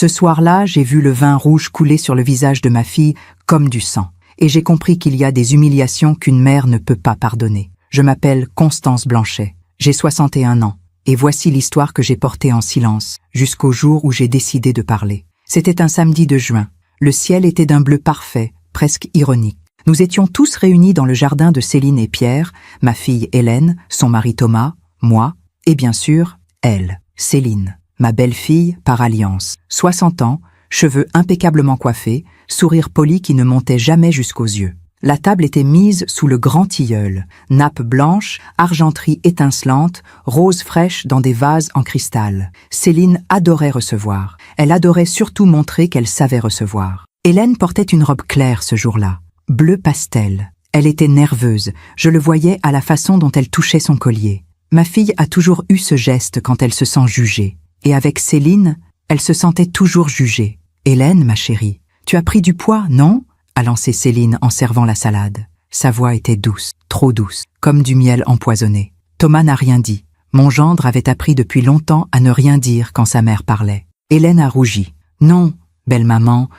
Ce soir-là, j'ai vu le vin rouge couler sur le visage de ma fille comme du sang. Et j'ai compris qu'il y a des humiliations qu'une mère ne peut pas pardonner. Je m'appelle Constance Blanchet. J'ai 61 ans. Et voici l'histoire que j'ai portée en silence, jusqu'au jour où j'ai décidé de parler. C'était un samedi de juin. Le ciel était d'un bleu parfait, presque ironique. Nous étions tous réunis dans le jardin de Céline et Pierre, ma fille Hélène, son mari Thomas, moi, et bien sûr, elle, Céline, ma belle-fille par alliance. 60 ans, cheveux impeccablement coiffés, sourire poli qui ne montait jamais jusqu'aux yeux. La table était mise sous le grand tilleul, nappe blanche, argenterie étincelante, roses fraîches dans des vases en cristal. Céline adorait recevoir. Elle adorait surtout montrer qu'elle savait recevoir. Hélène portait une robe claire ce jour-là, bleu pastel. Elle était nerveuse, je le voyais à la façon dont elle touchait son collier. Ma fille a toujours eu ce geste quand elle se sent jugée. Et avec Céline, elle se sentait toujours jugée. « Hélène, ma chérie, tu as pris du poids, non ?» a lancé Céline en servant la salade. Sa voix était douce, trop douce, comme du miel empoisonné. Thomas n'a rien dit. Mon gendre avait appris depuis longtemps à ne rien dire quand sa mère parlait. Hélène a rougi. « Non, belle maman,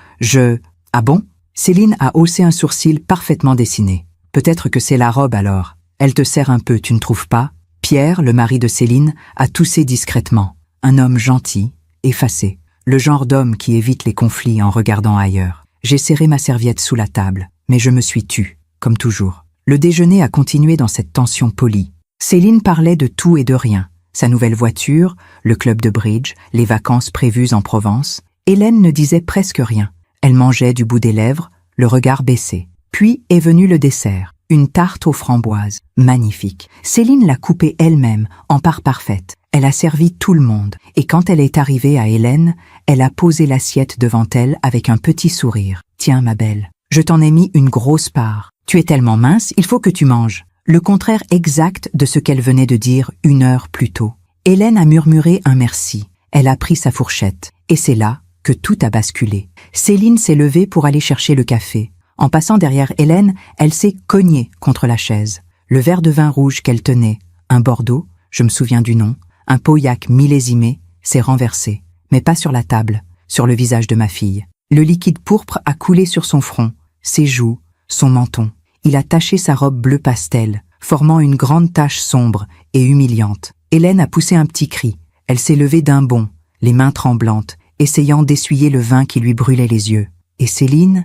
Ah bon ?» Céline a haussé un sourcil parfaitement dessiné. « Peut-être que c'est la robe alors. Elle te sert un peu, tu ne trouves pas ?» Pierre, le mari de Céline, a toussé discrètement. Un homme gentil, effacé. Le genre d'homme qui évite les conflits en regardant ailleurs. J'ai serré ma serviette sous la table, mais je me suis tue, comme toujours. Le déjeuner a continué dans cette tension polie. Céline parlait de tout et de rien. Sa nouvelle voiture, le club de bridge, les vacances prévues en Provence. Hélène ne disait presque rien. Elle mangeait du bout des lèvres, le regard baissé. Puis est venu le dessert, une tarte aux framboises, magnifique. Céline l'a coupée elle-même, en part parfaite. Elle a servi tout le monde, et quand elle est arrivée à Hélène, elle a posé l'assiette devant elle avec un petit sourire. « Tiens, ma belle, je t'en ai mis une grosse part. Tu es tellement mince, il faut que tu manges. » Le contraire exact de ce qu'elle venait de dire 1 heure plus tôt. Hélène a murmuré un merci. Elle a pris sa fourchette, et c'est là que tout a basculé. Céline s'est levée pour aller chercher le café. En passant derrière Hélène, elle s'est cognée contre la chaise. Le verre de vin rouge qu'elle tenait, un Bordeaux, je me souviens du nom, un Pauillac millésimé, s'est renversé, mais pas sur la table, sur le visage de ma fille. Le liquide pourpre a coulé sur son front, ses joues, son menton. Il a taché sa robe bleu pastel, formant une grande tache sombre et humiliante. Hélène a poussé un petit cri. Elle s'est levée d'un bond, les mains tremblantes, essayant d'essuyer le vin qui lui brûlait les yeux. Et Céline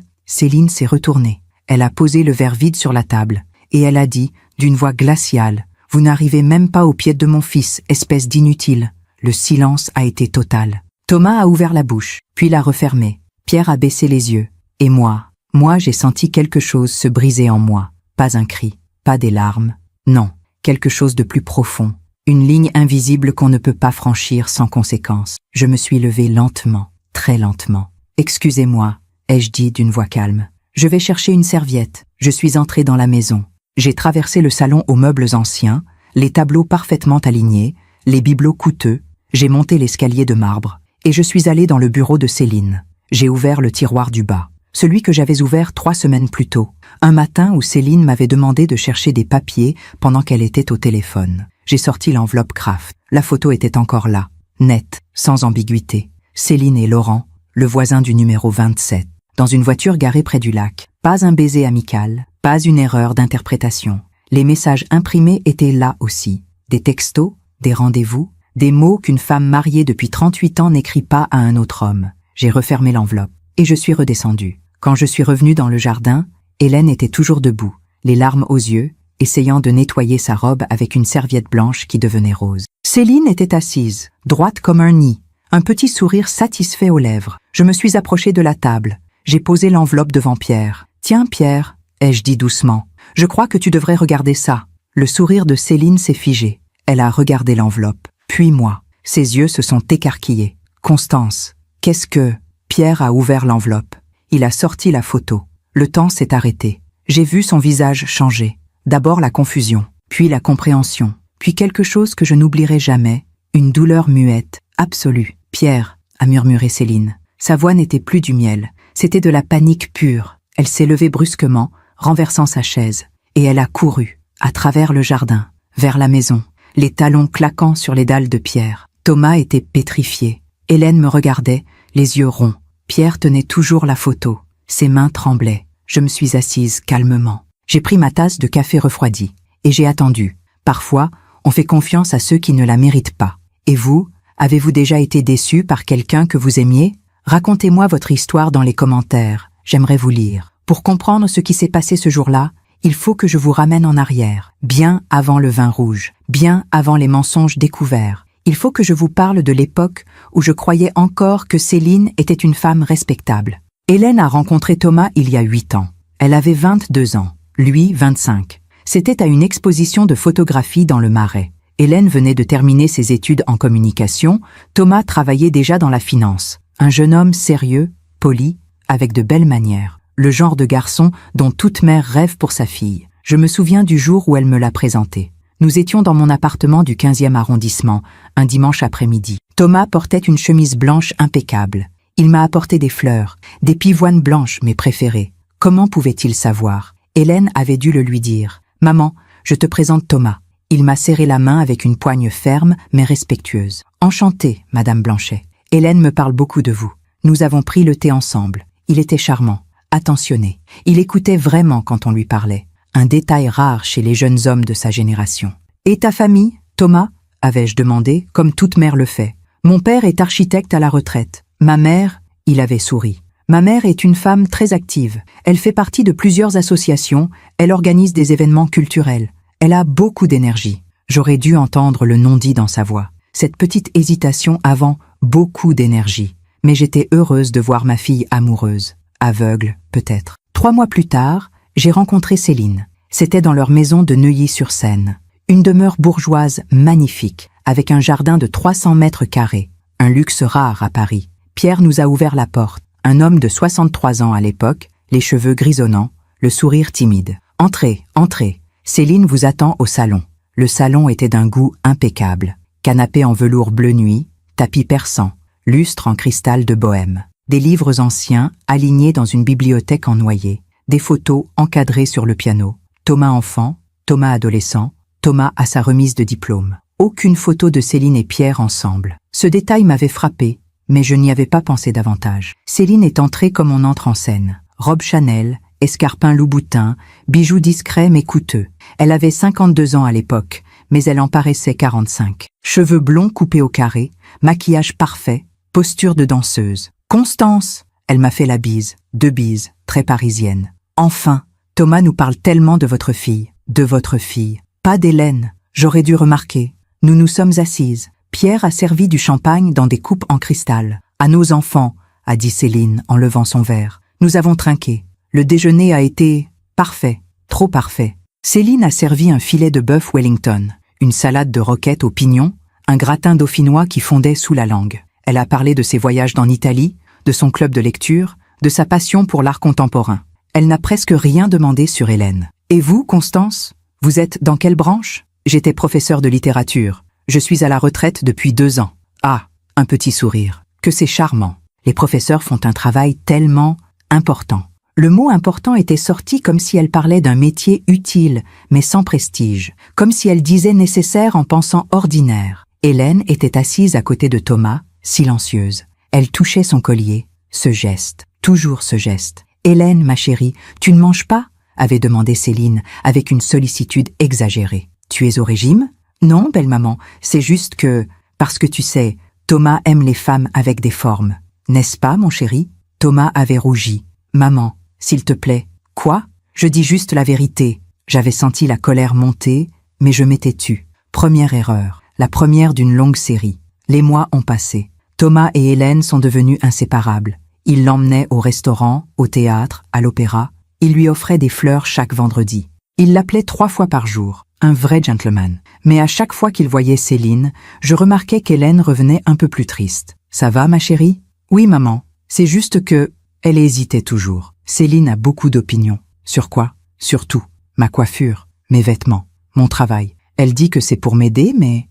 s'est retournée. Elle a posé le verre vide sur la table, et elle a dit, d'une voix glaciale, « Vous n'arrivez même pas au pied de mon fils, espèce d'inutile. » Le silence a été total. Thomas a ouvert la bouche, puis l'a refermée. Pierre a baissé les yeux. Et moi, j'ai senti quelque chose se briser en moi. Pas un cri, pas des larmes. Non, quelque chose de plus profond. Une ligne invisible qu'on ne peut pas franchir sans conséquence. Je me suis levée lentement, très lentement. « Excusez-moi », ai-je dit d'une voix calme. « Je vais chercher une serviette. » Je suis entrée dans la maison. J'ai traversé le salon aux meubles anciens, les tableaux parfaitement alignés, les bibelots coûteux. J'ai monté l'escalier de marbre, et je suis allée dans le bureau de Céline. J'ai ouvert le tiroir du bas, celui que j'avais ouvert 3 semaines plus tôt, un matin où Céline m'avait demandé de chercher des papiers pendant qu'elle était au téléphone. J'ai sorti l'enveloppe Kraft. La photo était encore là, nette, sans ambiguïté. Céline et Laurent, le voisin du numéro 27, dans une voiture garée près du lac. Pas un baiser amical, pas une erreur d'interprétation. Les messages imprimés étaient là aussi. Des textos, des rendez-vous, des mots qu'une femme mariée depuis 38 ans n'écrit pas à un autre homme. J'ai refermé l'enveloppe et je suis redescendue. Quand je suis revenue dans le jardin, Hélène était toujours debout, les larmes aux yeux, essayant de nettoyer sa robe avec une serviette blanche qui devenait rose. Céline était assise, droite comme un nid, un petit sourire satisfait aux lèvres. Je me suis approchée de la table. J'ai posé l'enveloppe devant Pierre. « Tiens, Pierre », ai-je dit doucement, « je crois que tu devrais regarder ça. » Le sourire de Céline s'est figé. Elle a regardé l'enveloppe, puis moi. Ses yeux se sont écarquillés. « Constance, qu'est-ce que… » Pierre a ouvert l'enveloppe. Il a sorti la photo. Le temps s'est arrêté. J'ai vu son visage changer. D'abord la confusion, puis la compréhension, puis quelque chose que je n'oublierai jamais, une douleur muette, absolue. « Pierre », a murmuré Céline. Sa voix n'était plus du miel, c'était de la panique pure. Elle s'est levée brusquement, renversant sa chaise, et elle a couru, à travers le jardin, vers la maison, les talons claquant sur les dalles de pierre. Thomas était pétrifié. Hélène me regardait, les yeux ronds. Pierre tenait toujours la photo. Ses mains tremblaient. Je me suis assise calmement. J'ai pris ma tasse de café refroidi et j'ai attendu. Parfois, on fait confiance à ceux qui ne la méritent pas. Et vous, avez-vous déjà été déçu par quelqu'un que vous aimiez? Racontez-moi votre histoire dans les commentaires. J'aimerais vous lire. Pour comprendre ce qui s'est passé ce jour-là, il faut que je vous ramène en arrière, bien avant le vin rouge, bien avant les mensonges découverts. Il faut que je vous parle de l'époque où je croyais encore que Céline était une femme respectable. Hélène a rencontré Thomas il y a 8 ans. Elle avait 22 ans, lui 25. C'était à une exposition de photographie dans le Marais. Hélène venait de terminer ses études en communication, Thomas travaillait déjà dans la finance. Un jeune homme sérieux, poli, avec de belles manières. Le genre de garçon dont toute mère rêve pour sa fille. Je me souviens du jour où elle me l'a présenté. Nous étions dans mon appartement du 15e arrondissement, un dimanche après-midi. Thomas portait une chemise blanche impeccable. Il m'a apporté des fleurs, des pivoines blanches, mes préférées. Comment pouvait-il savoir? Hélène avait dû le lui dire. « Maman, je te présente Thomas. » Il m'a serré la main avec une poigne ferme mais respectueuse. « Enchantée, Madame Blanchet. Hélène me parle beaucoup de vous. Nous avons pris le thé ensemble. Il était charmant, attentionné. Il écoutait vraiment quand on lui parlait. Un détail rare chez les jeunes hommes de sa génération. « Et ta famille, Thomas ?» avais-je demandé, comme toute mère le fait. « Mon père est architecte à la retraite. Ma mère, » il avait souri. « Ma mère est une femme très active. Elle fait partie de plusieurs associations, elle organise des événements culturels. Elle a beaucoup d'énergie. » J'aurais dû entendre le non-dit dans sa voix. Cette petite hésitation avant beaucoup d'énergie. Mais j'étais heureuse de voir ma fille amoureuse. Aveugle, peut-être. 3 mois plus tard, j'ai rencontré Céline. C'était dans leur maison de Neuilly-sur-Seine. Une demeure bourgeoise magnifique, avec un jardin de 300 mètres carrés. Un luxe rare à Paris. Pierre nous a ouvert la porte. Un homme de 63 ans à l'époque, les cheveux grisonnants, le sourire timide. « Entrez, entrez. Céline vous attend au salon. » Le salon était d'un goût impeccable. Canapé en velours bleu nuit, tapis persan, lustre en cristal de Bohême. Des livres anciens alignés dans une bibliothèque en noyer. Des photos encadrées sur le piano. Thomas enfant, Thomas adolescent, Thomas à sa remise de diplôme. Aucune photo de Céline et Pierre ensemble. Ce détail m'avait frappé, mais je n'y avais pas pensé davantage. Céline est entrée comme on entre en scène. Robe Chanel, escarpins Louboutin, bijoux discrets mais coûteux. Elle avait 52 ans à l'époque, mais elle en paraissait 45. Cheveux blonds coupés au carré, maquillage parfait, posture de danseuse. « Constance !» Elle m'a fait la bise, 2 bises, très parisienne. « Enfin, Thomas nous parle tellement de votre fille. De votre fille. Pas d'Hélène. J'aurais dû remarquer. Nous nous sommes assises. Pierre a servi du champagne dans des coupes en cristal. À nos enfants, a dit Céline en levant son verre. Nous avons trinqué. Le déjeuner a été parfait, trop parfait. Céline a servi un filet de bœuf Wellington, une salade de roquettes aux pignons, un gratin dauphinois qui fondait sous la langue. Elle a parlé de ses voyages en Italie, de son club de lecture, de sa passion pour l'art contemporain. Elle n'a presque rien demandé sur Hélène. « Et vous, Constance? Vous êtes dans quelle branche ?»« J'étais professeur de littérature. Je suis à la retraite depuis 2 ans. » Ah, un petit sourire. Que c'est charmant. Les professeurs font un travail tellement important. Le mot important était sorti comme si elle parlait d'un métier utile, mais sans prestige. Comme si elle disait nécessaire en pensant ordinaire. Hélène était assise à côté de Thomas, silencieuse. Elle touchait son collier. Ce geste. Toujours ce geste. « Hélène, ma chérie, tu ne manges pas ?» avait demandé Céline, avec une sollicitude exagérée. « Tu es au régime ?»« Non, belle maman, c'est juste que... Parce que tu sais, Thomas aime les femmes avec des formes. N'est-ce pas, mon chéri ?» Thomas avait rougi. « Maman, s'il te plaît. »« Quoi ? Je dis juste la vérité. » J'avais senti la colère monter, mais je m'étais tue. Première erreur, la première d'une longue série. Les mois ont passé. Thomas et Hélène sont devenus inséparables. Il l'emmenait au restaurant, au théâtre, à l'opéra. Il lui offrait des fleurs chaque vendredi. Il l'appelait 3 fois par jour. Un vrai gentleman. Mais à chaque fois qu'il voyait Céline, je remarquais qu'Hélène revenait un peu plus triste. « Ça va, ma chérie ?»« Oui, maman. C'est juste que... » Elle hésitait toujours. Céline a beaucoup d'opinions. Sur quoi? Sur tout. Ma coiffure, mes vêtements, mon travail. Elle dit que c'est pour m'aider, mais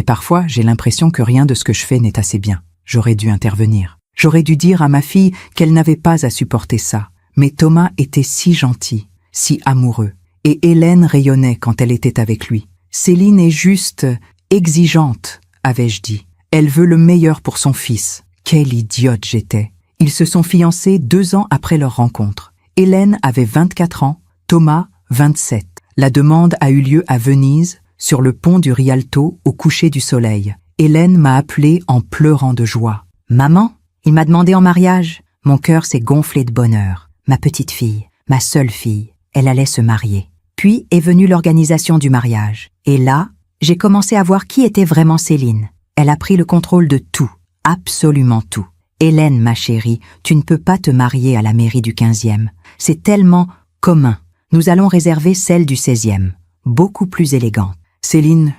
parfois j'ai l'impression que rien de ce que je fais n'est assez bien. J'aurais dû intervenir. J'aurais dû dire à ma fille qu'elle n'avait pas à supporter ça. Mais Thomas était si gentil, si amoureux. Et Hélène rayonnait quand elle était avec lui. Céline est juste exigeante, avais-je dit. Elle veut le meilleur pour son fils. Quelle idiote j'étais. Ils se sont fiancés 2 ans après leur rencontre. Hélène avait 24 ans, Thomas 27. La demande a eu lieu à Venise, sur le pont du Rialto, au coucher du soleil. Hélène m'a appelé en pleurant de joie. « Maman, il m'a demandé en mariage. » Mon cœur s'est gonflé de bonheur. Ma petite fille, ma seule fille, elle allait se marier. Puis est venue l'organisation du mariage. Et là, j'ai commencé à voir qui était vraiment Céline. Elle a pris le contrôle de tout, absolument tout. « Hélène, ma chérie, tu ne peux pas te marier à la mairie du 15e. C'est tellement commun. Nous allons réserver celle du 16e, beaucoup plus élégante. » Céline,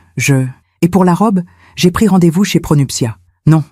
Et pour la robe, j'ai pris rendez-vous chez Pronuptia. Non,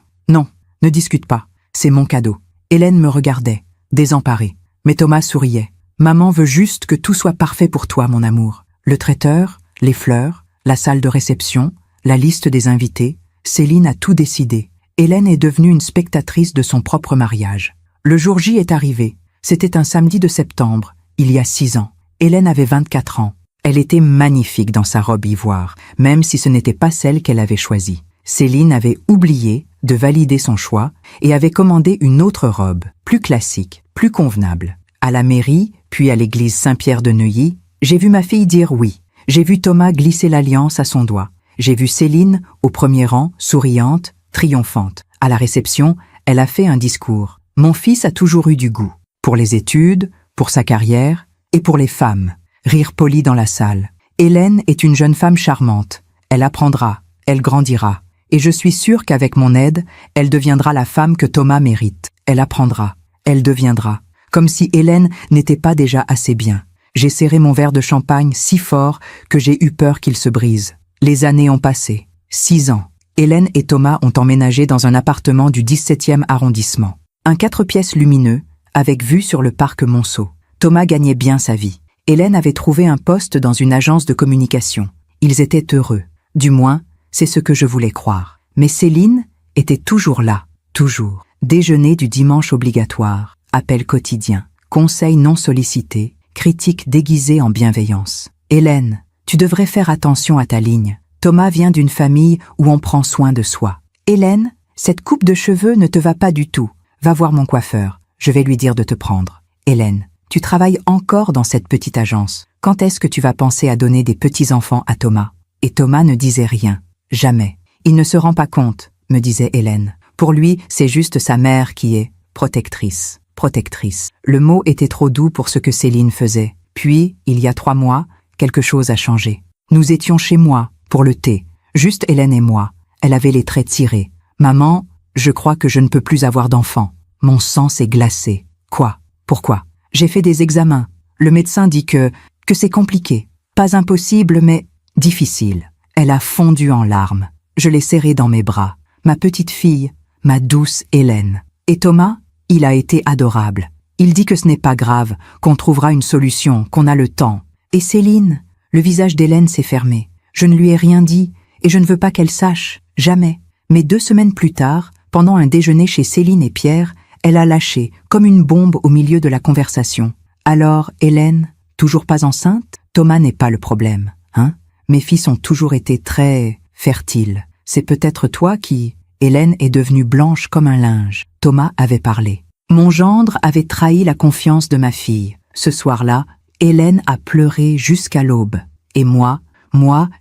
ne discute pas. C'est mon cadeau. Hélène me regardait, désemparée. Mais Thomas souriait. Maman veut juste que tout soit parfait pour toi, mon amour. Le traiteur, les fleurs, la salle de réception, la liste des invités. Céline a tout décidé. Hélène est devenue une spectatrice de son propre mariage. Le jour J est arrivé. C'était un samedi de septembre, il y a 6 ans. Hélène avait 24 ans. Elle était magnifique dans sa robe ivoire, même si ce n'était pas celle qu'elle avait choisie. Céline avait oublié de valider son choix et avait commandé une autre robe, plus classique, plus convenable. À la mairie, puis à l'église Saint-Pierre de Neuilly, j'ai vu ma fille dire oui. J'ai vu Thomas glisser l'alliance à son doigt. J'ai vu Céline, au premier rang, souriante, triomphante. À la réception, elle a fait un discours. Mon fils a toujours eu du goût. Pour les études, pour sa carrière et pour les femmes. Rire poli dans la salle. Hélène est une jeune femme charmante. Elle apprendra, elle grandira. Et je suis sûre qu'avec mon aide, elle deviendra la femme que Thomas mérite. Elle apprendra, elle deviendra. Comme si Hélène n'était pas déjà assez bien. J'ai serré mon verre de champagne si fort que j'ai eu peur qu'il se brise. Les années ont passé. 6 ans. Hélène et Thomas ont emménagé dans un appartement du 17e arrondissement. Un 4 pièces lumineux, avec vue sur le parc Monceau. Thomas gagnait bien sa vie. Hélène avait trouvé un poste dans une agence de communication. Ils étaient heureux. Du moins, c'est ce que je voulais croire. Mais Céline était toujours là, toujours. Déjeuner du dimanche obligatoire, appel quotidien, conseils non sollicités, critiques déguisées en bienveillance. Hélène, tu devrais faire attention à ta ligne. Thomas vient d'une famille où on prend soin de soi. Hélène, cette coupe de cheveux ne te va pas du tout. Va voir mon coiffeur, je vais lui dire de te prendre. Hélène, tu travailles encore dans cette petite agence. Quand est-ce que tu vas penser à donner des petits-enfants à Thomas? Et Thomas ne disait rien. Jamais. Il ne se rend pas compte, me disait Hélène. Pour lui, c'est juste sa mère qui est protectrice. Protectrice. Le mot était trop doux pour ce que Céline faisait. Puis, il y a 3 mois, quelque chose a changé. Nous étions chez moi, pour le thé. Juste Hélène et moi. Elle avait les traits tirés. Maman, je crois que je ne peux plus avoir d'enfant. Mon sang s'est glacé. Quoi? Pourquoi? J'ai fait des examens. Le médecin dit que c'est compliqué. Pas impossible, mais difficile. Elle a fondu en larmes. Je l'ai serrée dans mes bras. Ma petite fille, ma douce Hélène. Et Thomas, il a été adorable. Il dit que ce n'est pas grave, qu'on trouvera une solution, qu'on a le temps. Et Céline, le visage d'Hélène s'est fermé. Je ne lui ai rien dit, et je ne veux pas qu'elle sache, jamais. Mais 2 semaines plus tard, pendant un déjeuner chez Céline et Pierre, elle a lâché, comme une bombe au milieu de la conversation. Alors, Hélène, toujours pas enceinte? Thomas n'est pas le problème, hein? Mes filles ont toujours été très fertiles. C'est peut-être toi qui... Hélène est devenue blanche comme un linge. Thomas avait parlé. Mon gendre avait trahi la confiance de ma fille. Ce soir-là, Hélène a pleuré jusqu'à l'aube. Et moi,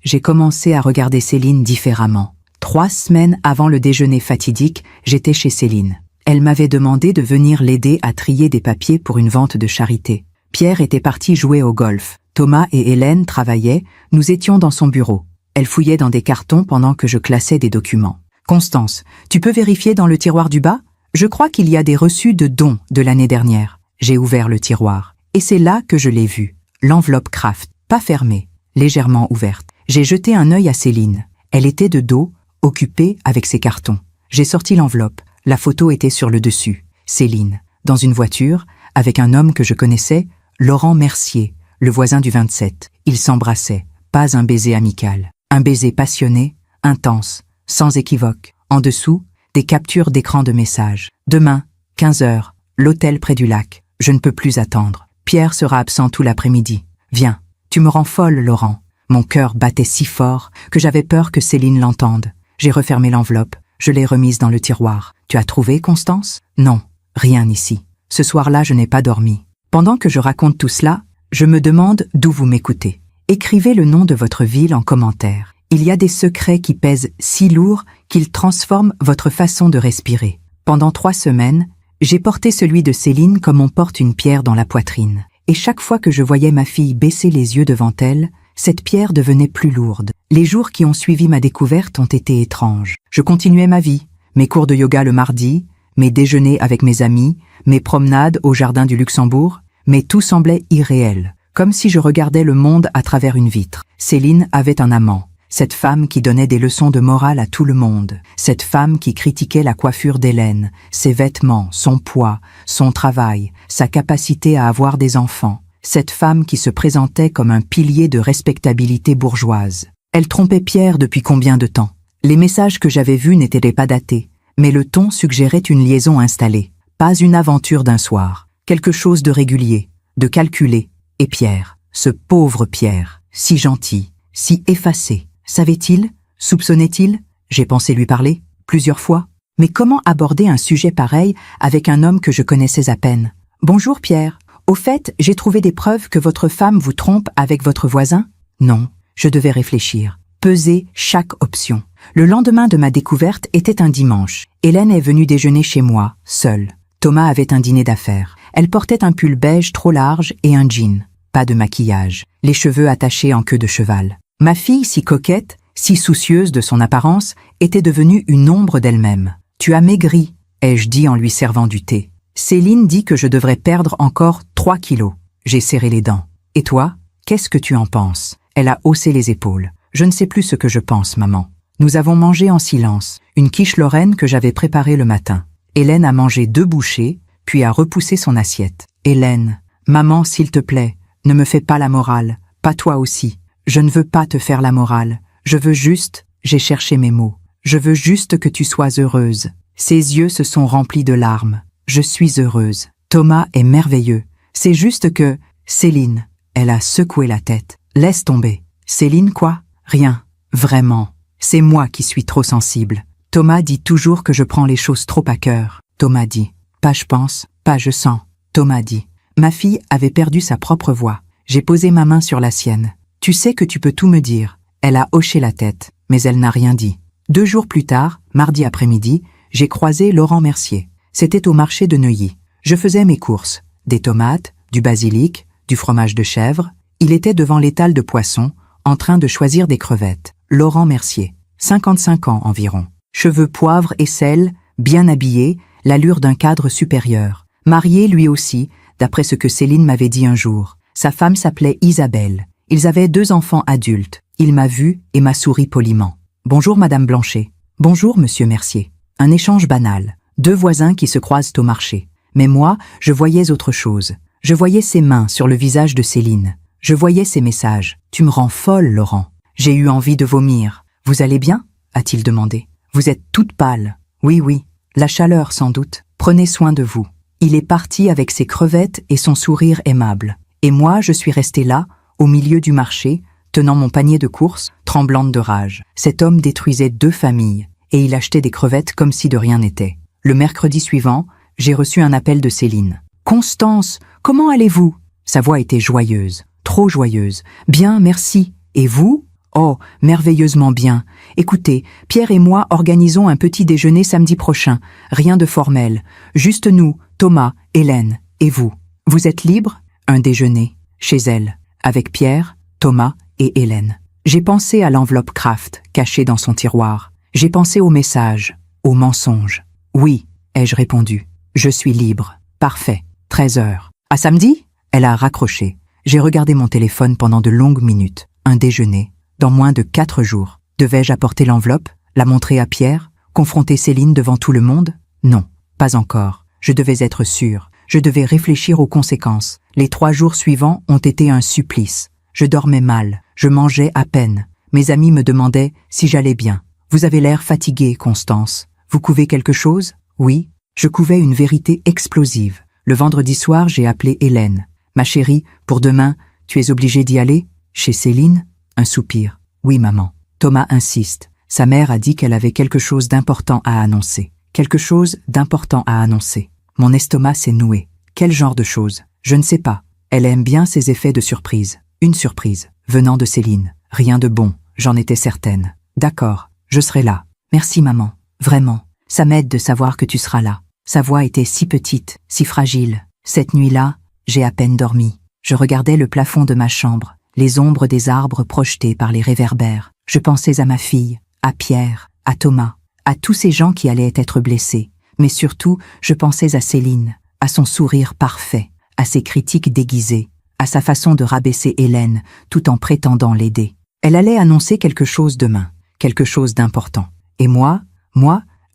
j'ai commencé à regarder Céline différemment. 3 semaines avant le déjeuner fatidique, j'étais chez Céline. Elle m'avait demandé de venir l'aider à trier des papiers pour une vente de charité. Pierre était parti jouer au golf. Thomas et Hélène travaillaient, nous étions dans son bureau. Elle fouillait dans des cartons pendant que je classais des documents. « Constance, tu peux vérifier dans le tiroir du bas? Je crois qu'il y a des reçus de dons de l'année dernière. » J'ai ouvert le tiroir. Et c'est là que je l'ai vue. L'enveloppe Kraft, pas fermée, légèrement ouverte. J'ai jeté un œil à Céline. Elle était de dos, occupée avec ses cartons. J'ai sorti l'enveloppe. La photo était sur le dessus. Céline, dans une voiture, avec un homme que je connaissais, Laurent Mercier, le voisin du 27. Ils s'embrassaient. Pas un baiser amical. Un baiser passionné, intense, sans équivoque. En dessous, des captures d'écran de messages. Demain, 15h, l'hôtel près du lac. Je ne peux plus attendre. Pierre sera absent tout l'après-midi. Viens, tu me rends folle, Laurent. Mon cœur battait si fort que j'avais peur que Céline l'entende. J'ai refermé l'enveloppe. Je l'ai remise dans le tiroir. Tu as trouvé, Constance? Non, rien ici. Ce soir-là, je n'ai pas dormi. Pendant que je raconte tout cela, je me demande d'où vous m'écoutez. Écrivez le nom de votre ville en commentaire. Il y a des secrets qui pèsent si lourd qu'ils transforment votre façon de respirer. Pendant 3 semaines, j'ai porté celui de Céline comme on porte une pierre dans la poitrine. Et chaque fois que je voyais ma fille baisser les yeux devant elle, cette pierre devenait plus lourde. Les jours qui ont suivi ma découverte ont été étranges. Je continuais ma vie, mes cours de yoga le mardi, mes déjeuners avec mes amis, mes promenades au jardin du Luxembourg, mais tout semblait irréel, comme si je regardais le monde à travers une vitre. Céline avait un amant, cette femme qui donnait des leçons de morale à tout le monde, cette femme qui critiquait la coiffure d'Hélène, ses vêtements, son poids, son travail, sa capacité à avoir des enfants, cette femme qui se présentait comme un pilier de respectabilité bourgeoise. Elle trompait Pierre depuis combien de temps? Les messages que j'avais vus n'étaient pas datés, mais le ton suggérait une liaison installée, pas une aventure d'un soir, quelque chose de régulier, de calculé. Et Pierre, ce pauvre Pierre, si gentil, si effacé, savait-il? Soupçonnait-il? J'ai pensé lui parler, plusieurs fois. Mais comment aborder un sujet pareil avec un homme que je connaissais à peine? Bonjour Pierre, au fait, j'ai trouvé des preuves que votre femme vous trompe avec votre voisin? Non, je devais réfléchir, peser chaque option. Le lendemain de ma découverte était un dimanche. Hélène est venue déjeuner chez moi, seule. Thomas avait un dîner d'affaires. Elle portait un pull beige trop large et un jean. Pas de maquillage, les cheveux attachés en queue de cheval. Ma fille, si coquette, si soucieuse de son apparence, était devenue une ombre d'elle-même. « Tu as maigri », ai-je dit en lui servant du thé. Céline dit que je devrais perdre encore 3 kilos. J'ai serré les dents. « Et toi, qu'est-ce que tu en penses ?» Elle a haussé les épaules. « Je ne sais plus ce que je pense, maman. » Nous avons mangé en silence, une quiche lorraine que j'avais préparée le matin. Hélène a mangé 2 bouchées, puis a repoussé son assiette. « Hélène, maman, s'il te plaît, ne me fais pas la morale, pas toi aussi. Je ne veux pas te faire la morale. Je veux juste, j'ai cherché mes mots, je veux juste que tu sois heureuse. » Ses yeux se sont remplis de larmes. « Je suis heureuse. Thomas est merveilleux. C'est juste que... » Céline, elle a secoué la tête. « Laisse tomber. » Céline quoi? Rien. Vraiment. C'est moi qui suis trop sensible. Thomas dit toujours que je prends les choses trop à cœur. Thomas dit. Pas je pense, pas je sens. Thomas dit. Ma fille avait perdu sa propre voix. J'ai posé ma main sur la sienne. Tu sais que tu peux tout me dire. Elle a hoché la tête, mais elle n'a rien dit. 2 jours plus tard, mardi après-midi, j'ai croisé Laurent Mercier. C'était au marché de Neuilly. Je faisais mes courses. Des tomates, du basilic, du fromage de chèvre. Il était devant l'étal de poissons, en train de choisir des crevettes. Laurent Mercier, 55 ans environ. Cheveux poivre et sel, bien habillé, l'allure d'un cadre supérieur. Marié lui aussi, d'après ce que Céline m'avait dit un jour. Sa femme s'appelait Isabelle. Ils avaient 2 enfants adultes. Il m'a vu et m'a souri poliment. « Bonjour Madame Blanchet. »« Bonjour Monsieur Mercier. » Un échange banal. 2 voisins qui se croisent au marché. Mais moi, je voyais autre chose. Je voyais ses mains sur le visage de Céline. Je voyais ses messages. « Tu me rends folle, Laurent. » J'ai eu envie de vomir. « Vous allez bien ?» a-t-il demandé. « Vous êtes toute pâle. »« Oui, oui. La chaleur, sans doute. Prenez soin de vous. » Il est parti avec ses crevettes et son sourire aimable. Et moi, je suis restée là, au milieu du marché, tenant mon panier de courses, tremblante de rage. Cet homme détruisait 2 familles, et il achetait des crevettes comme si de rien n'était. Le mercredi suivant, j'ai reçu un appel de Céline. « Constance, comment allez-vous » Sa voix était joyeuse, trop joyeuse. « Bien, merci. Et vous ?»« Oh, merveilleusement bien. Écoutez, Pierre et moi organisons un petit déjeuner samedi prochain. Rien de formel. Juste nous, Thomas, Hélène, et vous. Vous êtes libre ?» Un déjeuner, chez elle, avec Pierre, Thomas et Hélène. J'ai pensé à l'enveloppe Kraft, cachée dans son tiroir. J'ai pensé au message, au mensonge. « Oui, ai-je répondu. Je suis libre. Parfait. 13 heures. À samedi ?» Elle a raccroché. J'ai regardé mon téléphone pendant de longues minutes. Un déjeuner. Dans moins de 4 jours. Devais-je apporter l'enveloppe, la montrer à Pierre, confronter Céline devant tout le monde? Non, pas encore. Je devais être sûre. Je devais réfléchir aux conséquences. Les 3 jours suivants ont été un supplice. Je dormais mal. Je mangeais à peine. Mes amis me demandaient si j'allais bien. « Vous avez l'air fatiguée, Constance. Vous couvez quelque chose ?» Oui, je couvais une vérité explosive. Le vendredi soir, j'ai appelé Hélène. « Ma chérie, pour demain, tu es obligée d'y aller ?» Chez Céline, un soupir. « Oui, maman. » Thomas insiste. Sa mère a dit qu'elle avait quelque chose d'important à annoncer. Quelque chose d'important à annoncer. Mon estomac s'est noué. Quel genre de chose? Je ne sais pas. Elle aime bien ces effets de surprise. Une surprise, venant de Céline. Rien de bon, j'en étais certaine. D'accord, je serai là. Merci maman, vraiment. Ça m'aide de savoir que tu seras là. Sa voix était si petite, si fragile. Cette nuit-là, j'ai à peine dormi. Je regardais le plafond de ma chambre, les ombres des arbres projetées par les réverbères. Je pensais à ma fille, à Pierre, à Thomas, à tous ces gens qui allaient être blessés. Mais surtout, je pensais à Céline, à son sourire parfait, à ses critiques déguisées, à sa façon de rabaisser Hélène tout en prétendant l'aider. Elle allait annoncer quelque chose demain, quelque chose d'important. Et moi,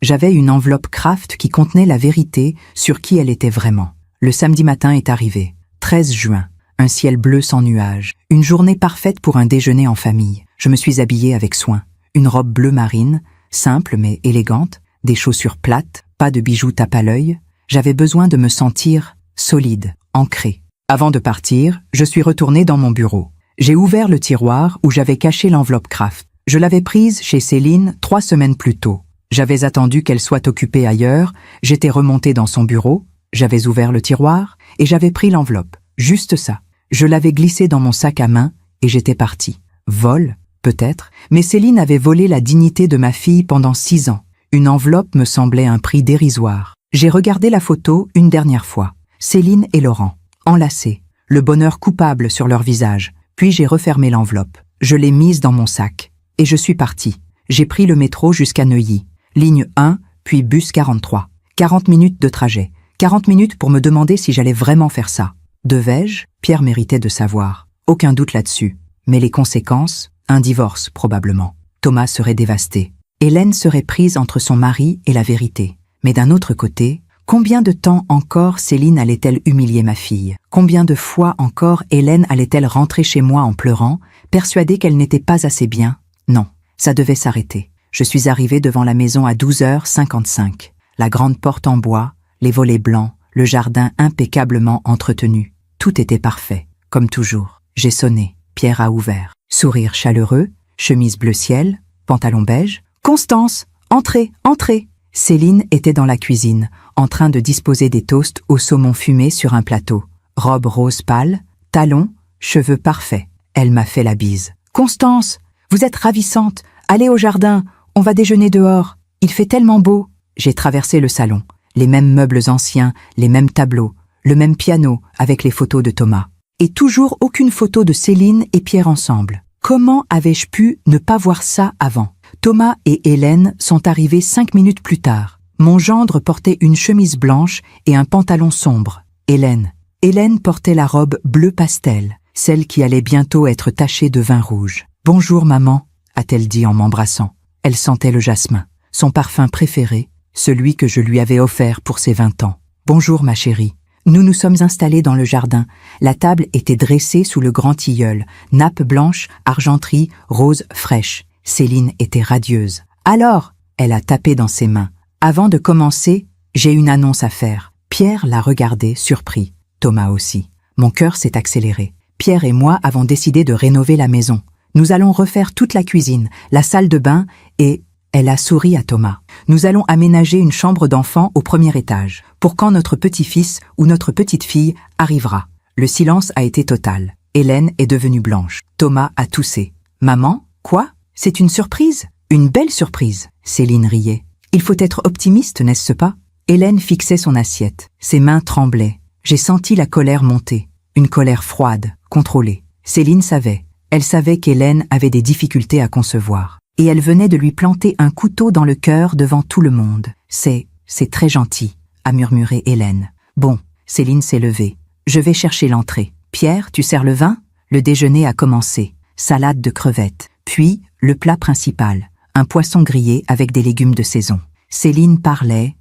j'avais une enveloppe Kraft qui contenait la vérité sur qui elle était vraiment. Le samedi matin est arrivé, 13 juin, un ciel bleu sans nuages, une journée parfaite pour un déjeuner en famille. Je me suis habillée avec soin, une robe bleu marine, simple mais élégante, des chaussures plates, pas de bijoux tape à l'œil. J'avais besoin de me sentir solide, ancrée. Avant de partir, je suis retournée dans mon bureau. J'ai ouvert le tiroir où j'avais caché l'enveloppe Kraft. Je l'avais prise chez Céline 3 semaines plus tôt. J'avais attendu qu'elle soit occupée ailleurs, j'étais remontée dans son bureau, j'avais ouvert le tiroir et j'avais pris l'enveloppe. Juste ça. Je l'avais glissée dans mon sac à main et j'étais partie. Vol, peut-être, mais Céline avait volé la dignité de ma fille pendant 6 ans. Une enveloppe me semblait un prix dérisoire. J'ai regardé la photo une dernière fois. Céline et Laurent, enlacés, le bonheur coupable sur leur visage. Puis j'ai refermé l'enveloppe. Je l'ai mise dans mon sac. Et je suis partie. J'ai pris le métro jusqu'à Neuilly. Ligne 1, puis bus 43. 40 minutes de trajet. 40 minutes pour me demander si j'allais vraiment faire ça. Devais-je? Pierre méritait de savoir. Aucun doute là-dessus. Mais les conséquences? Un divorce, probablement. Thomas serait dévasté. Hélène serait prise entre son mari et la vérité. Mais d'un autre côté, combien de temps encore Céline allait-elle humilier ma fille? Combien de fois encore Hélène allait-elle rentrer chez moi en pleurant, persuadée qu'elle n'était pas assez bien? Non, ça devait s'arrêter. Je suis arrivée devant la maison à 12h55. La grande porte en bois, les volets blancs, le jardin impeccablement entretenu. Tout était parfait, comme toujours. J'ai sonné. Pierre a ouvert. Sourire chaleureux, chemise bleu ciel, pantalon beige. « Constance, entrez, entrez !» Céline était dans la cuisine, en train de disposer des toasts au saumon fumé sur un plateau. Robe rose pâle, talons, cheveux parfaits. Elle m'a fait la bise. « Constance, vous êtes ravissante. Allez au jardin, on va déjeuner dehors. Il fait tellement beau. » J'ai traversé le salon. Les mêmes meubles anciens, les mêmes tableaux, le même piano avec les photos de Thomas. Et toujours aucune photo de Céline et Pierre ensemble. Comment avais-je pu ne pas voir ça avant? Thomas et Hélène sont arrivés 5 minutes plus tard. Mon gendre portait une chemise blanche et un pantalon sombre. Hélène portait la robe bleu pastel, celle qui allait bientôt être tachée de vin rouge. « Bonjour maman », a-t-elle dit en m'embrassant. Elle sentait le jasmin, son parfum préféré, celui que je lui avais offert pour ses 20 ans. « Bonjour ma chérie ». Nous nous sommes installés dans le jardin. La table était dressée sous le grand tilleul, nappe blanche, argenterie, rose fraîche. Céline était radieuse. « Alors !» Elle a tapé dans ses mains. « Avant de commencer, j'ai une annonce à faire. » Pierre l'a regardé, surpris. Thomas aussi. Mon cœur s'est accéléré. Pierre et moi avons décidé de rénover la maison. Nous allons refaire toute la cuisine, la salle de bain et... Elle a souri à Thomas. Nous allons aménager une chambre d'enfant au premier étage, pour quand notre petit-fils ou notre petite-fille arrivera. Le silence a été total. Hélène est devenue blanche. Thomas a toussé. « Maman, quoi? C'est une surprise? Une belle surprise !» Céline riait. « Il faut être optimiste, n'est-ce pas ?» Hélène fixait son assiette. Ses mains tremblaient. J'ai senti la colère monter. Une colère froide, contrôlée. Céline savait. Elle savait qu'Hélène avait des difficultés à concevoir. Et elle venait de lui planter un couteau dans le cœur devant tout le monde. « C'est très gentil », a murmuré Hélène. « Bon », Céline s'est levée. « Je vais chercher l'entrée. Pierre, tu sers le vin ?» Le déjeuner a commencé. Salade de crevettes. Puis, le plat principal. Un poisson grillé avec des légumes de saison. Céline parlait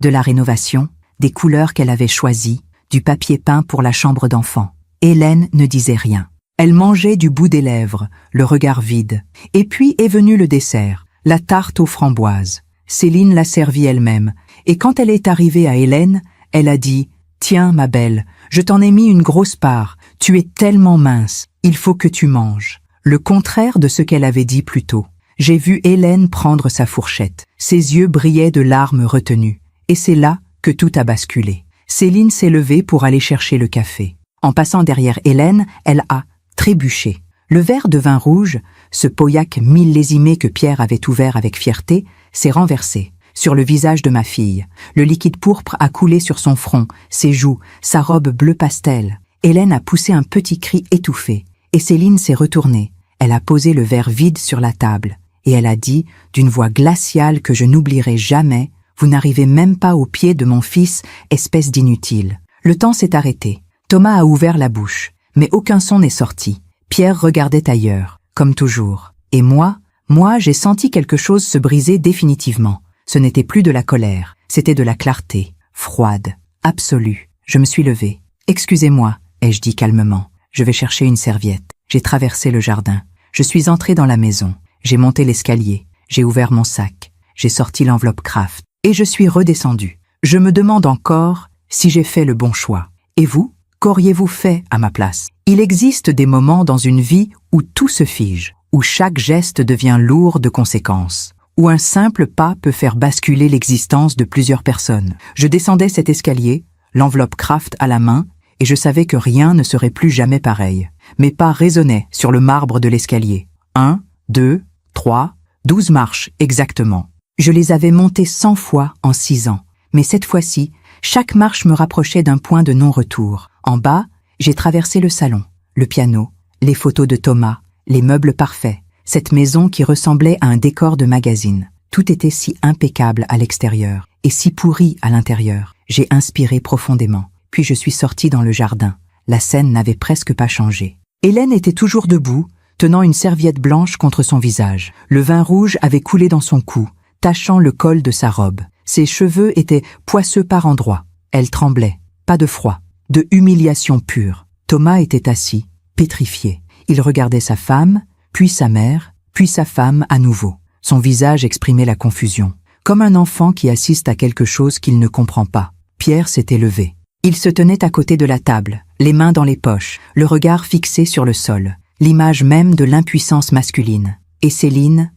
de la rénovation, des couleurs qu'elle avait choisies, du papier peint pour la chambre d'enfant. Hélène ne disait rien. Elle mangeait du bout des lèvres, le regard vide. Et puis est venu le dessert, la tarte aux framboises. Céline l'a servie elle-même, et quand elle est arrivée à Hélène, elle a dit « Tiens, ma belle, je t'en ai mis une grosse part, tu es tellement mince, il faut que tu manges. » le contraire de ce qu'elle avait dit plus tôt. J'ai vu Hélène prendre sa fourchette. Ses yeux brillaient de larmes retenues. Et c'est là que tout a basculé. Céline s'est levée pour aller chercher le café. En passant derrière Hélène, elle a trébuché. Le verre de vin rouge, ce pauillac millésimé que Pierre avait ouvert avec fierté, s'est renversé sur le visage de ma fille. Le liquide pourpre a coulé sur son front, ses joues, sa robe bleu pastel. Hélène a poussé un petit cri étouffé, et Céline s'est retournée. Elle a posé le verre vide sur la table, et elle a dit, d'une voix glaciale que je n'oublierai jamais, « Vous n'arrivez même pas au pied de mon fils, espèce d'inutile. » Le temps s'est arrêté. Thomas a ouvert la bouche, mais aucun son n'est sorti. Pierre regardait ailleurs, comme toujours. Et moi, j'ai senti quelque chose se briser définitivement. Ce n'était plus de la colère, c'était de la clarté, froide, absolue. Je me suis levée. « Excusez-moi », ai-je dit calmement. « Je vais chercher une serviette. » J'ai traversé le jardin. Je suis entrée dans la maison. J'ai monté l'escalier. J'ai ouvert mon sac. J'ai sorti l'enveloppe Kraft. Et je suis redescendue. Je me demande encore si j'ai fait le bon choix. Et vous, qu'auriez-vous fait à ma place? Il existe des moments dans une vie où tout se fige, où chaque geste devient lourd de conséquences, où un simple pas peut faire basculer l'existence de plusieurs personnes. Je descendais cet escalier, l'enveloppe Kraft à la main, et je savais que rien ne serait plus jamais pareil. Mes pas résonnaient sur le marbre de l'escalier. 1, 2, 3, 12 marches exactement. Je les avais montées 100 fois en 6 ans. Mais cette fois-ci, chaque marche me rapprochait d'un point de non-retour. En bas, j'ai traversé le salon, le piano, les photos de Thomas, les meubles parfaits, cette maison qui ressemblait à un décor de magazine. Tout était si impeccable à l'extérieur et si pourri à l'intérieur. J'ai inspiré profondément. Puis je suis sortie dans le jardin. La scène n'avait presque pas changé. Hélène était toujours debout, tenant une serviette blanche contre son visage. Le vin rouge avait coulé dans son cou, tachant le col de sa robe. Ses cheveux étaient poisseux par endroits. Elle tremblait. Pas de froid, de humiliation pure. Thomas était assis, pétrifié. Il regardait sa femme, puis sa mère, puis sa femme à nouveau. Son visage exprimait la confusion, comme un enfant qui assiste à quelque chose qu'il ne comprend pas. Pierre s'était levé. Il se tenait à côté de la table, les mains dans les poches, le regard fixé sur le sol, l'image même de l'impuissance masculine. Et Céline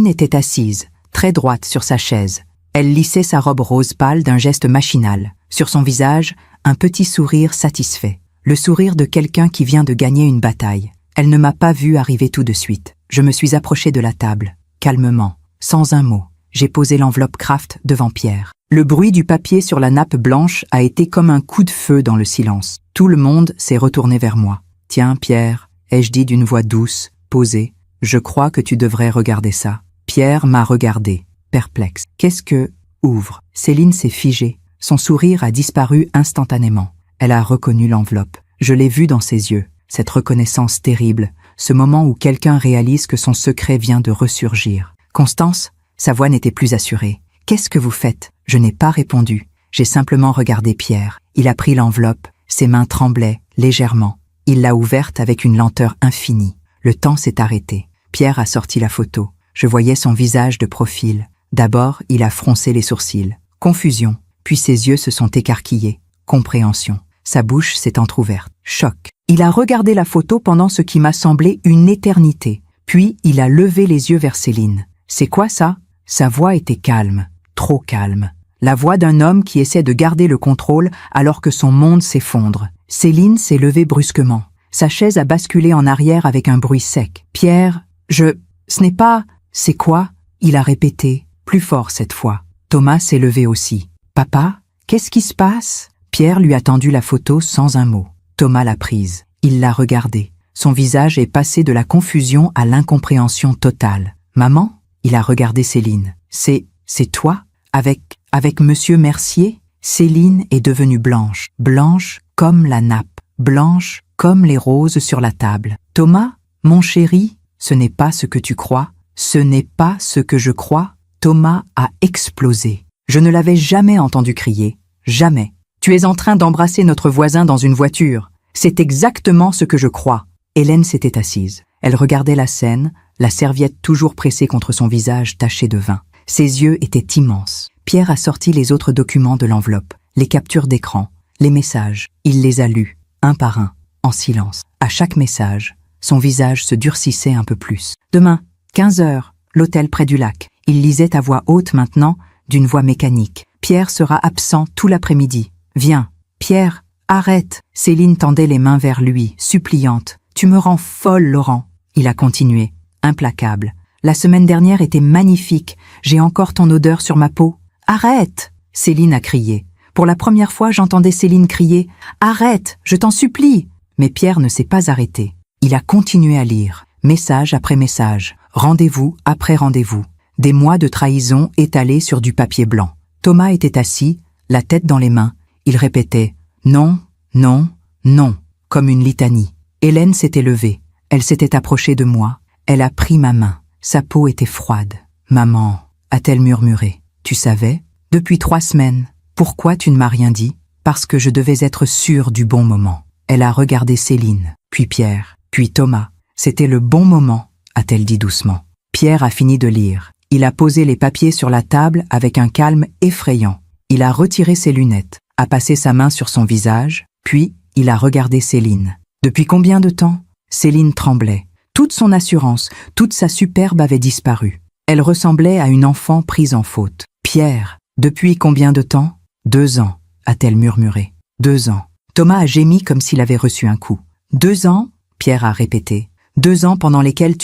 était assise, très droite sur sa chaise. Elle lissait sa robe rose pâle d'un geste machinal. Sur son visage, un petit sourire satisfait. Le sourire de quelqu'un qui vient de gagner une bataille. Elle ne m'a pas vu arriver tout de suite. Je me suis approchée de la table, calmement, sans un mot. J'ai posé l'enveloppe Kraft devant Pierre. Le bruit du papier sur la nappe blanche a été comme un coup de feu dans le silence. Tout le monde s'est retourné vers moi. « Tiens, Pierre », ai-je dit d'une voix douce, posée, « je crois que tu devrais regarder ça. » Pierre m'a regardé, perplexe. « Qu'est-ce que... » Ouvre. Céline s'est figée. Son sourire a disparu instantanément. Elle a reconnu l'enveloppe. Je l'ai vue dans ses yeux. Cette reconnaissance terrible, ce moment où quelqu'un réalise que son secret vient de ressurgir. « Constance ?» Sa voix n'était plus assurée. « Qu'est-ce que vous faites ?» Je n'ai pas répondu. J'ai simplement regardé Pierre. Il a pris l'enveloppe. Ses mains tremblaient, légèrement. Il l'a ouverte avec une lenteur infinie. Le temps s'est arrêté. Pierre a sorti la photo. Je voyais son visage de profil. D'abord, il a froncé les sourcils. Confusion. Puis ses yeux se sont écarquillés. Compréhension. Sa bouche s'est entr'ouverte. Choc. Il a regardé la photo pendant ce qui m'a semblé une éternité. Puis, il a levé les yeux vers Céline. « C'est quoi ça ?» Sa voix était calme. Trop calme. La voix d'un homme qui essaie de garder le contrôle alors que son monde s'effondre. Céline s'est levée brusquement. Sa chaise a basculé en arrière avec un bruit sec. « Pierre, ce n'est pas... » « C'est quoi ?» Il a répété, plus fort cette fois. Thomas s'est levé aussi. « Papa, qu'est-ce qui se passe ?» Pierre lui a tendu la photo sans un mot. Thomas l'a prise. Il l'a regardée. Son visage est passé de la confusion à l'incompréhension totale. « Maman ?» Il a regardé Céline. « C'est toi ? Avec Monsieur Mercier ?» Céline est devenue blanche. Blanche comme la nappe. Blanche comme les roses sur la table. « Thomas, mon chéri, ce n'est pas ce que tu crois. Ce n'est pas ce que je crois. » Thomas a explosé. Je ne l'avais jamais entendu crier. Jamais. « Tu es en train d'embrasser notre voisin dans une voiture. C'est exactement ce que je crois. » Hélène s'était assise. Elle regardait la scène, la serviette toujours pressée contre son visage taché de vin. Ses yeux étaient immenses. Pierre a sorti les autres documents de l'enveloppe, les captures d'écran, les messages. Il les a lus, un par un, en silence. À chaque message, Son visage se durcissait un peu plus. Demain, 15 heures, l'hôtel près du lac. Il lisait à voix haute maintenant, d'une voix mécanique. Pierre sera absent tout l'après-midi. Viens. Pierre, arrête. Céline tendait les mains vers lui, suppliante. Tu me rends folle, Laurent. Il a continué, implacable. La semaine dernière était magnifique. J'ai encore ton odeur sur ma peau. Arrête. Céline a crié. Pour la première fois, j'entendais Céline crier « Arrête, je t'en supplie !» Mais Pierre ne s'est pas arrêté. Il a continué à lire, message après message, rendez-vous après rendez-vous. Des mois de trahison étalés sur du papier blanc. Thomas était assis, la tête dans les mains. Il répétait « Non, non, non », comme une litanie. Hélène s'était levée. Elle s'était approchée de moi. Elle a pris ma main. Sa peau était froide. « Maman », a-t-elle murmuré. « Tu savais ? Depuis 3 semaines. Pourquoi tu ne m'as rien dit ? Parce que je devais être sûre du bon moment. » Elle a regardé Céline, puis Pierre, puis Thomas. « C'était le bon moment », a-t-elle dit doucement. Pierre a fini de lire. Il a posé les papiers sur la table avec un calme effrayant. Il a retiré ses lunettes, a passé sa main sur son visage, puis il a regardé Céline. Depuis combien de temps ? Céline tremblait. Toute son assurance, toute sa superbe avait disparu. Elle ressemblait à une enfant prise en faute. « Pierre, depuis combien de temps ? 2 ans, a-t-elle murmuré. 2 ans. Thomas a gémi comme s'il avait reçu un coup. 2 ans ? Pierre a répété. 2 ans pendant lesquels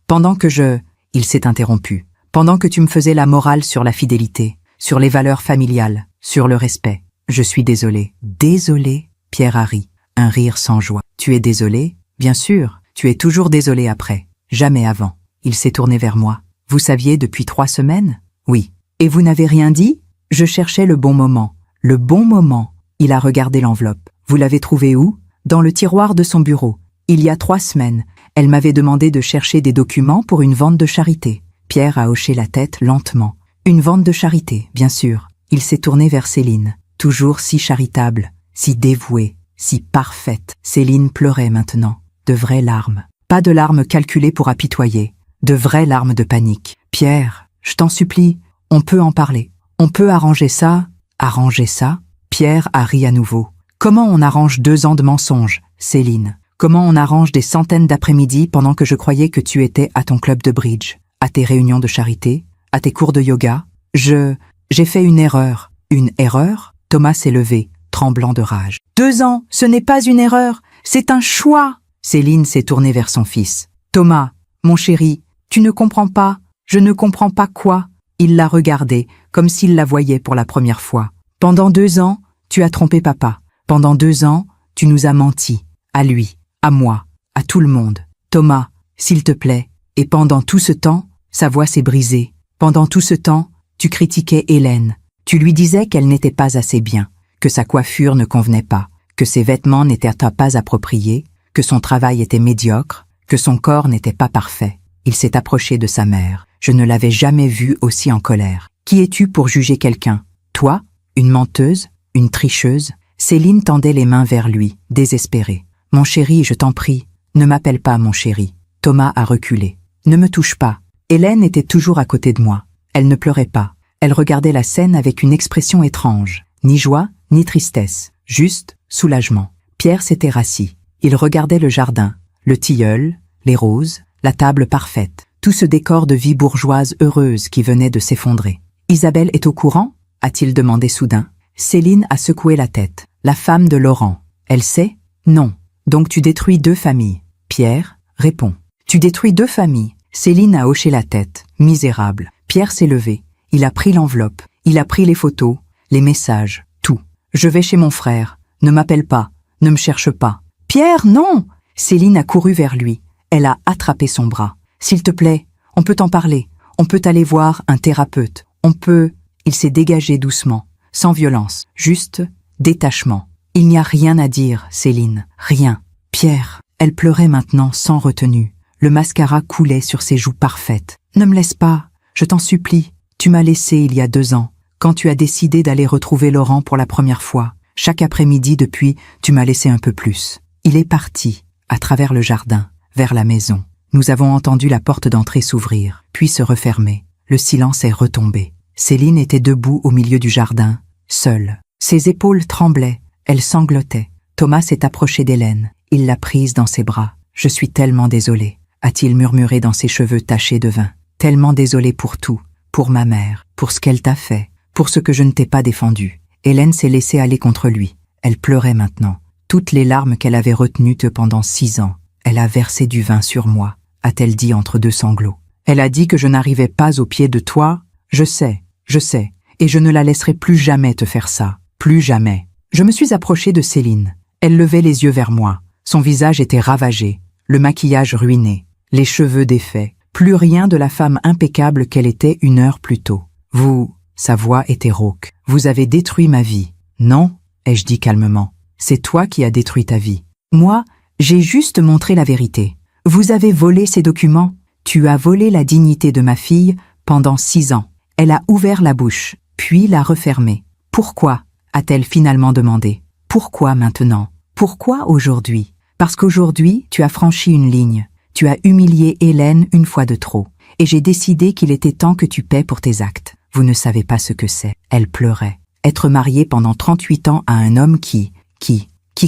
pendant que je... Il s'est interrompu. Pendant que tu me faisais la morale sur la fidélité, sur les valeurs familiales, sur le respect. Je suis désolé. Désolé ? Pierre a ri. Un rire sans joie. Tu es désolé ? Bien sûr. Tu es toujours désolé après. Jamais avant. Il s'est tourné vers moi. Vous saviez depuis 3 semaines ? Oui. Et vous n'avez rien dit ? Je cherchais le bon moment. Le bon moment. Il a regardé l'enveloppe. Vous l'avez trouvée où ? Dans le tiroir de son bureau. Il y a 3 semaines. Elle m'avait demandé de chercher des documents pour une vente de charité. Pierre a hoché la tête lentement. Une vente de charité, bien sûr. Il s'est tourné vers Céline. Toujours si charitable, si dévouée, si parfaite. Céline pleurait maintenant. De vraies larmes. Pas de larmes calculées pour apitoyer. De vraies larmes de panique. Pierre, je t'en supplie, on peut en parler. On peut arranger ça. Arranger ça ? Pierre a ri à nouveau. Comment on arrange 2 ans de mensonges, Céline ? Comment on arrange des centaines d'après-midi pendant que je croyais que tu étais à ton club de bridge, à tes réunions de charité, à tes cours de yoga ? J'ai fait une erreur. Une erreur ? Thomas s'est levé, tremblant de rage. 2 ans, ce n'est pas une erreur, c'est un choix. Céline s'est tournée vers son fils. Thomas, mon chéri, tu ne comprends pas. Je ne comprends pas quoi ? Il l'a regardée, comme s'il la voyait pour la première fois. Pendant 2 ans, tu as trompé papa. Pendant 2 ans, tu nous as menti. À lui, à moi, à tout le monde. Thomas, s'il te plaît. Et pendant tout ce temps, sa voix s'est brisée. Pendant tout ce temps, tu critiquais Hélène. Tu lui disais qu'elle n'était pas assez bien, que sa coiffure ne convenait pas, que ses vêtements n'étaient pas appropriés, que son travail était médiocre, que son corps n'était pas parfait. Il s'est approché de sa mère. Je ne l'avais jamais vue aussi en colère. Qui es-tu pour juger quelqu'un ? Toi ? Une menteuse ? Une tricheuse ? Céline tendait les mains vers lui, désespérée. Mon chéri, je t'en prie, ne m'appelle pas mon chéri. Thomas a reculé. Ne me touche pas. Hélène était toujours à côté de moi. Elle ne pleurait pas. Elle regardait la scène avec une expression étrange. Ni joie, ni tristesse. Juste soulagement. Pierre s'était rassis. Il regardait le jardin, le tilleul, les roses, la table parfaite, tout ce décor de vie bourgeoise heureuse qui venait de s'effondrer. « Isabelle est au courant ?» a-t-il demandé soudain. Céline a secoué la tête. La femme de Laurent. Elle sait ? Non. Donc tu détruis 2 familles. Pierre répond. Tu détruis 2 familles. Céline a hoché la tête. Misérable. Pierre s'est levé. Il a pris l'enveloppe. Il a pris les photos, les messages, tout. Je vais chez mon frère. Ne m'appelle pas. Ne me cherche pas. Pierre, non ! Céline a couru vers lui. Elle a attrapé son bras. S'il te plaît, on peut en parler. On peut aller voir un thérapeute. On peut... Il s'est dégagé doucement, sans violence, juste détachement. Il n'y a rien à dire, Céline, rien. Pierre, elle pleurait maintenant sans retenue. Le mascara coulait sur ses joues parfaites. Ne me laisse pas, je t'en supplie. Tu m'as laissé il y a 2 ans, quand tu as décidé d'aller retrouver Laurent pour la première fois. Chaque après-midi depuis, tu m'as laissé un peu plus. Il est parti, à travers le jardin, vers la maison. Nous avons entendu la porte d'entrée s'ouvrir, puis se refermer. Le silence est retombé. Céline était debout au milieu du jardin, seule. Ses épaules tremblaient, elle sanglotait. Thomas s'est approché d'Hélène. Il l'a prise dans ses bras. je suis tellement désolé, a-t-il murmuré dans ses cheveux tachés de vin. Tellement désolé pour tout, pour ma mère, pour ce qu'elle t'a fait, pour ce que je ne t'ai pas défendu. Hélène s'est laissée aller contre lui. Elle pleurait maintenant. Toutes les larmes qu'elle avait retenues pendant 6 ans. Elle a versé du vin sur moi, a-t-elle dit entre 2 sanglots. Elle a dit que je n'arrivais pas aux pieds de toi. Je sais, et je ne la laisserai plus jamais te faire ça. Plus jamais. Je me suis approchée de Céline. Elle levait les yeux vers moi. Son visage était ravagé, le maquillage ruiné, les cheveux défaits. Plus rien de la femme impeccable qu'elle était 1 heure plus tôt. Vous, sa voix était rauque. Vous avez détruit ma vie. Non, ai-je dit calmement. C'est toi qui as détruit ta vie. Moi, j'ai juste montré la vérité. Vous avez volé ces documents. Tu as volé la dignité de ma fille pendant 6 ans. Elle a ouvert la bouche, puis l'a refermée. Pourquoi a-t-elle finalement demandé. Pourquoi maintenant? Pourquoi aujourd'hui? Parce qu'aujourd'hui, tu as franchi une ligne. Tu as humilié Hélène 1 fois de trop. Et j'ai décidé qu'il était temps que tu paies pour tes actes. Vous ne savez pas ce que c'est. Elle pleurait. Être mariée pendant 38 ans à un homme qui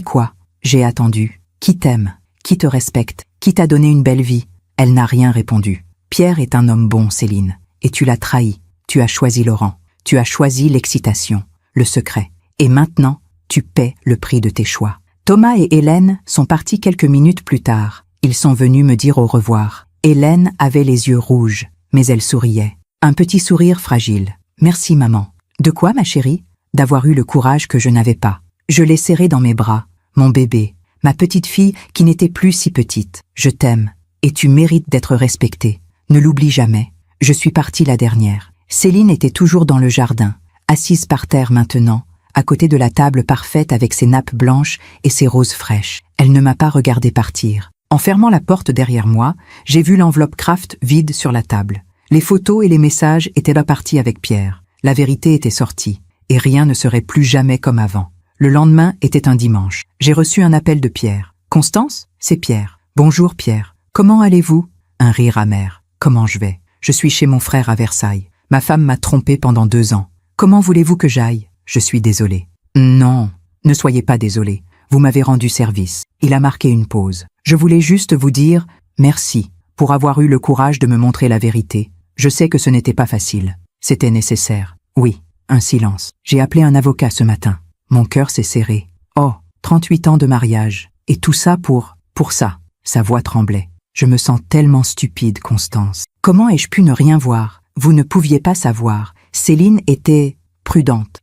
quoi? J'ai attendu. Qui t'aime? Qui te respecte? Qui t'a donné une belle vie? Elle n'a rien répondu. Pierre est un homme bon, Céline. Et tu l'as trahi. Tu as choisi Laurent. Tu as choisi l'excitation, le secret. Et maintenant, tu paies le prix de tes choix. Thomas et Hélène sont partis quelques minutes plus tard. Ils sont venus me dire au revoir. Hélène avait les yeux rouges, mais elle souriait. Un petit sourire fragile. Merci maman. De quoi, ma chérie? D'avoir eu le courage que je n'avais pas. Je l'ai serré dans mes bras, mon bébé, ma petite fille qui n'était plus si petite. Je t'aime, et tu mérites d'être respectée. Ne l'oublie jamais. Je suis partie la dernière. Céline était toujours dans le jardin, assise par terre maintenant, à côté de la table parfaite avec ses nappes blanches et ses roses fraîches. Elle ne m'a pas regardé partir. En fermant la porte derrière moi, j'ai vu l'enveloppe Kraft vide sur la table. Les photos et les messages étaient repartis avec Pierre. La vérité était sortie, et rien ne serait plus jamais comme avant. Le lendemain était un dimanche. J'ai reçu un appel de Pierre. « Constance, c'est Pierre. Bonjour Pierre. Comment allez-vous » Un rire amer. « Comment je vais ? Je suis chez mon frère à Versailles. Ma femme m'a trompée pendant 2 ans. Comment voulez-vous que j'aille ? Je suis désolé. » Non, ne soyez pas désolé. Vous m'avez rendu service. Il a marqué une pause. Je voulais juste vous dire merci pour avoir eu le courage de me montrer la vérité. Je sais que ce n'était pas facile. C'était nécessaire. Oui, un silence. J'ai appelé un avocat ce matin. Mon cœur s'est serré. Oh, 38 ans de mariage. Et tout ça pour ça. Sa voix tremblait. Je me sens tellement stupide, Constance. Comment ai-je pu ne rien voir? Vous ne pouviez pas savoir. Céline était prudente.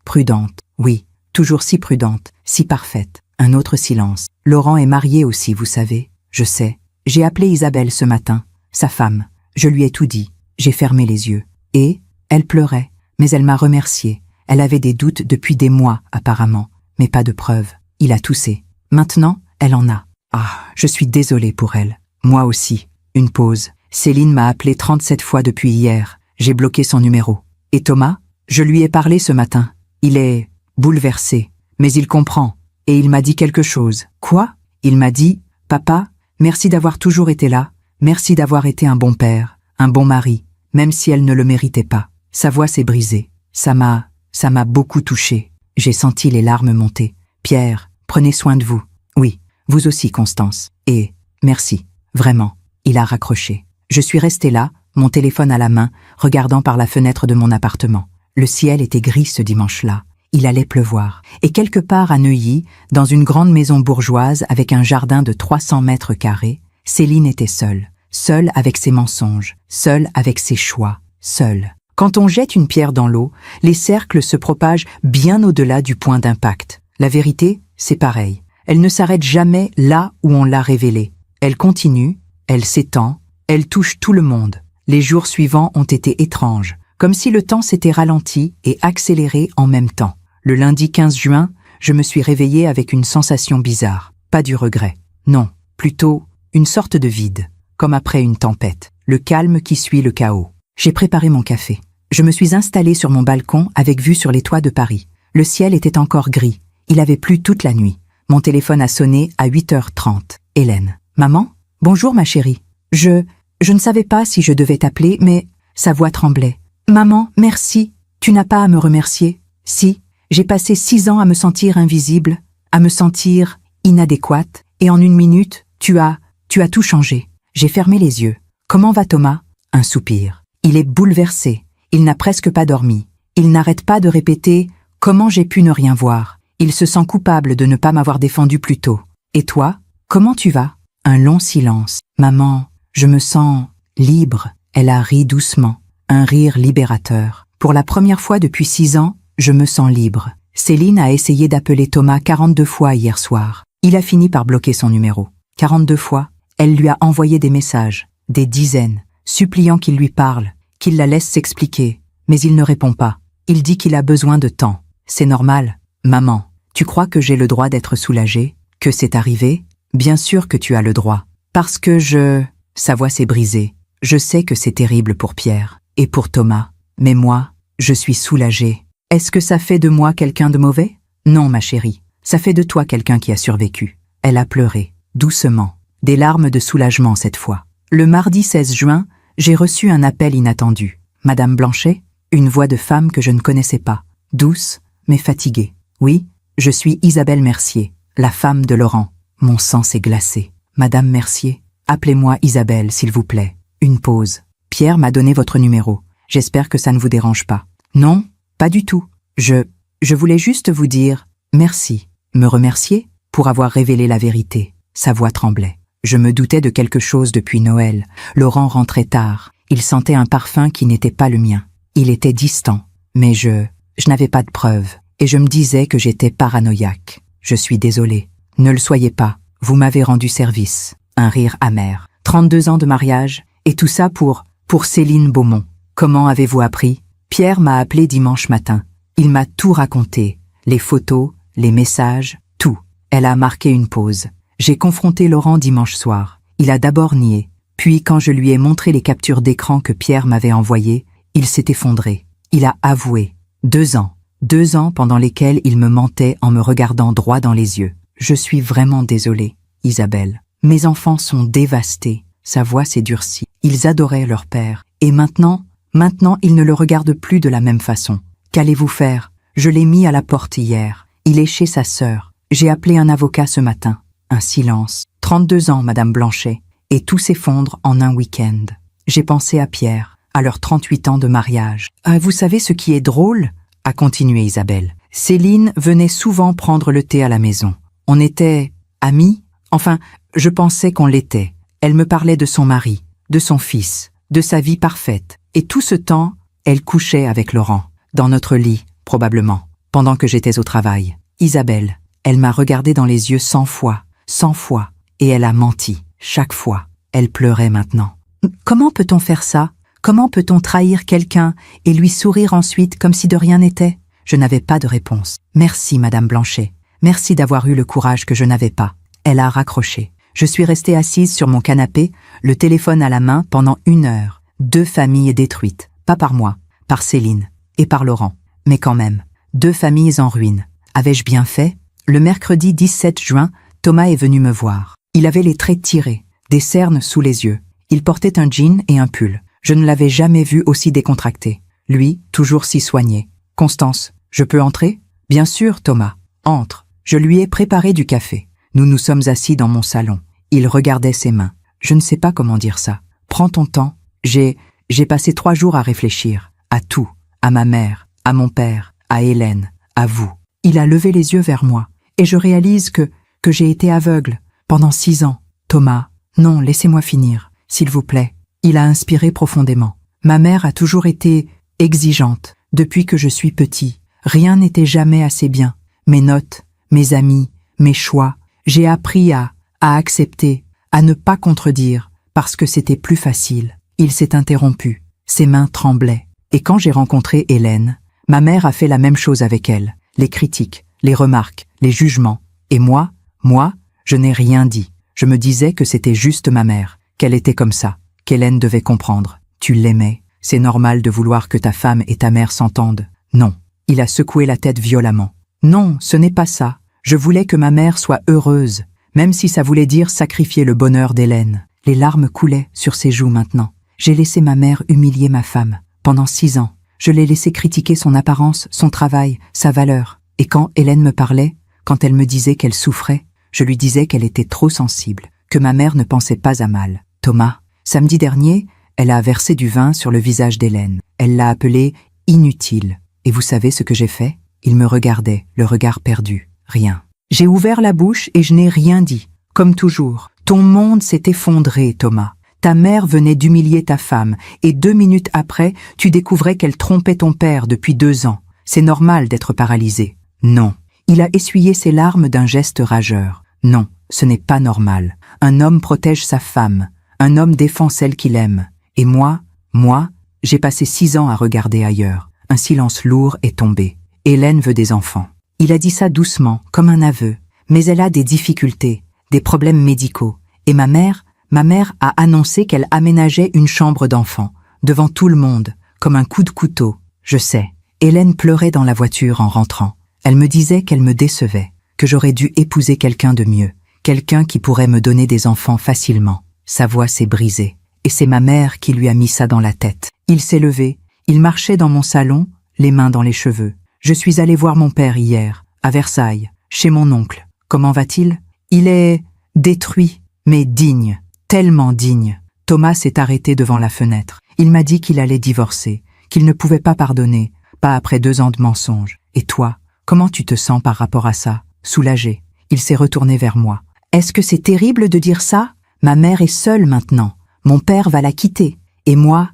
Oui, toujours si prudente, si parfaite. Un autre silence. Laurent est marié aussi, vous savez. Je sais. J'ai appelé Isabelle ce matin, sa femme. Je lui ai tout dit. J'ai fermé les yeux. Et elle pleurait, mais elle m'a remercié. Elle avait des doutes depuis des mois, apparemment, mais pas de preuves. Il a toussé. Maintenant, elle en a. Ah, je suis désolée pour elle. Moi aussi. Une pause. Céline m'a appelé 37 fois depuis hier. J'ai bloqué son numéro. Et Thomas? Je lui ai parlé ce matin. Il est bouleversé, mais il comprend. Et il m'a dit quelque chose. Quoi? Il m'a dit, « Papa, merci d'avoir toujours été là. Merci d'avoir été un bon père, un bon mari, même si elle ne le méritait pas. » Sa voix s'est brisée. Ça m'a beaucoup touchée. J'ai senti les larmes monter. Pierre, prenez soin de vous. Oui, vous aussi, Constance. Et merci, vraiment. Il a raccroché. Je suis restée là, mon téléphone à la main, regardant par la fenêtre de mon appartement. Le ciel était gris ce dimanche-là. Il allait pleuvoir. Et quelque part à Neuilly, dans une grande maison bourgeoise avec un jardin de 300 mètres carrés, Céline était seule. Seule avec ses mensonges, seule avec ses choix, seule. Quand on jette une pierre dans l'eau, les cercles se propagent bien au-delà du point d'impact. La vérité, c'est pareil. Elle ne s'arrête jamais là où on l'a révélée. Elle continue, elle s'étend, elle touche tout le monde. Les jours suivants ont été étranges, comme si le temps s'était ralenti et accéléré en même temps. Le lundi 15 juin, je me suis réveillée avec une sensation bizarre. Pas du regret. Non, plutôt une sorte de vide, comme après une tempête. Le calme qui suit le chaos. J'ai préparé mon café. Je me suis installée sur mon balcon avec vue sur les toits de Paris. Le ciel était encore gris. Il avait plu toute la nuit. Mon téléphone a sonné à 8h30. Hélène. Maman? Bonjour ma chérie. Je ne savais pas si je devais t'appeler, mais sa voix tremblait. Maman, merci. Tu n'as pas à me remercier. Si, j'ai passé 6 ans à me sentir invisible, à me sentir inadéquate, et en 1 minute, tu as tu as tout changé. J'ai fermé les yeux. Comment va Thomas? Un soupir. Il est bouleversé. Il n'a presque pas dormi. Il n'arrête pas de répéter « Comment j'ai pu ne rien voir ?» Il se sent coupable de ne pas m'avoir défendu plus tôt. Et toi? Comment tu vas? Un long silence. Maman, je me sens libre. Elle a ri doucement. Un rire libérateur. Pour la première fois depuis 6 ans, je me sens libre. Céline a essayé d'appeler Thomas 42 fois hier soir. Il a fini par bloquer son numéro. 42 fois, elle lui a envoyé des messages, des dizaines, suppliant qu'il lui parle, qu'il la laisse s'expliquer. Mais il ne répond pas. Il dit qu'il a besoin de temps. C'est normal. Maman, tu crois que j'ai le droit d'être soulagée? Que c'est arrivé? Bien sûr que tu as le droit. Parce que Sa voix s'est brisée. Je sais que c'est terrible pour Pierre et pour Thomas. Mais moi, je suis soulagée. Est-ce que ça fait de moi quelqu'un de mauvais? Non, ma chérie. Ça fait de toi quelqu'un qui a survécu. Elle a pleuré, doucement. Des larmes de soulagement cette fois. Le mardi 16 juin, j'ai reçu un appel inattendu. Madame Blanchet? Une voix de femme que je ne connaissais pas. Douce, mais fatiguée. Oui, je suis Isabelle Mercier, la femme de Laurent. Mon sang s'est glacé. Madame Mercier, appelez-moi Isabelle, s'il vous plaît. Une pause. Pierre m'a donné votre numéro. J'espère que ça ne vous dérange pas. Non, pas du tout. Je voulais juste vous dire merci. Me remercier pour avoir révélé la vérité. Sa voix tremblait. Je me doutais de quelque chose depuis Noël. Laurent rentrait tard. Il sentait un parfum qui n'était pas le mien. Il était distant. Mais je n'avais pas de preuves. Et je me disais que j'étais paranoïaque. Je suis désolée. Ne le soyez pas. Vous m'avez rendu service. Un rire amer. 32 ans de mariage. Et tout ça pour Céline Beaumont. Comment avez-vous appris? Pierre m'a appelé dimanche matin. Il m'a tout raconté. Les photos, les messages, tout. Elle a marqué une pause. J'ai confronté Laurent dimanche soir. Il a d'abord nié. Puis quand je lui ai montré les captures d'écran que Pierre m'avait envoyées, il s'est effondré. Il a avoué. 2 ans. 2 ans pendant lesquels il me mentait en me regardant droit dans les yeux. Je suis vraiment désolée, Isabelle. Mes enfants sont dévastés. Sa voix s'est durcie. Ils adoraient leur père. Et maintenant, ils ne le regardent plus de la même façon. Qu'allez-vous faire? Je l'ai mis à la porte hier. Il est chez sa sœur. J'ai appelé un avocat ce matin. Un silence. 32 ans, Madame Blanchet. Et tout s'effondre en un week-end. J'ai pensé à Pierre, à leurs 38 ans de mariage. Ah, vous savez ce qui est drôle? A continué Isabelle. Céline venait souvent prendre le thé à la maison. On était amis? Enfin, je pensais qu'on l'était. Elle me parlait de son mari, de son fils, de sa vie parfaite. Et tout ce temps, elle couchait avec Laurent, dans notre lit, probablement, pendant que j'étais au travail. Isabelle, elle m'a regardé dans les yeux 100 fois, et elle a menti, chaque fois. Elle pleurait maintenant. Comment peut-on faire ça? Comment peut-on trahir quelqu'un et lui sourire ensuite comme si de rien n'était? Je n'avais pas de réponse. Merci, Madame Blanchet. Merci d'avoir eu le courage que je n'avais pas. Elle a raccroché. Je suis restée assise sur mon canapé, le téléphone à la main pendant 1 heure. 2 familles détruites. Pas par moi, par Céline et par Laurent. Mais quand même, 2 familles en ruine. Avais-je bien fait? Le mercredi 17 juin, Thomas est venu me voir. Il avait les traits tirés, des cernes sous les yeux. Il portait un jean et un pull. Je ne l'avais jamais vu aussi décontracté. Lui, toujours si soigné. « Constance, je peux entrer ?»« Bien sûr, Thomas. Entre. » Je lui ai préparé du café. Nous nous sommes assis dans mon salon. Il regardait ses mains. Je ne sais pas comment dire ça. Prends ton temps. J'ai passé 3 jours à réfléchir. À tout. À ma mère, à mon père, à Hélène, à vous. Il a levé les yeux vers moi. Et je réalise que j'ai été aveugle pendant 6 ans. Thomas, non, laissez-moi finir, s'il vous plaît. Il a inspiré profondément. Ma mère a toujours été exigeante. Depuis que je suis petit, rien n'était jamais assez bien. Mes notes, mes amis, mes choix. J'ai appris à accepter, à ne pas contredire, parce que c'était plus facile. Il s'est interrompu. Ses mains tremblaient. Et quand j'ai rencontré Hélène, ma mère a fait la même chose avec elle. Les critiques, les remarques, les jugements. Et moi, je n'ai rien dit. Je me disais que c'était juste ma mère, qu'elle était comme ça, qu'Hélène devait comprendre. Tu l'aimais. C'est normal de vouloir que ta femme et ta mère s'entendent. Non. Il a secoué la tête violemment. Non, ce n'est pas ça. Je voulais que ma mère soit heureuse, même si ça voulait dire sacrifier le bonheur d'Hélène. Les larmes coulaient sur ses joues maintenant. J'ai laissé ma mère humilier ma femme. Pendant 6 ans, je l'ai laissé critiquer son apparence, son travail, sa valeur. Et quand Hélène me parlait, quand elle me disait qu'elle souffrait, je lui disais qu'elle était trop sensible, que ma mère ne pensait pas à mal. Thomas, samedi dernier, elle a versé du vin sur le visage d'Hélène. Elle l'a appelé inutile. Et vous savez ce que j'ai fait? Il me regardait, le regard perdu. Rien. J'ai ouvert la bouche et je n'ai rien dit. Comme toujours, ton monde s'est effondré, Thomas. Ta mère venait d'humilier ta femme, et 2 minutes après, tu découvrais qu'elle trompait ton père depuis 2 ans. C'est normal d'être paralysé. Non. Il a essuyé ses larmes d'un geste rageur. Non, ce n'est pas normal. Un homme protège sa femme. Un homme défend celle qu'il aime. Et moi, j'ai passé 6 ans à regarder ailleurs. Un silence lourd est tombé. Hélène veut des enfants. Il a dit ça doucement, comme un aveu. Mais elle a des difficultés, des problèmes médicaux. Et ma mère a annoncé qu'elle aménageait une chambre d'enfant, devant tout le monde, comme un coup de couteau. Je sais. Hélène pleurait dans la voiture en rentrant. Elle me disait qu'elle me décevait, que j'aurais dû épouser quelqu'un de mieux, quelqu'un qui pourrait me donner des enfants facilement. Sa voix s'est brisée, et c'est ma mère qui lui a mis ça dans la tête. Il s'est levé, il marchait dans mon salon, les mains dans les cheveux. Je suis allée voir mon père hier, à Versailles, chez mon oncle. Comment va-t-il? Il est détruit, mais digne, tellement digne. Thomas s'est arrêté devant la fenêtre. Il m'a dit qu'il allait divorcer, qu'il ne pouvait pas pardonner, pas après 2 ans de mensonges. Et toi, comment tu te sens par rapport à ça? Soulagé. Il s'est retourné vers moi. Est-ce que c'est terrible de dire ça? Ma mère est seule maintenant. Mon père va la quitter. Et moi,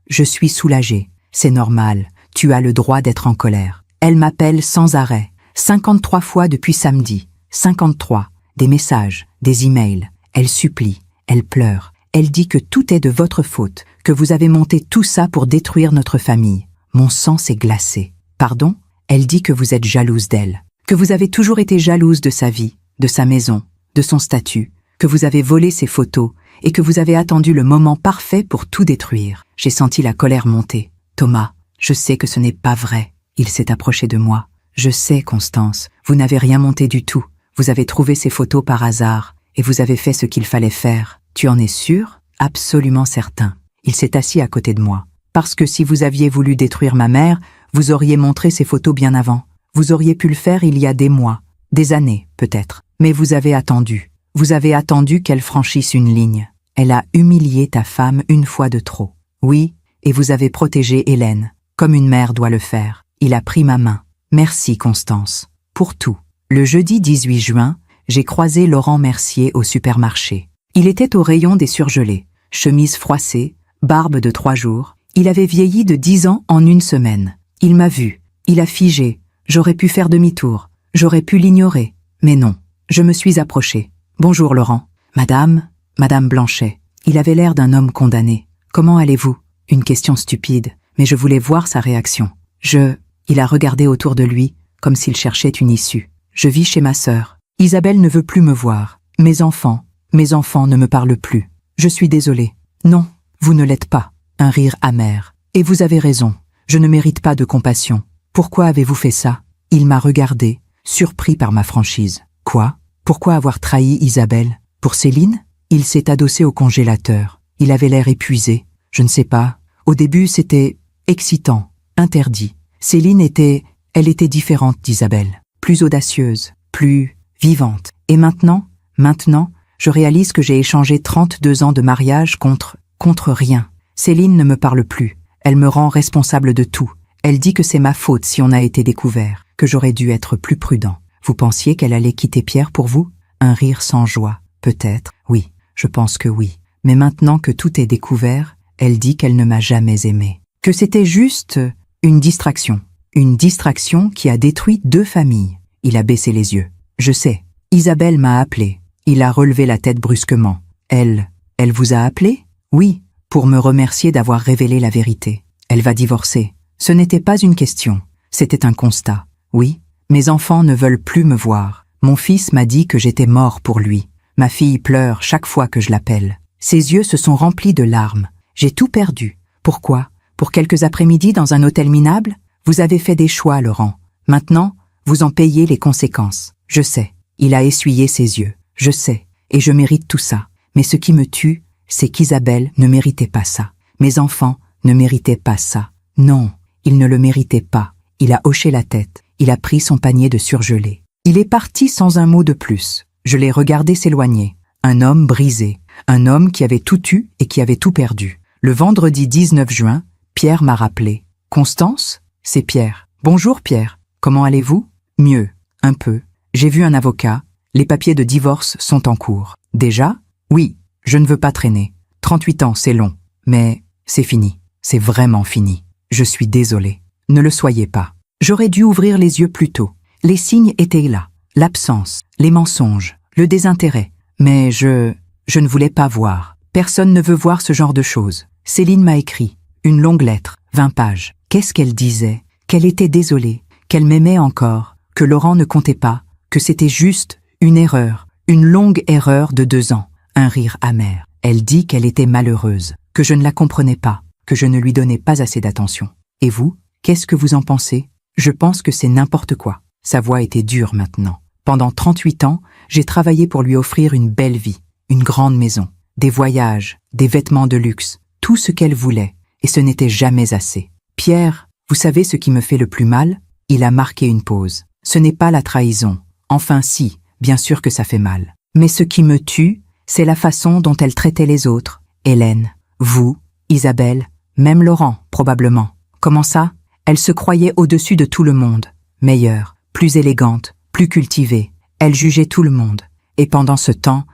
je suis soulagée. C'est normal. Tu as le droit d'être en colère. Elle m'appelle sans arrêt. 53 fois depuis samedi. 53. Des messages, des emails. Elle supplie. Elle pleure. Elle dit que tout est de votre faute, que vous avez monté tout ça pour détruire notre famille. Mon sang s'est glacé. Pardon? Elle dit que vous êtes jalouse d'elle, que vous avez toujours été jalouse de sa vie, de sa maison, de son statut, que vous avez volé ses photos et que vous avez attendu le moment parfait pour tout détruire. J'ai senti la colère monter. Thomas, je sais que ce n'est pas vrai. Il s'est approché de moi. Je sais, Constance, vous n'avez rien monté du tout. Vous avez trouvé ces photos par hasard et vous avez fait ce qu'il fallait faire. Tu en es sûr? Absolument certain. Il s'est assis à côté de moi. Parce que si vous aviez voulu détruire ma mère, vous auriez montré ces photos bien avant. Vous auriez pu le faire il y a des mois, des années peut-être. Mais vous avez attendu. Vous avez attendu qu'elle franchisse une ligne. Elle a humilié ta femme une fois de trop. Oui, et vous avez protégé Hélène, comme une mère doit le faire. Il a pris ma main. Merci, Constance. Pour tout. Le jeudi 18 juin, j'ai croisé Laurent Mercier au supermarché. Il était au rayon des surgelés. Chemise froissée, barbe de 3 jours. Il avait vieilli de 10 ans en 1 semaine. Il m'a vu. Il a figé. J'aurais pu faire demi-tour. J'aurais pu l'ignorer. Mais non. Je me suis approchée. Bonjour, Laurent. Madame Blanchet. Il avait l'air d'un homme condamné. Comment allez-vous? Une question stupide, mais je voulais voir sa réaction. Il a regardé autour de lui, comme s'il cherchait une issue. Je vis chez ma sœur. Isabelle ne veut plus me voir. Mes enfants ne me parlent plus. Je suis désolée. Non, vous ne l'êtes pas. Un rire amer. Et vous avez raison. Je ne mérite pas de compassion. Pourquoi avez-vous fait ça? Il m'a regardé, surpris par ma franchise. Quoi? Pourquoi avoir trahi Isabelle? Pour Céline? Il s'est adossé au congélateur. Il avait l'air épuisé. Je ne sais pas. Au début, c'était excitant, interdit. Céline était différente d'Isabelle. Plus audacieuse, plus vivante. Et maintenant, je réalise que j'ai échangé 32 ans de mariage contre rien. Céline ne me parle plus. Elle me rend responsable de tout. Elle dit que c'est ma faute si on a été découvert, que j'aurais dû être plus prudent. Vous pensiez qu'elle allait quitter Pierre pour vous? Un rire sans joie. Peut-être, oui, je pense que oui. Mais maintenant que tout est découvert, elle dit qu'elle ne m'a jamais aimé. Que c'était juste une distraction. Une distraction qui a détruit 2 familles. Il a baissé les yeux. Je sais. Isabelle m'a appelé. Il a relevé la tête brusquement. Elle vous a appelé? Oui, pour me remercier d'avoir révélé la vérité. Elle va divorcer. Ce n'était pas une question, c'était un constat. Oui, mes enfants ne veulent plus me voir. Mon fils m'a dit que j'étais mort pour lui. Ma fille pleure chaque fois que je l'appelle. Ses yeux se sont remplis de larmes. J'ai tout perdu. Pourquoi? Pour quelques après-midi dans un hôtel minable? Vous avez fait des choix, Laurent. Maintenant, vous en payez les conséquences. Je sais. Il a essuyé ses yeux. Je sais. Et je mérite tout ça. Mais ce qui me tue, c'est qu'Isabelle ne méritait pas ça. Mes enfants ne méritaient pas ça. Non, ils ne le méritaient pas. Il a hoché la tête. Il a pris son panier de surgelés. Il est parti sans un mot de plus. Je l'ai regardé s'éloigner. Un homme brisé. Un homme qui avait tout eu et qui avait tout perdu. Le vendredi 19 juin, Pierre m'a rappelé. « Constance, c'est Pierre. Bonjour Pierre. Comment allez-vous ? Mieux. Un peu. J'ai vu un avocat. Les papiers de divorce sont en cours. Déjà ? Oui, je ne veux pas traîner. 38 ans, c'est long. Mais c'est fini. C'est vraiment fini. Je suis désolé. Ne le soyez pas. J'aurais dû ouvrir les yeux plus tôt. Les signes étaient là. L'absence, les mensonges, le désintérêt. Mais je ne voulais pas voir. Personne ne veut voir ce genre de choses. Céline m'a écrit. Une longue lettre, 20 pages. Qu'est-ce qu'elle disait ? Qu'elle était désolée, qu'elle m'aimait encore, que Laurent ne comptait pas, que c'était juste une erreur, une longue erreur de 2 ans. Un rire amer. Elle dit qu'elle était malheureuse, que je ne la comprenais pas, que je ne lui donnais pas assez d'attention. Et vous, qu'est-ce que vous en pensez ? Je pense que c'est n'importe quoi. Sa voix était dure maintenant. Pendant 38 ans, j'ai travaillé pour lui offrir une belle vie, une grande maison, des voyages, des vêtements de luxe, tout ce qu'elle voulait, et ce n'était jamais assez. Pierre, vous savez ce qui me fait le plus mal ? Il a marqué une pause. Ce n'est pas la trahison. Enfin si, bien sûr que ça fait mal. Mais ce qui me tue, c'est la façon dont elle traitait les autres. Hélène, vous, Isabelle, même Laurent, probablement. Comment ça ? Elle se croyait au-dessus de tout le monde. Meilleure, plus élégante, plus cultivée. Elle jugeait tout le monde. Et pendant ce temps,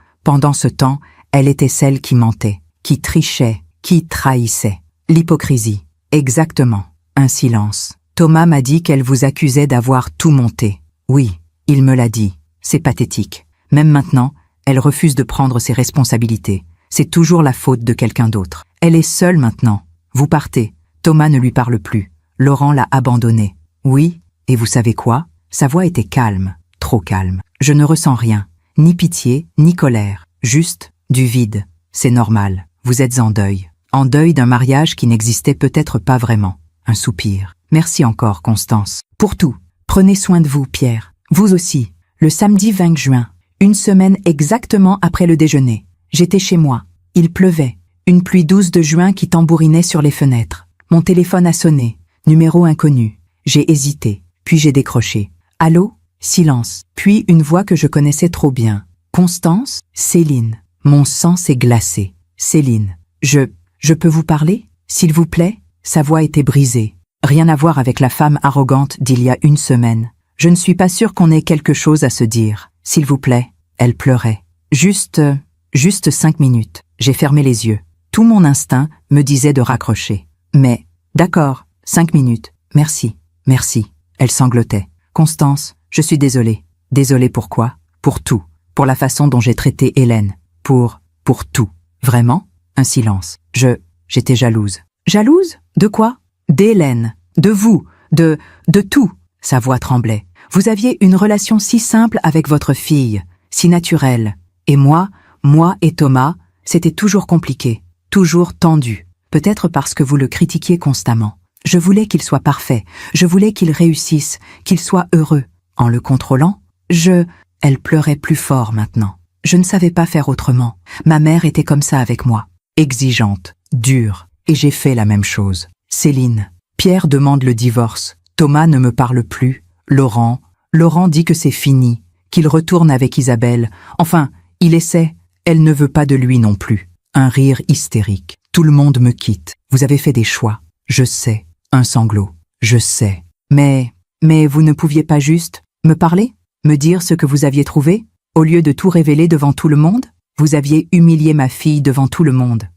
elle était celle qui mentait, qui trichait, qui trahissait. L'hypocrisie. Exactement. Un silence. Thomas m'a dit qu'elle vous accusait d'avoir tout monté. Oui, il me l'a dit. C'est pathétique. Même maintenant, elle refuse de prendre ses responsabilités. C'est toujours la faute de quelqu'un d'autre. Elle est seule maintenant. Vous partez. Thomas ne lui parle plus. Laurent l'a abandonnée. Oui, et vous savez quoi ? Sa voix était calme, trop calme. Je ne ressens rien, ni pitié, ni colère. Juste du vide. C'est normal. Vous êtes en deuil d'un mariage qui n'existait peut-être pas vraiment. Un soupir. Merci encore, Constance. Pour tout. Prenez soin de vous, Pierre. Vous aussi. Le samedi 20 juin, une semaine exactement après le déjeuner. J'étais chez moi. Il pleuvait. Une pluie douce de juin qui tambourinait sur les fenêtres. Mon téléphone a sonné. Numéro inconnu. J'ai hésité. Puis j'ai décroché. Allô ? Silence. Puis une voix que je connaissais trop bien. Constance ? Céline. Mon sang s'est glacé. Céline. Je peux vous parler ? S'il vous plaît ? Sa voix était brisée. Rien à voir avec la femme arrogante d'il y a une semaine. Je ne suis pas sûre qu'on ait quelque chose à se dire. S'il vous plaît. Elle pleurait. Juste 5 minutes. J'ai fermé les yeux. Tout mon instinct me disait de raccrocher. Mais, d'accord, 5 minutes. Merci. Elle sanglotait. Constance, je suis désolée. Désolée pourquoi ? Pour tout. Pour la façon dont j'ai traité Hélène. Pour tout. Vraiment ? Un silence. J'étais jalouse. Jalouse ? De quoi ? D'Hélène. De vous. De tout. Sa voix tremblait. Vous aviez une relation si simple avec votre fille, si naturelle. Et moi et Thomas, c'était toujours compliqué, toujours tendu. Peut-être parce que vous le critiquiez constamment. Je voulais qu'il soit parfait. Je voulais qu'il réussisse, qu'il soit heureux. En le contrôlant, Elle pleurait plus fort maintenant. Je ne savais pas faire autrement. Ma mère était comme ça avec moi. Exigeante, dure. Et j'ai fait la même chose. Céline. Pierre demande le divorce. Thomas ne me parle plus. Laurent dit que c'est fini, qu'il retourne avec Isabelle. Enfin, il essaie. Elle ne veut pas de lui non plus. Un rire hystérique. Tout le monde me quitte. Vous avez fait des choix. Je sais. Un sanglot. Je sais. Mais vous ne pouviez pas juste me parler ? Me dire ce que vous aviez trouvé ? Au lieu de tout révéler devant tout le monde ? Vous aviez humilié ma fille devant tout le monde.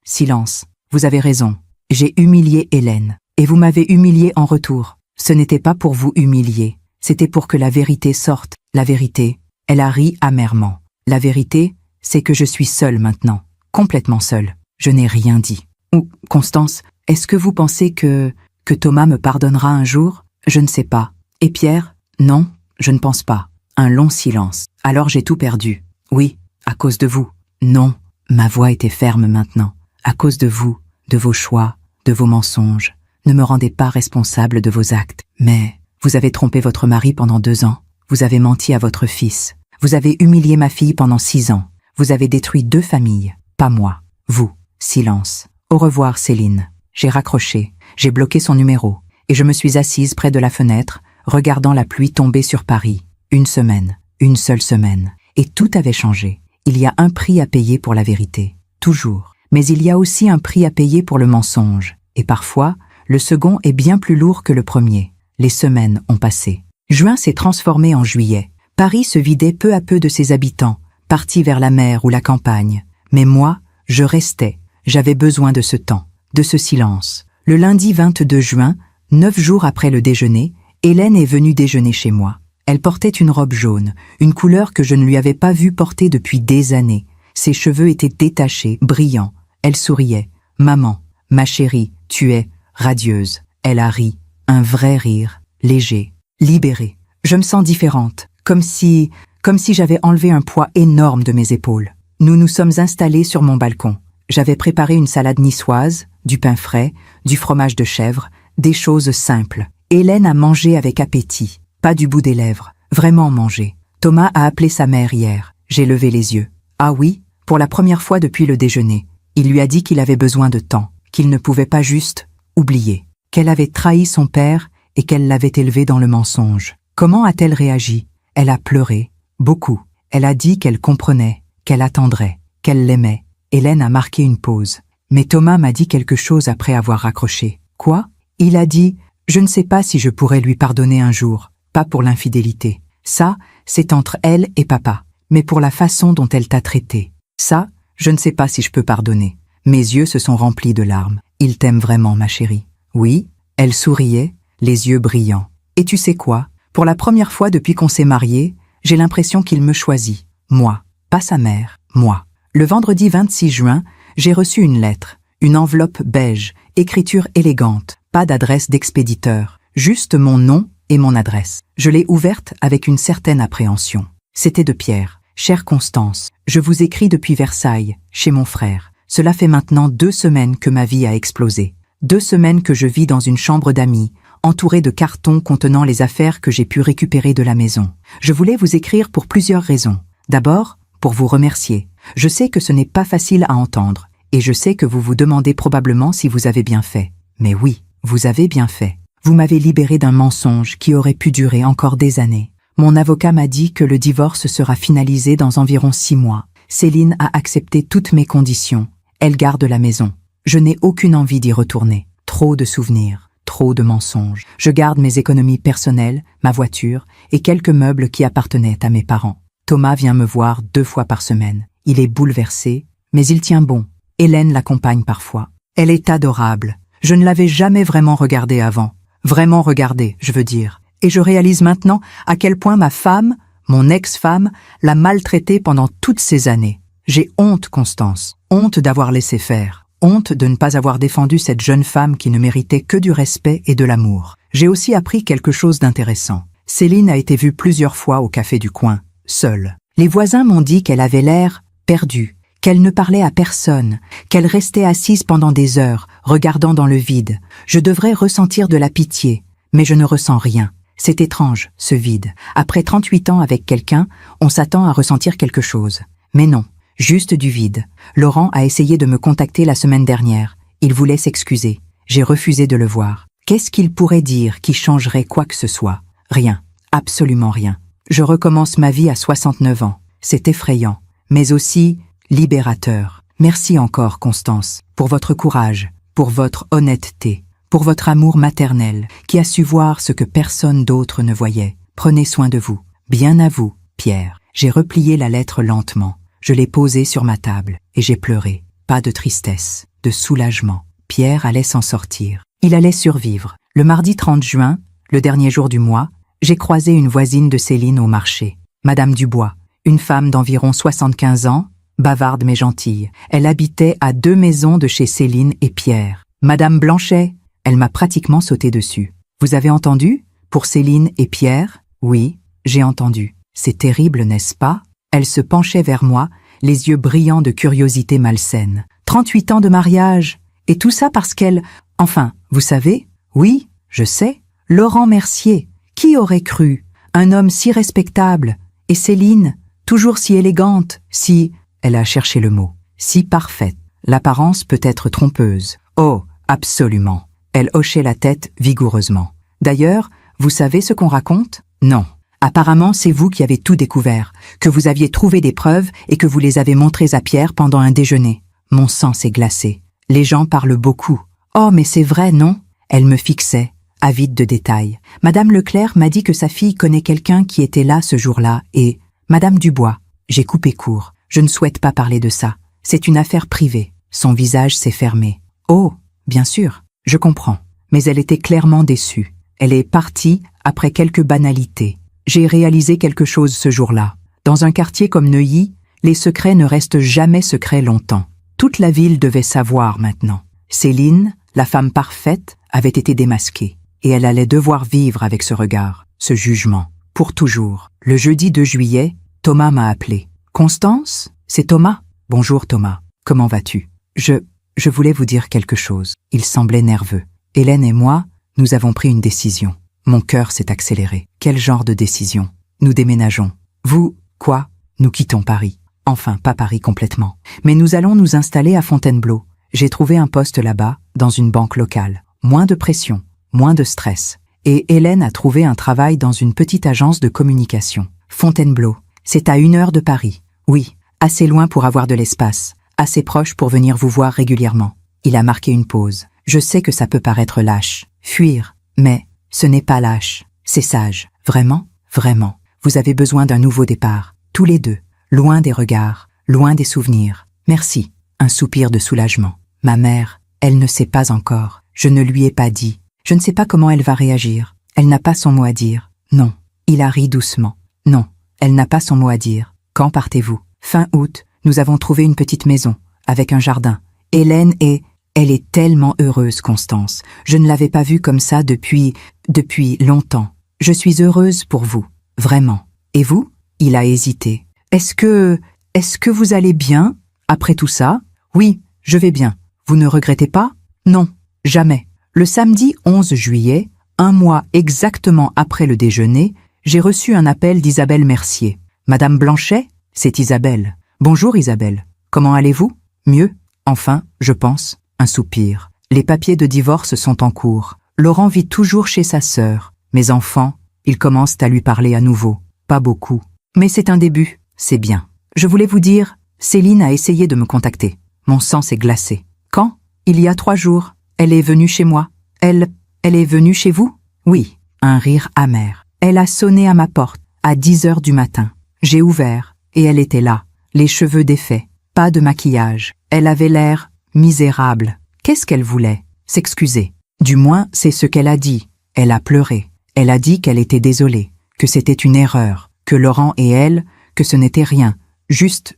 Silence. Vous avez raison. J'ai humilié Hélène. Et vous m'avez humilié en retour. Ce n'était pas pour vous humilier. C'était pour que la vérité sorte. La vérité. Elle a ri amèrement. La vérité, c'est que je suis seule maintenant. Complètement seule. Je n'ai rien dit. Ou, Constance, est-ce que vous pensez que Thomas me pardonnera un jour ? Je ne sais pas. Et Pierre ? Non, je ne pense pas. Un long silence. Alors j'ai tout perdu. Oui, à cause de vous. Non, ma voix était ferme maintenant. À cause de vous, de vos choix, de vos mensonges. Ne me rendez pas responsable de vos actes. Mais vous avez trompé votre mari pendant 2 ans. Vous avez menti à votre fils. Vous avez humilié ma fille pendant 6 ans. Vous avez détruit 2 familles. Pas moi. Vous. Silence. Au revoir, Céline. J'ai raccroché. J'ai bloqué son numéro. Et je me suis assise près de la fenêtre, regardant la pluie tomber sur Paris. Une semaine. Une seule semaine. Et tout avait changé. il y a un prix à payer pour la vérité. Toujours. Mais il y a aussi un prix à payer pour le mensonge. Et parfois, le second est bien plus lourd que le premier. Les semaines ont passé. Juin s'est transformé en juillet. Paris se vidait peu à peu de ses habitants, partis vers la mer ou la campagne. Mais moi, je restais. J'avais besoin de ce temps, de ce silence. Le lundi 22 juin, 9 jours après le déjeuner, Hélène est venue déjeuner chez moi. Elle portait une robe jaune, une couleur que je ne lui avais pas vue porter depuis des années. Ses cheveux étaient détachés, brillants. Elle souriait. « Maman, ma chérie, tu es radieuse. » Elle a ri, un vrai rire, léger, libéré. Je me sens différente, comme si j'avais enlevé un poids énorme de mes épaules. Nous nous sommes installés sur mon balcon. J'avais préparé une salade niçoise, du pain frais, du fromage de chèvre, des choses simples. Hélène a mangé avec appétit, pas du bout des lèvres, vraiment mangé. Thomas a appelé sa mère hier. J'ai levé les yeux. Ah oui, pour la première fois depuis le déjeuner. Il lui a dit qu'il avait besoin de temps, qu'il ne pouvait pas juste oublier, qu'elle avait trahi son père et qu'elle l'avait élevé dans le mensonge. Comment a-t-elle réagi? Elle a pleuré, beaucoup. Elle a dit qu'elle comprenait, qu'elle attendrait, qu'elle l'aimait. Hélène a marqué une pause. Mais Thomas m'a dit quelque chose après avoir raccroché. Quoi? Il a dit « Je ne sais pas si je pourrais lui pardonner un jour, pas pour l'infidélité. Ça, c'est entre elle et papa. Mais pour la façon dont elle t'a traité. Ça, je ne sais pas si je peux pardonner. » Mes yeux se sont remplis de larmes. Il t'aime vraiment, ma chérie. Oui, elle souriait, les yeux brillants. Et tu sais quoi? Pour la première fois depuis qu'on s'est mariés, j'ai l'impression qu'il me choisit. Moi, pas sa mère, moi. Le vendredi 26 juin, j'ai reçu une lettre, une enveloppe beige, écriture élégante, pas d'adresse d'expéditeur, juste mon nom et mon adresse. Je l'ai ouverte avec une certaine appréhension. C'était de Pierre. Chère Constance, je vous écris depuis Versailles, chez mon frère. Cela fait maintenant 2 semaines que ma vie a explosé. 2 semaines que je vis dans une chambre d'amis, entourée de cartons contenant les affaires que j'ai pu récupérer de la maison. Je voulais vous écrire pour plusieurs raisons. D'abord, pour vous remercier. Je sais que ce n'est pas facile à entendre, et je sais que vous vous demandez probablement si vous avez bien fait. Mais oui, vous avez bien fait. Vous m'avez libéré d'un mensonge qui aurait pu durer encore des années. Mon avocat m'a dit que le divorce sera finalisé dans environ 6 mois. Céline a accepté toutes mes conditions. Elle garde la maison. Je n'ai aucune envie d'y retourner. Trop de souvenirs, trop de mensonges. Je garde mes économies personnelles, ma voiture et quelques meubles qui appartenaient à mes parents. Thomas vient me voir 2 fois par semaine. Il est bouleversé, mais il tient bon. Hélène l'accompagne parfois. Elle est adorable. Je ne l'avais jamais vraiment regardée avant. Vraiment regardée, je veux dire. Et je réalise maintenant à quel point ma femme, mon ex-femme, l'a maltraitée pendant toutes ces années. J'ai honte, Constance. Honte d'avoir laissé faire. Honte de ne pas avoir défendu cette jeune femme qui ne méritait que du respect et de l'amour. J'ai aussi appris quelque chose d'intéressant. Céline a été vue plusieurs fois au café du coin, seule. Les voisins m'ont dit qu'elle avait l'air perdue, qu'elle ne parlait à personne, qu'elle restait assise pendant des heures, regardant dans le vide. Je devrais ressentir de la pitié, mais je ne ressens rien. C'est étrange, ce vide. Après 38 ans avec quelqu'un, on s'attend à ressentir quelque chose. Mais non, juste du vide. Laurent a essayé de me contacter la semaine dernière. Il voulait s'excuser. J'ai refusé de le voir. Qu'est-ce qu'il pourrait dire qui changerait quoi que ce soit? Rien. Absolument rien. Je recommence ma vie à 69 ans. C'est effrayant, mais aussi libérateur. Merci encore, Constance, pour votre courage, pour votre honnêteté, pour votre amour maternel, qui a su voir ce que personne d'autre ne voyait. Prenez soin de vous. Bien à vous, Pierre. J'ai replié la lettre lentement. Je l'ai posée sur ma table, et j'ai pleuré. Pas de tristesse, de soulagement. Pierre allait s'en sortir. Il allait survivre. Le mardi 30 juin, le dernier jour du mois, j'ai croisé une voisine de Céline au marché. Madame Dubois, une femme d'environ 75 ans, bavarde mais gentille. Elle habitait à 2 maisons de chez Céline et Pierre. Madame Blanchet, elle m'a pratiquement sauté dessus. Vous avez entendu? Pour Céline et Pierre? Oui, j'ai entendu. C'est terrible, n'est-ce pas? Elle se penchait vers moi, les yeux brillants de curiosité malsaine. 38 ans de mariage. Et tout ça parce qu'elle... Enfin, vous savez? Oui, je sais. Laurent Mercier. Qui aurait cru? Un homme si respectable. Et Céline, toujours si élégante, si... Elle a cherché le mot. Si parfaite. L'apparence peut être trompeuse. Oh, absolument. Elle hochait la tête vigoureusement. D'ailleurs, vous savez ce qu'on raconte? Non. Apparemment, c'est vous qui avez tout découvert, que vous aviez trouvé des preuves et que vous les avez montrées à Pierre pendant un déjeuner. Mon sang s'est glacé. Les gens parlent beaucoup. Oh, mais c'est vrai, non? Elle me fixait, avide de détails. Madame Leclerc m'a dit que sa fille connaît quelqu'un qui était là ce jour-là et... Madame Dubois, j'ai coupé court. Je ne souhaite pas parler de ça. C'est une affaire privée. Son visage s'est fermé. Oh, bien sûr, je comprends. Mais elle était clairement déçue. Elle est partie après quelques banalités. J'ai réalisé quelque chose ce jour-là. Dans un quartier comme Neuilly, les secrets ne restent jamais secrets longtemps. Toute la ville devait savoir maintenant. Céline, la femme parfaite, avait été démasquée. Et elle allait devoir vivre avec ce regard, ce jugement, pour toujours. Le jeudi 2 juillet, Thomas m'a appelé. « Constance, c'est Thomas. Bonjour Thomas, comment vas-tu? Je voulais vous dire quelque chose. » Il semblait nerveux. Hélène et moi, nous avons pris une décision. Mon cœur s'est accéléré. Quel genre de décision? Nous déménageons. Vous, quoi? Nous quittons Paris. Enfin, pas Paris complètement. Mais nous allons nous installer à Fontainebleau. J'ai trouvé un poste là-bas, dans une banque locale. Moins de pression, moins de stress. Et Hélène a trouvé un travail dans une petite agence de communication. Fontainebleau, c'est à 1 heure de Paris. Oui, assez loin pour avoir de l'espace, assez proche pour venir vous voir régulièrement. Il a marqué une pause. Je sais que ça peut paraître lâche, fuir, mais ce n'est pas lâche, c'est sage. Vraiment, vraiment, vous avez besoin d'un nouveau départ, tous les deux, loin des regards, loin des souvenirs. Merci, un soupir de soulagement. Ma mère, elle ne sait pas encore, je ne lui ai pas dit. Je ne sais pas comment elle va réagir. Elle n'a pas son mot à dire. Non, il a ri doucement. Non, elle n'a pas son mot à dire. Quand partez-vous? Fin août, nous avons trouvé une petite maison, avec un jardin. Hélène est... Elle est tellement heureuse, Constance. Je ne l'avais pas vue comme ça depuis longtemps. Je suis heureuse pour vous, vraiment. Et vous? Il a hésité. Est-ce que vous allez bien, après tout ça? Oui, je vais bien. Vous ne regrettez pas? Non, jamais. Le samedi 11 juillet, 1 mois exactement après le déjeuner, j'ai reçu un appel d'Isabelle Mercier. Madame Blanchet? C'est Isabelle. Bonjour Isabelle. Comment allez-vous? Mieux. Enfin, je pense. Un soupir. Les papiers de divorce sont en cours. Laurent vit toujours chez sa sœur. Mes enfants, ils commencent à lui parler à nouveau. Pas beaucoup. Mais c'est un début. C'est bien. Je voulais vous dire, Céline a essayé de me contacter. Mon sang s'est glacé. Quand? Il y a 3 jours. Elle est venue chez moi. Elle est venue chez vous? Oui. Un rire amer. Elle a sonné à ma porte, à 10 heures du matin. J'ai ouvert, et elle était là, les cheveux défaits, pas de maquillage. Elle avait l'air misérable. Qu'est-ce qu'elle voulait? S'excuser. Du moins, c'est ce qu'elle a dit. Elle a pleuré. Elle a dit qu'elle était désolée, que c'était une erreur, que Laurent et elle, que ce n'était rien, juste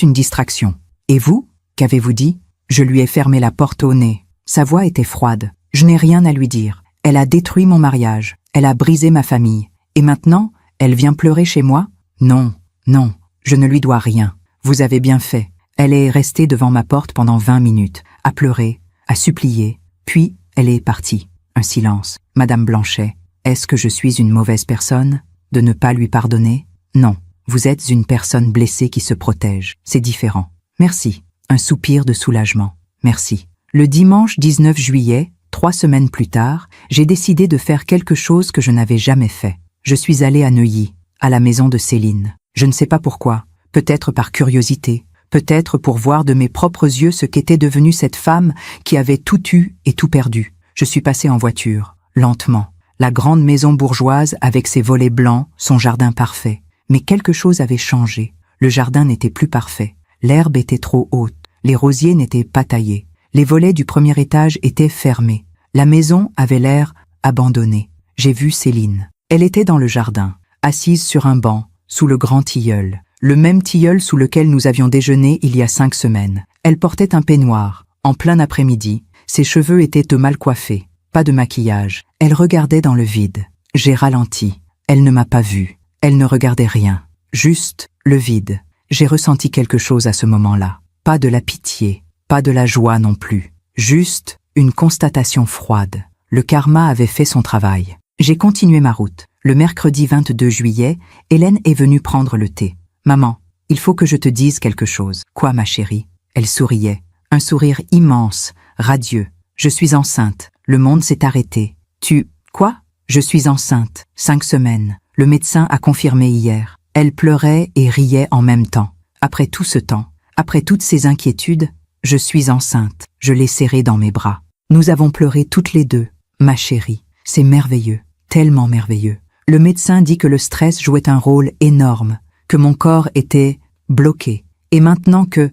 une distraction. Et vous? Qu'avez-vous dit? Je lui ai fermé la porte au nez. Sa voix était froide. Je n'ai rien à lui dire. Elle a détruit mon mariage. Elle a brisé ma famille. Et maintenant, elle vient pleurer chez moi? Non, non, je ne lui dois rien. Vous avez bien fait. Elle est restée devant ma porte pendant 20 minutes, à pleurer, à supplier. Puis, elle est partie. Un silence. Madame Blanchet, est-ce que je suis une mauvaise personne? De ne pas lui pardonner? Non. Vous êtes une personne blessée qui se protège. C'est différent. Merci. Un soupir de soulagement. Merci. Le dimanche 19 juillet, 3 semaines plus tard, j'ai décidé de faire quelque chose que je n'avais jamais fait. Je suis allée à Neuilly, à la maison de Céline. Je ne sais pas pourquoi. Peut-être par curiosité. Peut-être pour voir de mes propres yeux ce qu'était devenue cette femme qui avait tout eu et tout perdu. Je suis passée en voiture, lentement. La grande maison bourgeoise avec ses volets blancs, son jardin parfait. Mais quelque chose avait changé. Le jardin n'était plus parfait. L'herbe était trop haute. Les rosiers n'étaient pas taillés. Les volets du premier étage étaient fermés. La maison avait l'air abandonnée. J'ai vu Céline. Elle était dans le jardin, assise sur un banc, sous le grand tilleul. Le même tilleul sous lequel nous avions déjeuné il y a 5 semaines. Elle portait un peignoir. En plein après-midi, ses cheveux étaient mal coiffés. Pas de maquillage. Elle regardait dans le vide. J'ai ralenti. Elle ne m'a pas vue. Elle ne regardait rien. Juste le vide. J'ai ressenti quelque chose à ce moment-là. Pas de la pitié. Pas de la joie non plus. Juste une constatation froide. Le karma avait fait son travail. J'ai continué ma route. Le mercredi 22 juillet, Hélène est venue prendre le thé. « Maman, il faut que je te dise quelque chose. »« Quoi, ma chérie ?» Elle souriait. Un sourire immense, radieux. « Je suis enceinte. Le monde s'est arrêté. Tu... Quoi ? Je suis enceinte. 5 semaines. Le médecin a confirmé hier. Elle pleurait et riait en même temps. Après tout ce temps, après toutes ces inquiétudes, je suis enceinte. Je l'ai serrée dans mes bras. Nous avons pleuré toutes les deux. Ma chérie, c'est merveilleux, tellement merveilleux. Le médecin dit que le stress jouait un rôle énorme, que mon corps était bloqué. Et maintenant que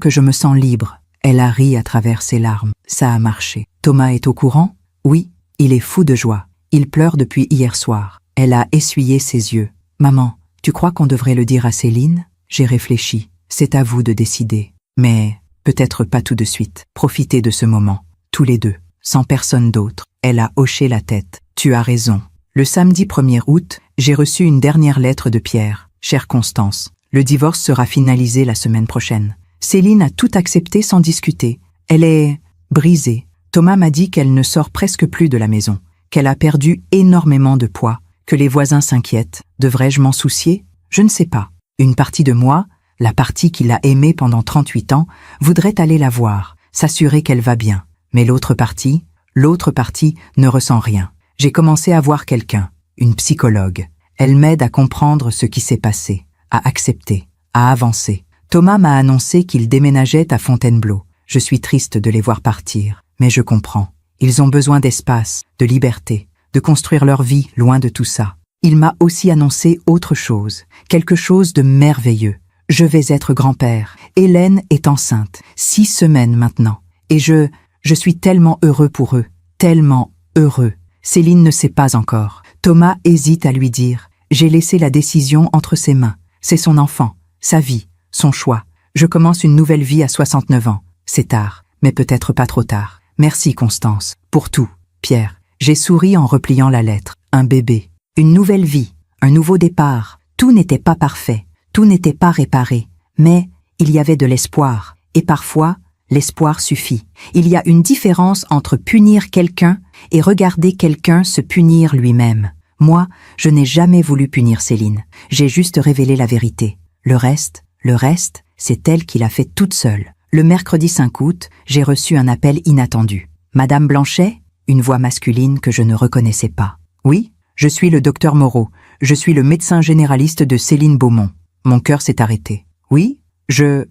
je me sens libre, elle a ri à travers ses larmes. Ça a marché. Thomas est au courant? Oui, il est fou de joie. Il pleure depuis hier soir. Elle a essuyé ses yeux. Maman, tu crois qu'on devrait le dire à Céline? J'ai réfléchi. C'est à vous de décider. Mais peut-être pas tout de suite. Profitez de ce moment. Tous les deux. Sans personne d'autre. Elle a hoché la tête. Tu as raison. Le samedi 1er août, j'ai reçu une dernière lettre de Pierre. Chère Constance, le divorce sera finalisé la semaine prochaine. Céline a tout accepté sans discuter. Elle est brisée. Thomas m'a dit qu'elle ne sort presque plus de la maison, qu'elle a perdu énormément de poids, que les voisins s'inquiètent. Devrais-je m'en soucier? Je ne sais pas. Une partie de moi, la partie qu'il a aimée pendant 38 ans, voudrait aller la voir, s'assurer qu'elle va bien. Mais l'autre partie ne ressent rien. J'ai commencé à voir quelqu'un, une psychologue. Elle m'aide à comprendre ce qui s'est passé, à accepter, à avancer. Thomas m'a annoncé qu'il déménageait à Fontainebleau. Je suis triste de les voir partir, mais je comprends. Ils ont besoin d'espace, de liberté, de construire leur vie loin de tout ça. Il m'a aussi annoncé autre chose, quelque chose de merveilleux. Je vais être grand-père. Hélène est enceinte, 6 semaines maintenant. Et je suis tellement heureux pour eux, tellement heureux. Céline ne sait pas encore. Thomas hésite à lui dire. J'ai laissé la décision entre ses mains. C'est son enfant, sa vie, son choix. Je commence une nouvelle vie à 69 ans. C'est tard, mais peut-être pas trop tard. Merci Constance, pour tout. Pierre, j'ai souri en repliant la lettre. Un bébé, une nouvelle vie, un nouveau départ. Tout n'était pas parfait, tout n'était pas réparé. Mais il y avait de l'espoir. Et parfois, l'espoir suffit. Il y a une différence entre punir quelqu'un et regarder quelqu'un se punir lui-même. Moi, je n'ai jamais voulu punir Céline. J'ai juste révélé la vérité. Le reste, c'est elle qui l'a fait toute seule. Le mercredi 5 août, j'ai reçu un appel inattendu. Madame Blanchet, une voix masculine que je ne reconnaissais pas. Oui, je suis le docteur Moreau. Je suis le médecin généraliste de Céline Beaumont. Mon cœur s'est arrêté. Oui, je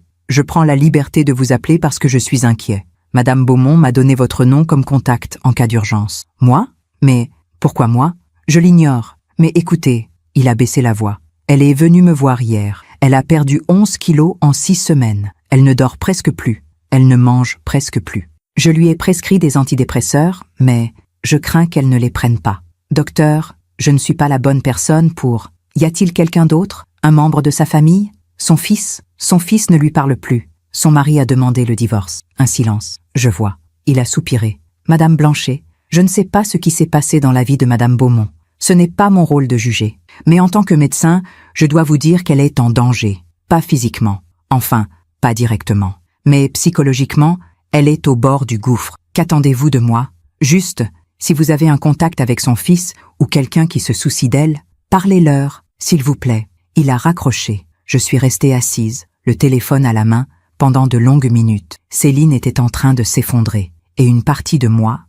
prends la liberté de vous appeler parce que je suis inquiet. Madame Beaumont m'a donné votre nom comme contact en cas d'urgence. Moi? Mais pourquoi moi? Je l'ignore. Mais écoutez, il a baissé la voix. Elle est venue me voir hier. Elle a perdu 11 kilos en 6 semaines. Elle ne dort presque plus. Elle ne mange presque plus. Je lui ai prescrit des antidépresseurs, mais je crains qu'elle ne les prenne pas. Docteur, je ne suis pas la bonne personne pour... Y a-t-il quelqu'un d'autre? Un membre de sa famille? Son fils? Son fils ne lui parle plus. Son mari a demandé le divorce. Un silence. Je vois. Il a soupiré. Madame Blanchet, je ne sais pas ce qui s'est passé dans la vie de Madame Beaumont. Ce n'est pas mon rôle de juger. Mais en tant que médecin, je dois vous dire qu'elle est en danger. Pas physiquement. Enfin, pas directement. Mais psychologiquement, elle est au bord du gouffre. Qu'attendez-vous de moi? Juste, si vous avez un contact avec son fils ou quelqu'un qui se soucie d'elle, parlez-leur, s'il vous plaît. Il a raccroché. Je suis restée assise, le téléphone à la main, pendant de longues minutes. Céline était en train de s'effondrer. Et une partie de moi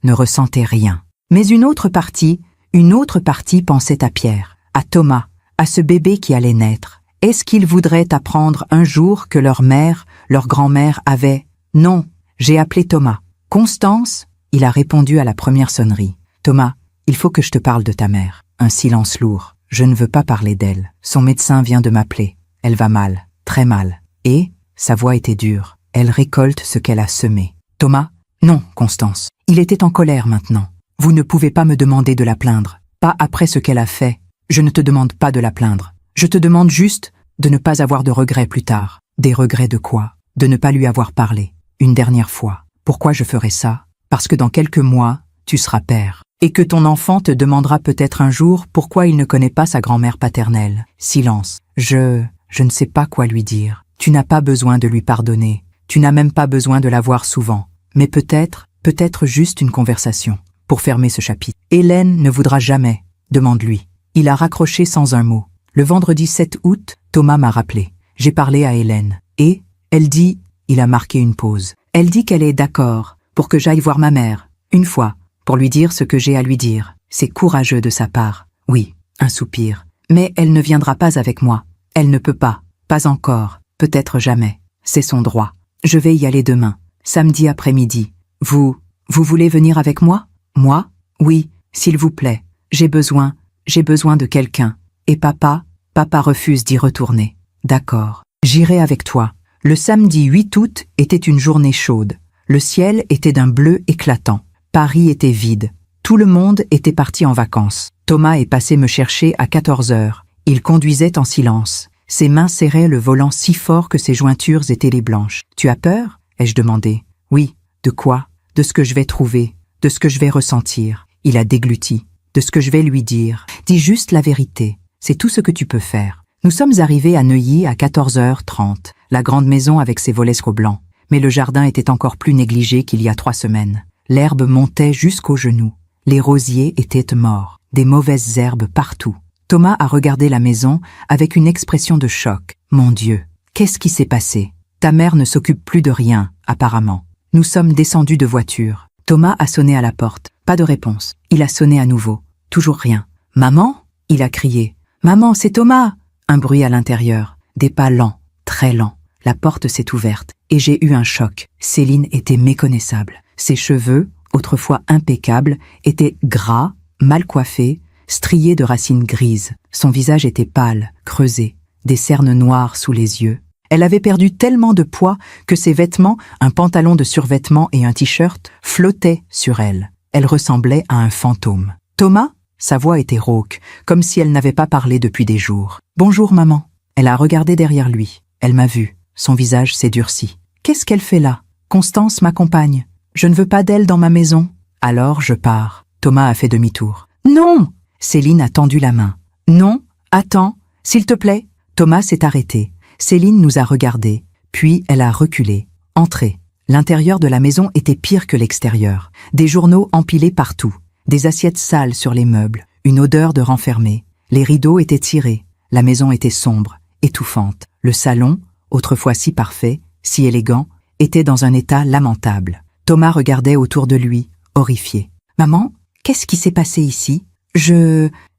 ne ressentait rien. Mais une autre partie pensait à Pierre, à Thomas, à ce bébé qui allait naître. Est-ce qu'ils voudraient apprendre un jour que leur mère, leur grand-mère avait... Non, j'ai appelé Thomas. Constance? Il a répondu à la première sonnerie. Thomas, il faut que je te parle de ta mère. Un silence lourd. Je ne veux pas parler d'elle. Son médecin vient de m'appeler. Elle va mal, très mal. Et, sa voix était dure, elle récolte ce qu'elle a semé. Thomas? Non, Constance. Il était en colère maintenant. Vous ne pouvez pas me demander de la plaindre. Pas après ce qu'elle a fait. Je ne te demande pas de la plaindre. Je te demande juste de ne pas avoir de regrets plus tard. Des regrets de quoi? De ne pas lui avoir parlé. Une dernière fois. Pourquoi je ferais ça? Parce que dans quelques mois, tu seras père. Et que ton enfant te demandera peut-être un jour pourquoi il ne connaît pas sa grand-mère paternelle. Silence. Je ne sais pas quoi lui dire. Tu n'as pas besoin de lui pardonner. Tu n'as même pas besoin de la voir souvent. Mais peut-être juste une conversation. Pour fermer ce chapitre. Hélène ne voudra jamais. Demande-lui. Il a raccroché sans un mot. Le vendredi 7 août, Thomas m'a rappelé. J'ai parlé à Hélène. Et, elle dit, il a marqué une pause. Elle dit qu'elle est d'accord pour que j'aille voir ma mère, une fois, pour lui dire ce que j'ai à lui dire. C'est courageux de sa part. Oui, un soupir. Mais elle ne viendra pas avec moi. Elle ne peut pas. Pas encore. Peut-être jamais. C'est son droit. Je vais y aller demain. Samedi après-midi. Vous voulez venir avec moi? Moi? Oui, s'il vous plaît. J'ai besoin de quelqu'un. Et papa refuse d'y retourner. D'accord. J'irai avec toi. Le samedi 8 août était une journée chaude. Le ciel était d'un bleu éclatant. Paris était vide. Tout le monde était parti en vacances. Thomas est passé me chercher à 14 heures. Il conduisait en silence. Ses mains serraient le volant si fort que ses jointures étaient les blanches. « Tu as peur ?» ai-je demandé. « Oui. De quoi? De ce que je vais trouver, de ce que je vais ressentir. » Il a dégluti. « De ce que je vais lui dire. Dis juste la vérité. C'est tout ce que tu peux faire. » Nous sommes arrivés à Neuilly à 14h30, la grande maison avec ses volets blancs. Mais le jardin était encore plus négligé qu'il y a 3 semaines. L'herbe montait jusqu'aux genoux. Les rosiers étaient morts. Des mauvaises herbes partout. Thomas a regardé la maison avec une expression de choc. « Mon Dieu, qu'est-ce qui s'est passé? Ta mère ne s'occupe plus de rien, apparemment. » Nous sommes descendus de voiture. Thomas a sonné à la porte. Pas de réponse. Il a sonné à nouveau. Toujours rien. « Maman ?» il a crié. « Maman, c'est Thomas !» Un bruit à l'intérieur. Des pas lents, très lents. La porte s'est ouverte et j'ai eu un choc. Céline était méconnaissable. Ses cheveux, autrefois impeccables, étaient gras, mal coiffés, striés de racines grises. Son visage était pâle, creusé, des cernes noires sous les yeux. Elle avait perdu tellement de poids que ses vêtements, un pantalon de survêtement et un t-shirt, flottaient sur elle. Elle ressemblait à un fantôme. « Thomas ?» Sa voix était rauque, comme si elle n'avait pas parlé depuis des jours. « Bonjour, maman. » Elle a regardé derrière lui. Elle m'a vu. Son visage s'est durci. « Qu'est-ce qu'elle fait là? Constance m'accompagne. Je ne veux pas d'elle dans ma maison. » Alors je pars. Thomas a fait demi-tour. « Non !» Céline a tendu la main. « Non, attends, s'il te plaît. » Thomas s'est arrêté. Céline nous a regardés, puis elle a reculé. Entrée. L'intérieur de la maison était pire que l'extérieur. Des journaux empilés partout. Des assiettes sales sur les meubles. Une odeur de renfermé. Les rideaux étaient tirés. La maison était sombre, étouffante. Le salon, autrefois si parfait, si élégant, était dans un état lamentable. Thomas regardait autour de lui, horrifié. « Maman, qu'est-ce qui s'est passé ici ? »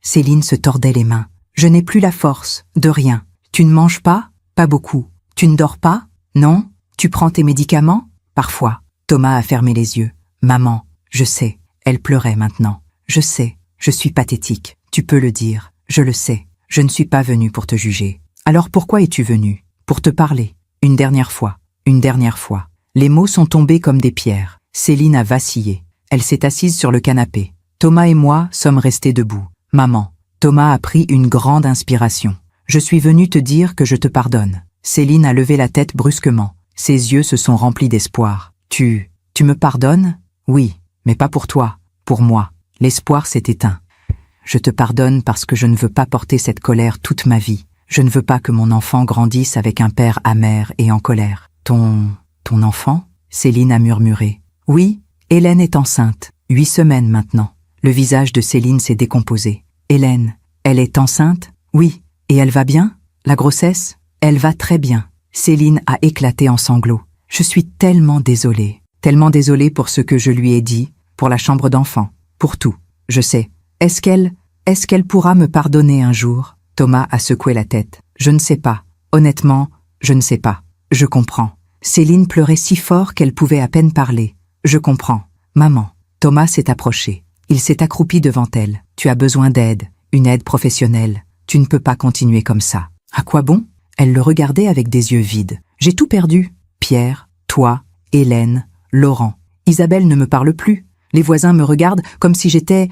Céline se tordait les mains. « Je n'ai plus la force, de rien. Tu ne manges pas ? Pas beaucoup. Tu ne dors pas ? Non ? Tu prends tes médicaments ? Parfois. » Thomas a fermé les yeux. « Maman, je sais. » Elle pleurait maintenant. « Je sais. Je suis pathétique. Tu peux le dire. Je le sais. Je ne suis pas venue pour te juger. Alors pourquoi es-tu venue ? Pour te parler. Une dernière fois. Une dernière fois. » Les mots sont tombés comme des pierres. Céline a vacillé. Elle s'est assise sur le canapé. Thomas et moi sommes restés debout. « Maman. » Thomas a pris une grande inspiration. « Je suis venu te dire que je te pardonne. » Céline a levé la tête brusquement. Ses yeux se sont remplis d'espoir. « Tu me pardonnes ? » ?»« Oui, mais pas pour toi, pour moi. » L'espoir s'est éteint. « Je te pardonne parce que je ne veux pas porter cette colère toute ma vie. Je ne veux pas que mon enfant grandisse avec un père amer et en colère. »« Ton enfant ?» Céline a murmuré. « Oui, Hélène est enceinte. 8 semaines maintenant. » Le visage de Céline s'est décomposé. « Hélène, elle est enceinte ? » ?»« Oui. Et elle va bien ? La grossesse ? » ?»« Elle va très bien. » Céline a éclaté en sanglots. « Je suis tellement désolée. Tellement désolée pour ce que je lui ai dit, pour la chambre d'enfant, pour tout. Je sais. Est-ce qu'elle pourra me pardonner un jour ?» Thomas a secoué la tête. « Je ne sais pas. Honnêtement, je ne sais pas. Je comprends. » Céline pleurait si fort qu'elle pouvait à peine parler. « Je comprends. Maman. » Thomas s'est approché. Il s'est accroupi devant elle. « Tu as besoin d'aide, une aide professionnelle. Tu ne peux pas continuer comme ça. »« À quoi bon ?» Elle le regardait avec des yeux vides. « J'ai tout perdu. Pierre, toi, Hélène, Laurent. Isabelle ne me parle plus. Les voisins me regardent comme si j'étais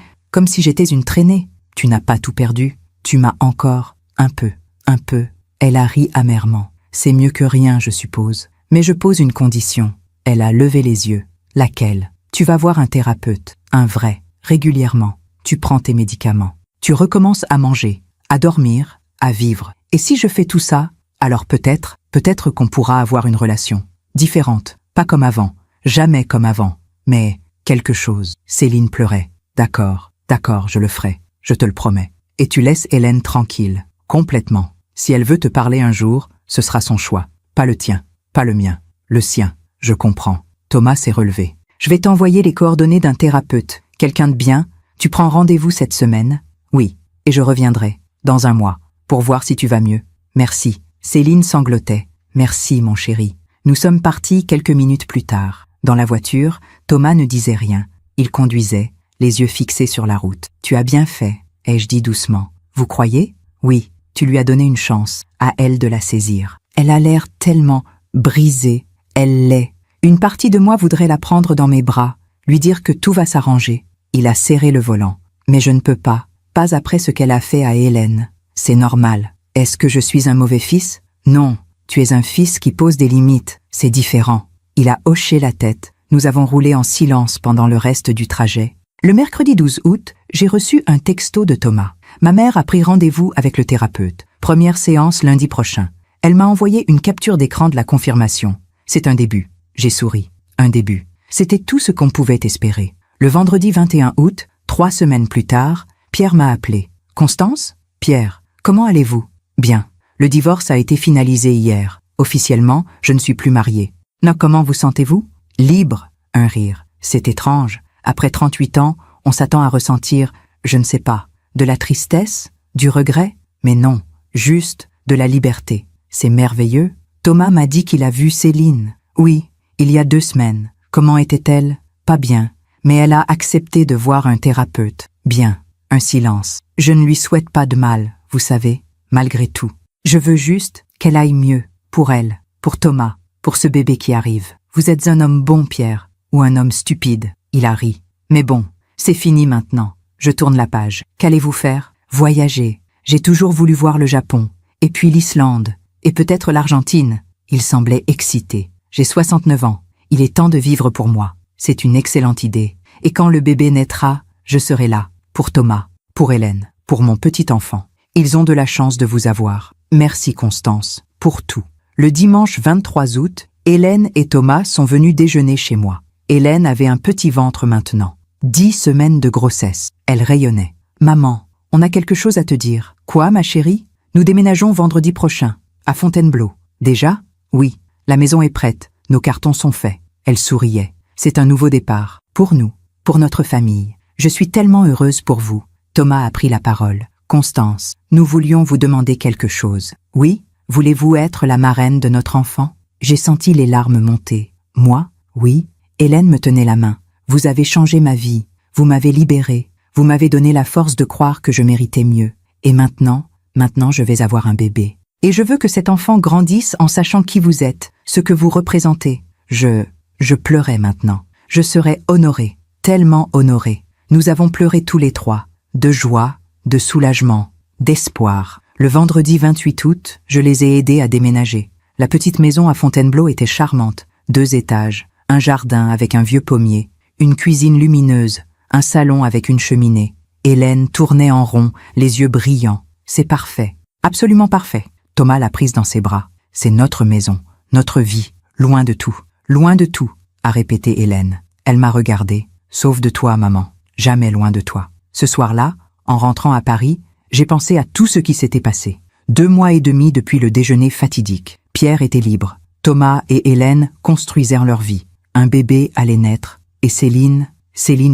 une traînée. Tu n'as pas tout perdu. Tu m'as encore, un peu. » Elle a ri amèrement. « C'est mieux que rien, je suppose. Mais je pose une condition. » Elle a levé les yeux. « Laquelle ? » « Tu vas voir un thérapeute, un vrai, régulièrement. Tu prends tes médicaments. Tu recommences à manger, à dormir, à vivre. Et si je fais tout ça, alors peut-être qu'on pourra avoir une relation. Différente, pas comme avant, jamais comme avant. Mais quelque chose. » Céline pleurait. « D'accord, je le ferai. Je te le promets. Et tu laisses Hélène tranquille, complètement. Si elle veut te parler un jour, ce sera son choix. Pas le tien, pas le mien, le sien. Je comprends. » Thomas s'est relevé. « Je vais t'envoyer les coordonnées d'un thérapeute, quelqu'un de bien, Tu prends rendez-vous cette semaine? Oui, et je reviendrai, dans un mois, pour voir si tu vas mieux. Merci. Céline sanglotait. Merci, mon chéri. Nous sommes partis quelques minutes plus tard. Dans la voiture, Thomas ne disait rien. Il conduisait, les yeux fixés sur la route. Tu as bien fait, ai-je dit doucement. Vous croyez? Oui, tu lui as donné une chance, à elle de la saisir. Elle a l'air tellement brisée, elle l'est. Une partie de moi voudrait la prendre dans mes bras, lui dire que tout va s'arranger. Il a serré le volant. Mais je ne peux pas après ce qu'elle a fait à Hélène. C'est normal. Est-ce que je suis un mauvais fils? Non, tu es un fils qui pose des limites, c'est différent. Il a hoché la tête. Nous avons roulé en silence pendant le reste du trajet. Le mercredi 12 août, j'ai reçu un texto de Thomas. Ma mère a pris rendez-vous avec le thérapeute. Première séance lundi prochain. Elle m'a envoyé une capture d'écran de la confirmation. C'est un début. J'ai souri. Un début. C'était tout ce qu'on pouvait espérer. Le vendredi 21 août, 3 semaines plus tard, Pierre m'a appelé. Constance? Pierre, comment allez-vous? Bien. Le divorce a été finalisé hier. Officiellement, je ne suis plus mariée. Non, comment vous sentez-vous? Libre. Un rire. C'est étrange. Après 38 ans, on s'attend à ressentir, je ne sais pas, de la tristesse, du regret? Mais non, juste de la liberté. C'est merveilleux. Thomas m'a dit qu'il a vu Céline. Oui, il y a 2 semaines. Comment était-elle? Pas bien. Mais elle a accepté de voir un thérapeute. Bien. Un silence. Je ne lui souhaite pas de mal, vous savez, malgré tout. Je veux juste qu'elle aille mieux, pour elle, pour Thomas, pour ce bébé qui arrive. Vous êtes un homme bon, Pierre, ou un homme stupide. Il a ri. Mais bon, c'est fini maintenant. Je tourne la page. Qu'allez-vous faire? Voyager. J'ai toujours voulu voir le Japon, et puis l'Islande, et peut-être l'Argentine. Il semblait excité. J'ai 69 ans. Il est temps de vivre pour moi. C'est une excellente idée. Et quand le bébé naîtra, je serai là. Pour Thomas, pour Hélène, pour mon petit enfant. Ils ont de la chance de vous avoir. Merci Constance, pour tout. Le dimanche 23 août, Hélène et Thomas sont venus déjeuner chez moi. Hélène avait un petit ventre maintenant. 10 semaines de grossesse. Elle rayonnait. Maman, on a quelque chose à te dire. Quoi, ma chérie? Nous déménageons vendredi prochain, à Fontainebleau. Déjà? Oui, la maison est prête. Nos cartons sont faits. Elle souriait. C'est un nouveau départ. Pour nous, pour notre famille. Je suis tellement heureuse pour vous. Thomas a pris la parole. Constance, nous voulions vous demander quelque chose. Oui? Voulez-vous être la marraine de notre enfant? J'ai senti les larmes monter. Moi? Oui? Hélène me tenait la main. Vous avez changé ma vie. Vous m'avez libérée. Vous m'avez donné la force de croire que je méritais mieux. Et maintenant je vais avoir un bébé. Et je veux que cet enfant grandisse en sachant qui vous êtes, ce que vous représentez. Je pleurais maintenant. Je serais honorée, tellement honorée. Nous avons pleuré tous les 3, de joie, de soulagement, d'espoir. Le vendredi 28 août, je les ai aidés à déménager. La petite maison à Fontainebleau était charmante. 2 étages, un jardin avec un vieux pommier, une cuisine lumineuse, un salon avec une cheminée. Hélène tournait en rond, les yeux brillants. C'est parfait, absolument parfait. Thomas l'a prise dans ses bras. C'est notre maison, notre vie, loin de tout, a répété Hélène. Elle m'a regardée. Sauf de toi, maman. Jamais loin de toi. Ce soir-là, en rentrant à Paris, j'ai pensé à tout ce qui s'était passé. 2 mois et demi depuis le déjeuner fatidique. Pierre était libre. Thomas et Hélène construisèrent leur vie. Un bébé allait naître. Et Céline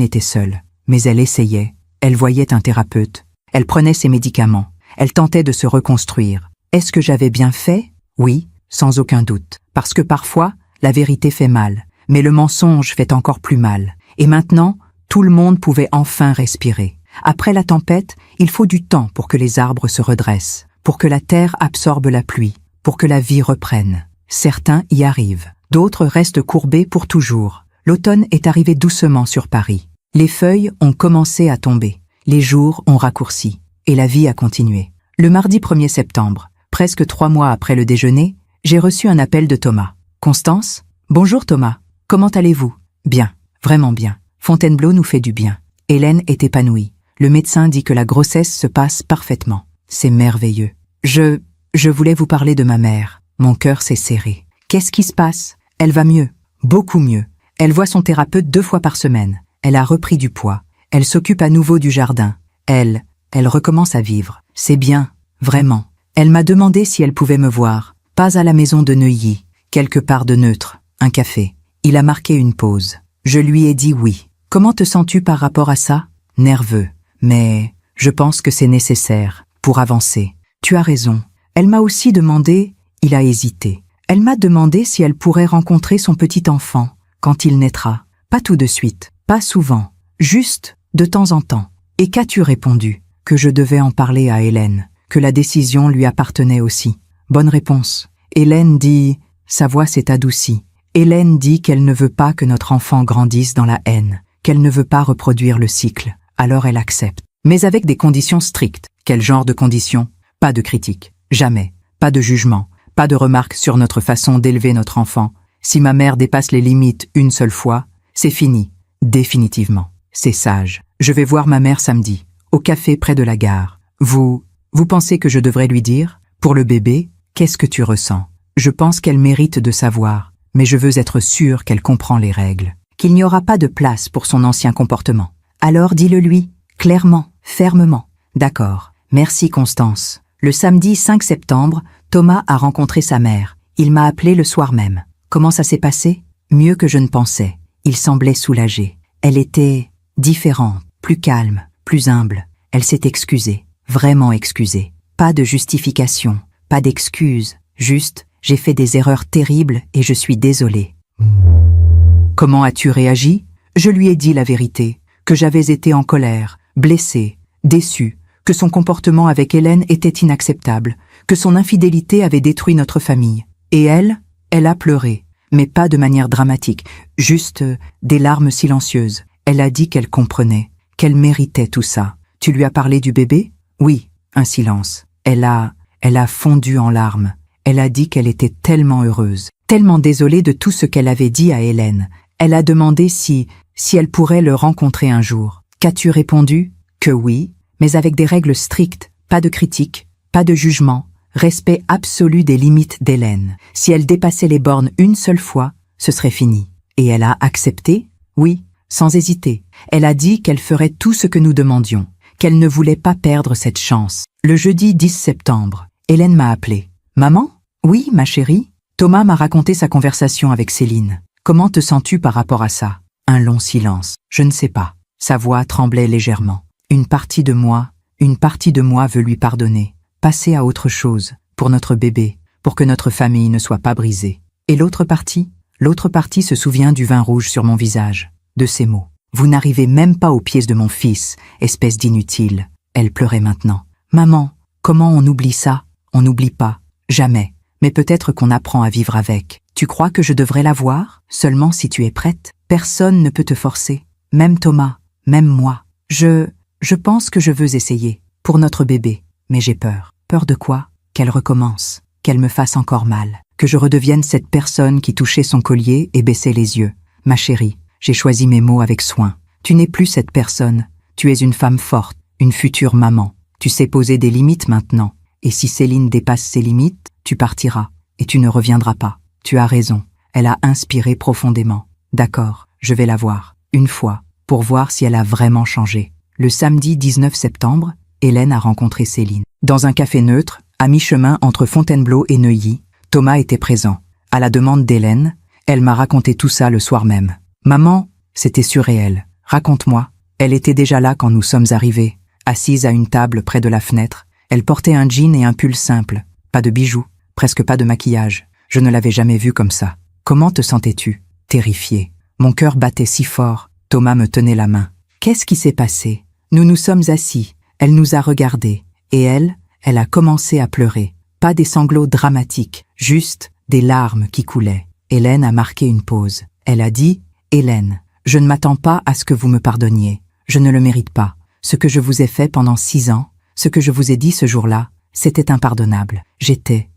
était seule. Mais elle essayait. Elle voyait un thérapeute. Elle prenait ses médicaments. Elle tentait de se reconstruire. Est-ce que j'avais bien fait? Oui, sans aucun doute. Parce que parfois, la vérité fait mal. Mais le mensonge fait encore plus mal. Et maintenant, tout le monde pouvait enfin respirer. Après la tempête, il faut du temps pour que les arbres se redressent, pour que la terre absorbe la pluie, pour que la vie reprenne. Certains y arrivent, d'autres restent courbés pour toujours. L'automne est arrivé doucement sur Paris. Les feuilles ont commencé à tomber, les jours ont raccourci, et la vie a continué. Le mardi 1er septembre, presque 3 mois après le déjeuner, j'ai reçu un appel de Thomas. Constance? Bonjour Thomas, comment allez-vous? Bien, vraiment bien. Fontainebleau nous fait du bien. Hélène est épanouie. Le médecin dit que la grossesse se passe parfaitement. C'est merveilleux. Je voulais vous parler de ma mère. Mon cœur s'est serré. Qu'est-ce qui se passe? Elle va mieux. Beaucoup mieux. Elle voit son thérapeute 2 fois par semaine. Elle a repris du poids. Elle s'occupe à nouveau du jardin. Elle recommence à vivre. C'est bien. Vraiment. Elle m'a demandé si elle pouvait me voir. Pas à la maison de Neuilly. Quelque part de neutre. Un café. Il a marqué une pause. Je lui ai dit oui. Comment te sens-tu par rapport à ça? nerveux. Mais je pense que c'est nécessaire pour avancer. Tu as raison. Elle m'a aussi demandé, il a hésité. Elle m'a demandé si elle pourrait rencontrer son petit enfant quand il naîtra. Pas tout de suite, pas souvent, juste de temps en temps. Et qu'as-tu répondu? Que je devais en parler à Hélène, que la décision lui appartenait aussi. Bonne réponse. Hélène dit, sa voix s'est adoucie. Hélène dit qu'elle ne veut pas que notre enfant grandisse dans la haine, qu'elle ne veut pas reproduire le cycle. Alors elle accepte. Mais avec des conditions strictes. Quel genre de conditions? Pas de critique. Jamais. Pas de jugement. Pas de remarques sur notre façon d'élever notre enfant. Si ma mère dépasse les limites une seule fois, c'est fini. Définitivement. C'est sage. Je vais voir ma mère samedi, au café près de la gare. Vous pensez que je devrais lui dire? Pour le bébé, qu'est-ce que tu ressens? Je pense qu'elle mérite de savoir, mais je veux être sûre qu'elle comprend les règles. Qu'il n'y aura pas de place pour son ancien comportement. Alors dis-le lui, clairement, fermement. D'accord. Merci Constance. Le samedi 5 septembre, Thomas a rencontré sa mère. Il m'a appelé le soir même. Comment ça s'est passé? Mieux que je ne pensais. Il semblait soulagé. Elle était différente, plus calme, plus humble. Elle s'est excusée, vraiment excusée. Pas de justification, pas d'excuses. Juste, j'ai fait des erreurs terribles et je suis désolée. Comment as-tu réagi? Je lui ai dit la vérité, que j'avais été en colère, blessée, déçue, que son comportement avec Hélène était inacceptable, que son infidélité avait détruit notre famille. Et elle a pleuré, mais pas de manière dramatique, juste des larmes silencieuses. Elle a dit qu'elle comprenait, qu'elle méritait tout ça. Tu lui as parlé du bébé? Oui, un silence. Elle a fondu en larmes. Elle a dit qu'elle était tellement heureuse, tellement désolée de tout ce qu'elle avait dit à Hélène. Elle a demandé si elle pourrait le rencontrer un jour. Qu'as-tu répondu? Que oui, mais avec des règles strictes, pas de critique, pas de jugement, respect absolu des limites d'Hélène. Si elle dépassait les bornes une seule fois, ce serait fini. Et elle a accepté? Oui, sans hésiter. Elle a dit qu'elle ferait tout ce que nous demandions, qu'elle ne voulait pas perdre cette chance. Le jeudi 10 septembre, Hélène m'a appelé. Maman? Oui, ma chérie. Thomas m'a raconté sa conversation avec Céline. Comment te sens-tu par rapport à ça? Un long silence. Je ne sais pas. Sa voix tremblait légèrement. Une partie de moi veut lui pardonner, passer à autre chose, pour notre bébé, pour que notre famille ne soit pas brisée. Et l'autre partie se souvient du vin rouge sur mon visage, de ces mots. Vous n'arrivez même pas aux pieds de mon fils, espèce d'inutile. Elle pleurait maintenant. Maman, comment on oublie ça? On n'oublie pas, jamais. Mais peut-être qu'on apprend à vivre avec. Tu crois que je devrais la voir? Seulement si tu es prête. Personne ne peut te forcer. Même Thomas, même moi. Je pense que je veux essayer. Pour notre bébé. Mais j'ai peur. Peur de quoi? Qu'elle recommence. Qu'elle me fasse encore mal. Que je redevienne cette personne qui touchait son collier et baissait les yeux. Ma chérie, j'ai choisi mes mots avec soin. Tu n'es plus cette personne. Tu es une femme forte, une future maman. Tu sais poser des limites maintenant. Et si Céline dépasse ses limites, tu partiras. Et tu ne reviendras pas. Tu as raison. Elle a inspiré profondément. D'accord, je vais la voir. Une fois. Pour voir si elle a vraiment changé. Le samedi 19 septembre, Hélène a rencontré Céline. Dans un café neutre, à mi-chemin entre Fontainebleau et Neuilly, Thomas était présent. À la demande d'Hélène, elle m'a raconté tout ça le soir même. Maman, c'était surréel. Raconte-moi. Elle était déjà là quand nous sommes arrivés, assise à une table près de la fenêtre. Elle portait un jean et un pull simple. Pas de bijoux, presque pas de maquillage. Je ne l'avais jamais vue comme ça. Comment te sentais-tu? Terrifiée. Mon cœur battait si fort. Thomas me tenait la main. Qu'est-ce qui s'est passé? Nous nous sommes assis. Elle nous a regardés. Et elle a commencé à pleurer. Pas des sanglots dramatiques, juste des larmes qui coulaient. Hélène a marqué une pause. Elle a dit, « Hélène, je ne m'attends pas à ce que vous me pardonniez. Je ne le mérite pas. Ce que je vous ai fait pendant 6 ans, ce que je vous ai dit ce jour-là, c'était impardonnable. J'étais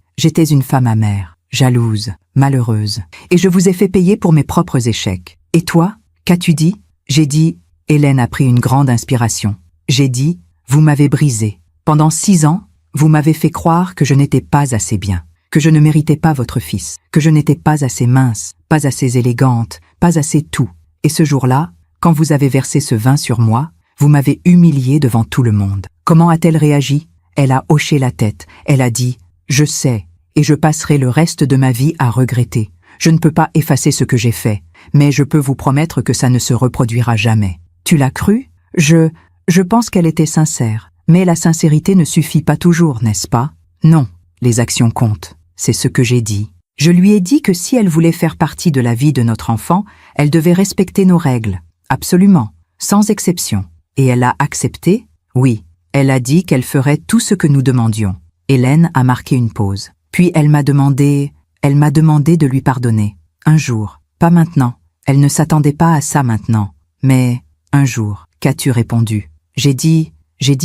une femme amère, jalouse, malheureuse. Et je vous ai fait payer pour mes propres échecs. Et toi, qu'as-tu dit? J'ai dit, Hélène a pris une grande inspiration. J'ai dit, vous m'avez brisé. Pendant 6 ans, vous m'avez fait croire que je n'étais pas assez bien, que je ne méritais pas votre fils, que je n'étais pas assez mince, pas assez élégante, pas assez tout. Et ce jour-là, quand vous avez versé ce vin sur moi, vous m'avez humiliée devant tout le monde. Comment a-t-elle réagi? Elle a hoché la tête. Elle a dit, je sais, et je passerai le reste de ma vie à regretter. Je ne peux pas effacer ce que j'ai fait, mais je peux vous promettre que ça ne se reproduira jamais. Tu l'as cru? Je Je pense qu'elle était sincère. Mais la sincérité ne suffit pas toujours, n'est-ce pas? Non, les actions comptent. C'est ce que j'ai dit. Je lui ai dit que si elle voulait faire partie de la vie de notre enfant, elle devait respecter nos règles. Absolument, sans exception. Et elle a accepté? Oui. Elle a dit qu'elle ferait tout ce que nous demandions. Hélène a marqué une pause. Puis elle m'a demandé de lui pardonner. Un jour, pas maintenant. Elle ne s'attendait pas à ça maintenant. Mais, un jour, qu'as-tu répondu? J'ai dit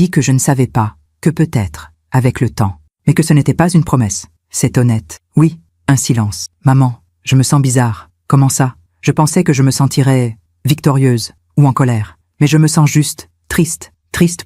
que je ne savais pas, que peut-être, avec le temps. Mais que ce n'était pas une promesse. C'est honnête. Oui, un silence. Maman, je me sens bizarre. Comment ça? Je pensais que je me sentirais victorieuse ou en colère. Mais je me sens juste, triste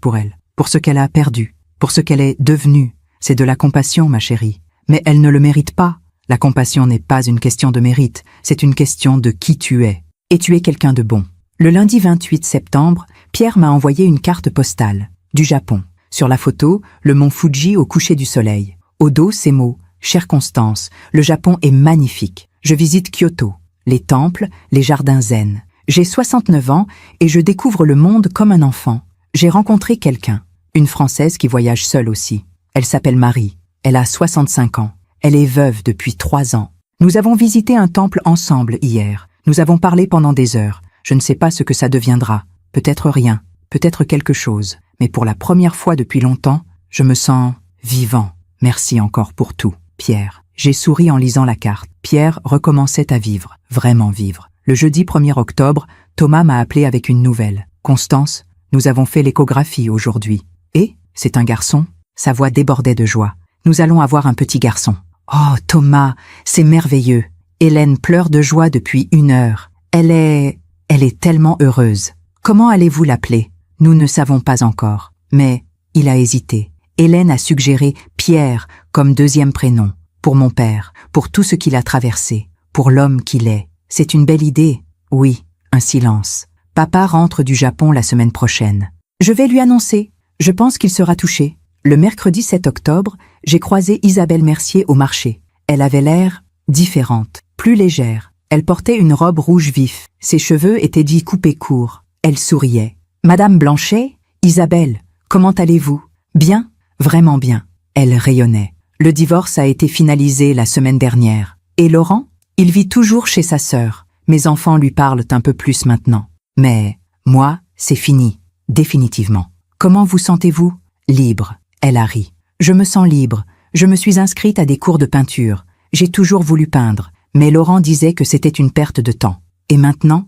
pour elle, pour ce qu'elle a perdu, pour ce qu'elle est devenue. C'est de la compassion, ma chérie. Mais elle ne le mérite pas. La compassion n'est pas une question de mérite, c'est une question de qui tu es. Et tu es quelqu'un de bon. Le lundi 28 septembre, Pierre m'a envoyé une carte postale, du Japon. Sur la photo, le mont Fuji au coucher du soleil. Au dos, ces mots: Chère Constance, le Japon est magnifique. Je visite Kyoto, les temples, les jardins zen. J'ai 69 ans et je découvre le monde comme un enfant. J'ai rencontré quelqu'un, une Française qui voyage seule aussi. Elle s'appelle Marie, elle a 65 ans. Elle est veuve depuis 3 ans. Nous avons visité un temple ensemble hier. Nous avons parlé pendant des heures. Je ne sais pas ce que ça deviendra. Peut-être rien, peut-être quelque chose. Mais pour la première fois depuis longtemps, je me sens vivant. Merci encore pour tout, Pierre. J'ai souri en lisant la carte. Pierre recommençait à vivre, vraiment vivre. Le jeudi 1er octobre, Thomas m'a appelé avec une nouvelle. Constance, nous avons fait l'échographie aujourd'hui. Et, c'est un garçon? Sa voix débordait de joie. Nous allons avoir un petit garçon. Oh, Thomas, c'est merveilleux. Hélène pleure de joie depuis 1 heure. Elle est tellement heureuse. Comment allez-vous l'appeler? Nous ne savons pas encore. Mais, il a hésité. Hélène a suggéré Pierre comme 2e prénom. Pour mon père, pour tout ce qu'il a traversé, pour l'homme qu'il est. C'est une belle idée. Oui, un silence. Papa rentre du Japon la semaine prochaine. Je vais lui annoncer. Je pense qu'il sera touché. Le mercredi 7 octobre, j'ai croisé Isabelle Mercier au marché. Elle avait l'air différente, plus légère. Elle portait une robe rouge vif. Ses cheveux étaient dits coupés courts. Elle souriait. « Madame Blanchet? Isabelle, comment allez-vous? » « Bien, vraiment bien. » Elle rayonnait. Le divorce a été finalisé la semaine dernière. Et Laurent? Il vit toujours chez sa sœur. Mes enfants lui parlent un peu plus maintenant. Mais, moi, c'est fini. Définitivement. Comment vous sentez-vous? Libre. Elle a ri. Je me sens libre. Je me suis inscrite à des cours de peinture. J'ai toujours voulu peindre. Mais Laurent disait que c'était une perte de temps. Et maintenant,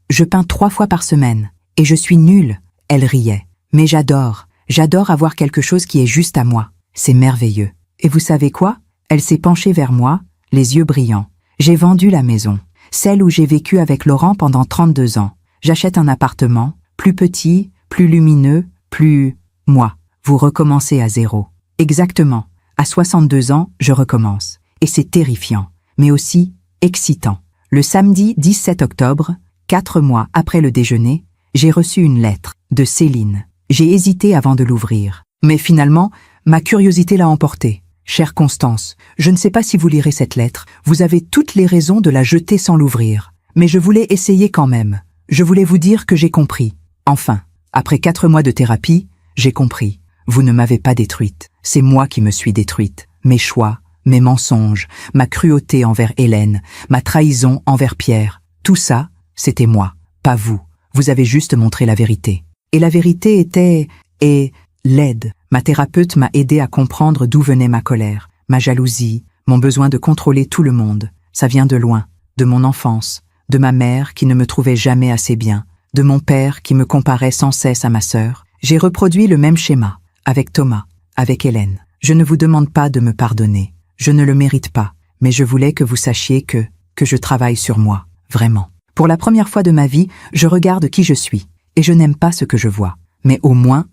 je peins 3 fois par semaine. Et je suis nulle. Elle riait. Mais j'adore avoir quelque chose qui est juste à moi. C'est merveilleux. Et vous savez quoi? Elle s'est penchée vers moi, les yeux brillants. J'ai vendu la maison. Celle où j'ai vécu avec Laurent pendant 32 ans. J'achète un appartement, plus petit, plus lumineux, plus... moi. Vous recommencez à zéro. Exactement. À 62 ans, je recommence. Et c'est terrifiant, mais aussi excitant. Le samedi 17 octobre, 4 mois après le déjeuner, j'ai reçu une lettre de Céline. J'ai hésité avant de l'ouvrir. Mais finalement, ma curiosité l'a emporté. Chère Constance, je ne sais pas si vous lirez cette lettre. Vous avez toutes les raisons de la jeter sans l'ouvrir. Mais je voulais essayer quand même. Je voulais vous dire que j'ai compris. Enfin, après 4 mois de thérapie, j'ai compris. Vous ne m'avez pas détruite. C'est moi qui me suis détruite. Mes choix, mes mensonges, ma cruauté envers Hélène, ma trahison envers Pierre. Tout ça, c'était moi, pas vous. Vous avez juste montré la vérité. Et la vérité était... laide. Ma thérapeute m'a aidé à comprendre d'où venait ma colère, ma jalousie, mon besoin de contrôler tout le monde. Ça vient de loin, de mon enfance, de ma mère qui ne me trouvait jamais assez bien, de mon père qui me comparait sans cesse à ma sœur. J'ai reproduit le même schéma, avec Thomas, avec Hélène. Je ne vous demande pas de me pardonner, je ne le mérite pas, mais je voulais que vous sachiez que je travaille sur moi, vraiment. Pour la première fois de ma vie, je regarde qui je suis, et je n'aime pas ce que je vois. Mais au moins,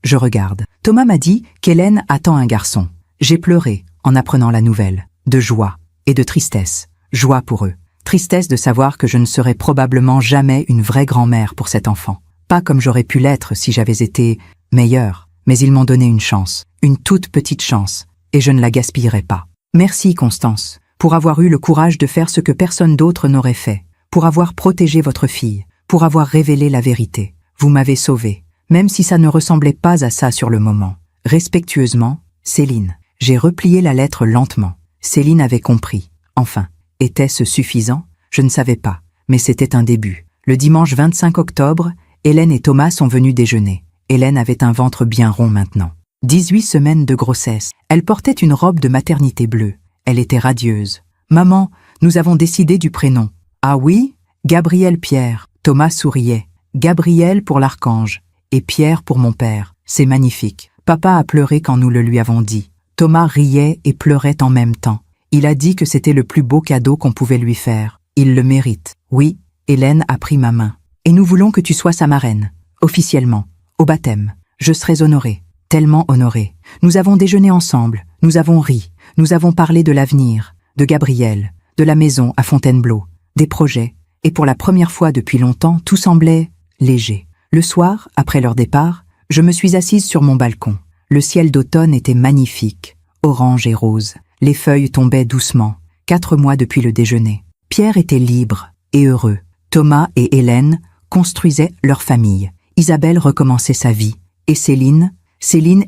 je regarde. Thomas m'a dit qu'Hélène attend un garçon. J'ai pleuré en apprenant la nouvelle, de joie et de tristesse. Joie pour eux. Tristesse de savoir que je ne serai probablement jamais une vraie grand-mère pour cet enfant. Pas comme j'aurais pu l'être si j'avais été meilleure. Mais ils m'ont donné une chance, une toute petite chance, et je ne la gaspillerai pas. Merci, Constance, pour avoir eu le courage de faire ce que personne d'autre n'aurait fait, pour avoir protégé votre fille, pour avoir révélé la vérité. vous m'avez sauvé, même si ça ne ressemblait pas à ça sur le moment. Respectueusement, Céline. J'ai replié la lettre lentement. Céline avait compris. Enfin, était-ce suffisant? Je ne savais pas, mais c'était un début. Le dimanche 25 octobre, Hélène et Thomas sont venus déjeuner. Hélène avait un ventre bien rond maintenant. 18 semaines de grossesse. Elle portait une robe de maternité bleue. Elle était radieuse. « Maman, nous avons décidé du prénom. »« Ah oui? Gabriel Pierre. » Thomas souriait. « Gabriel pour l'archange. Et Pierre pour mon père. C'est magnifique. » Papa a pleuré quand nous le lui avons dit. Thomas riait et pleurait en même temps. Il a dit que c'était le plus beau cadeau qu'on pouvait lui faire. Il le mérite. Oui, Hélène a pris ma main. « Et nous voulons que tu sois sa marraine. Officiellement. Au baptême. Je serai honorée. Tellement honorée. Nous avons déjeuné ensemble. Nous avons ri. Nous avons parlé de l'avenir, de Gabriel, de la maison à Fontainebleau, des projets. Et pour la première fois depuis longtemps, tout semblait léger. Le soir, après leur départ, je me suis assise sur mon balcon. Le ciel d'automne était magnifique, orange et rose. Les feuilles tombaient doucement. 4 mois depuis le déjeuner. Pierre était libre et heureux. Thomas et Hélène construisaient leur famille. Isabelle recommençait sa vie. Et Céline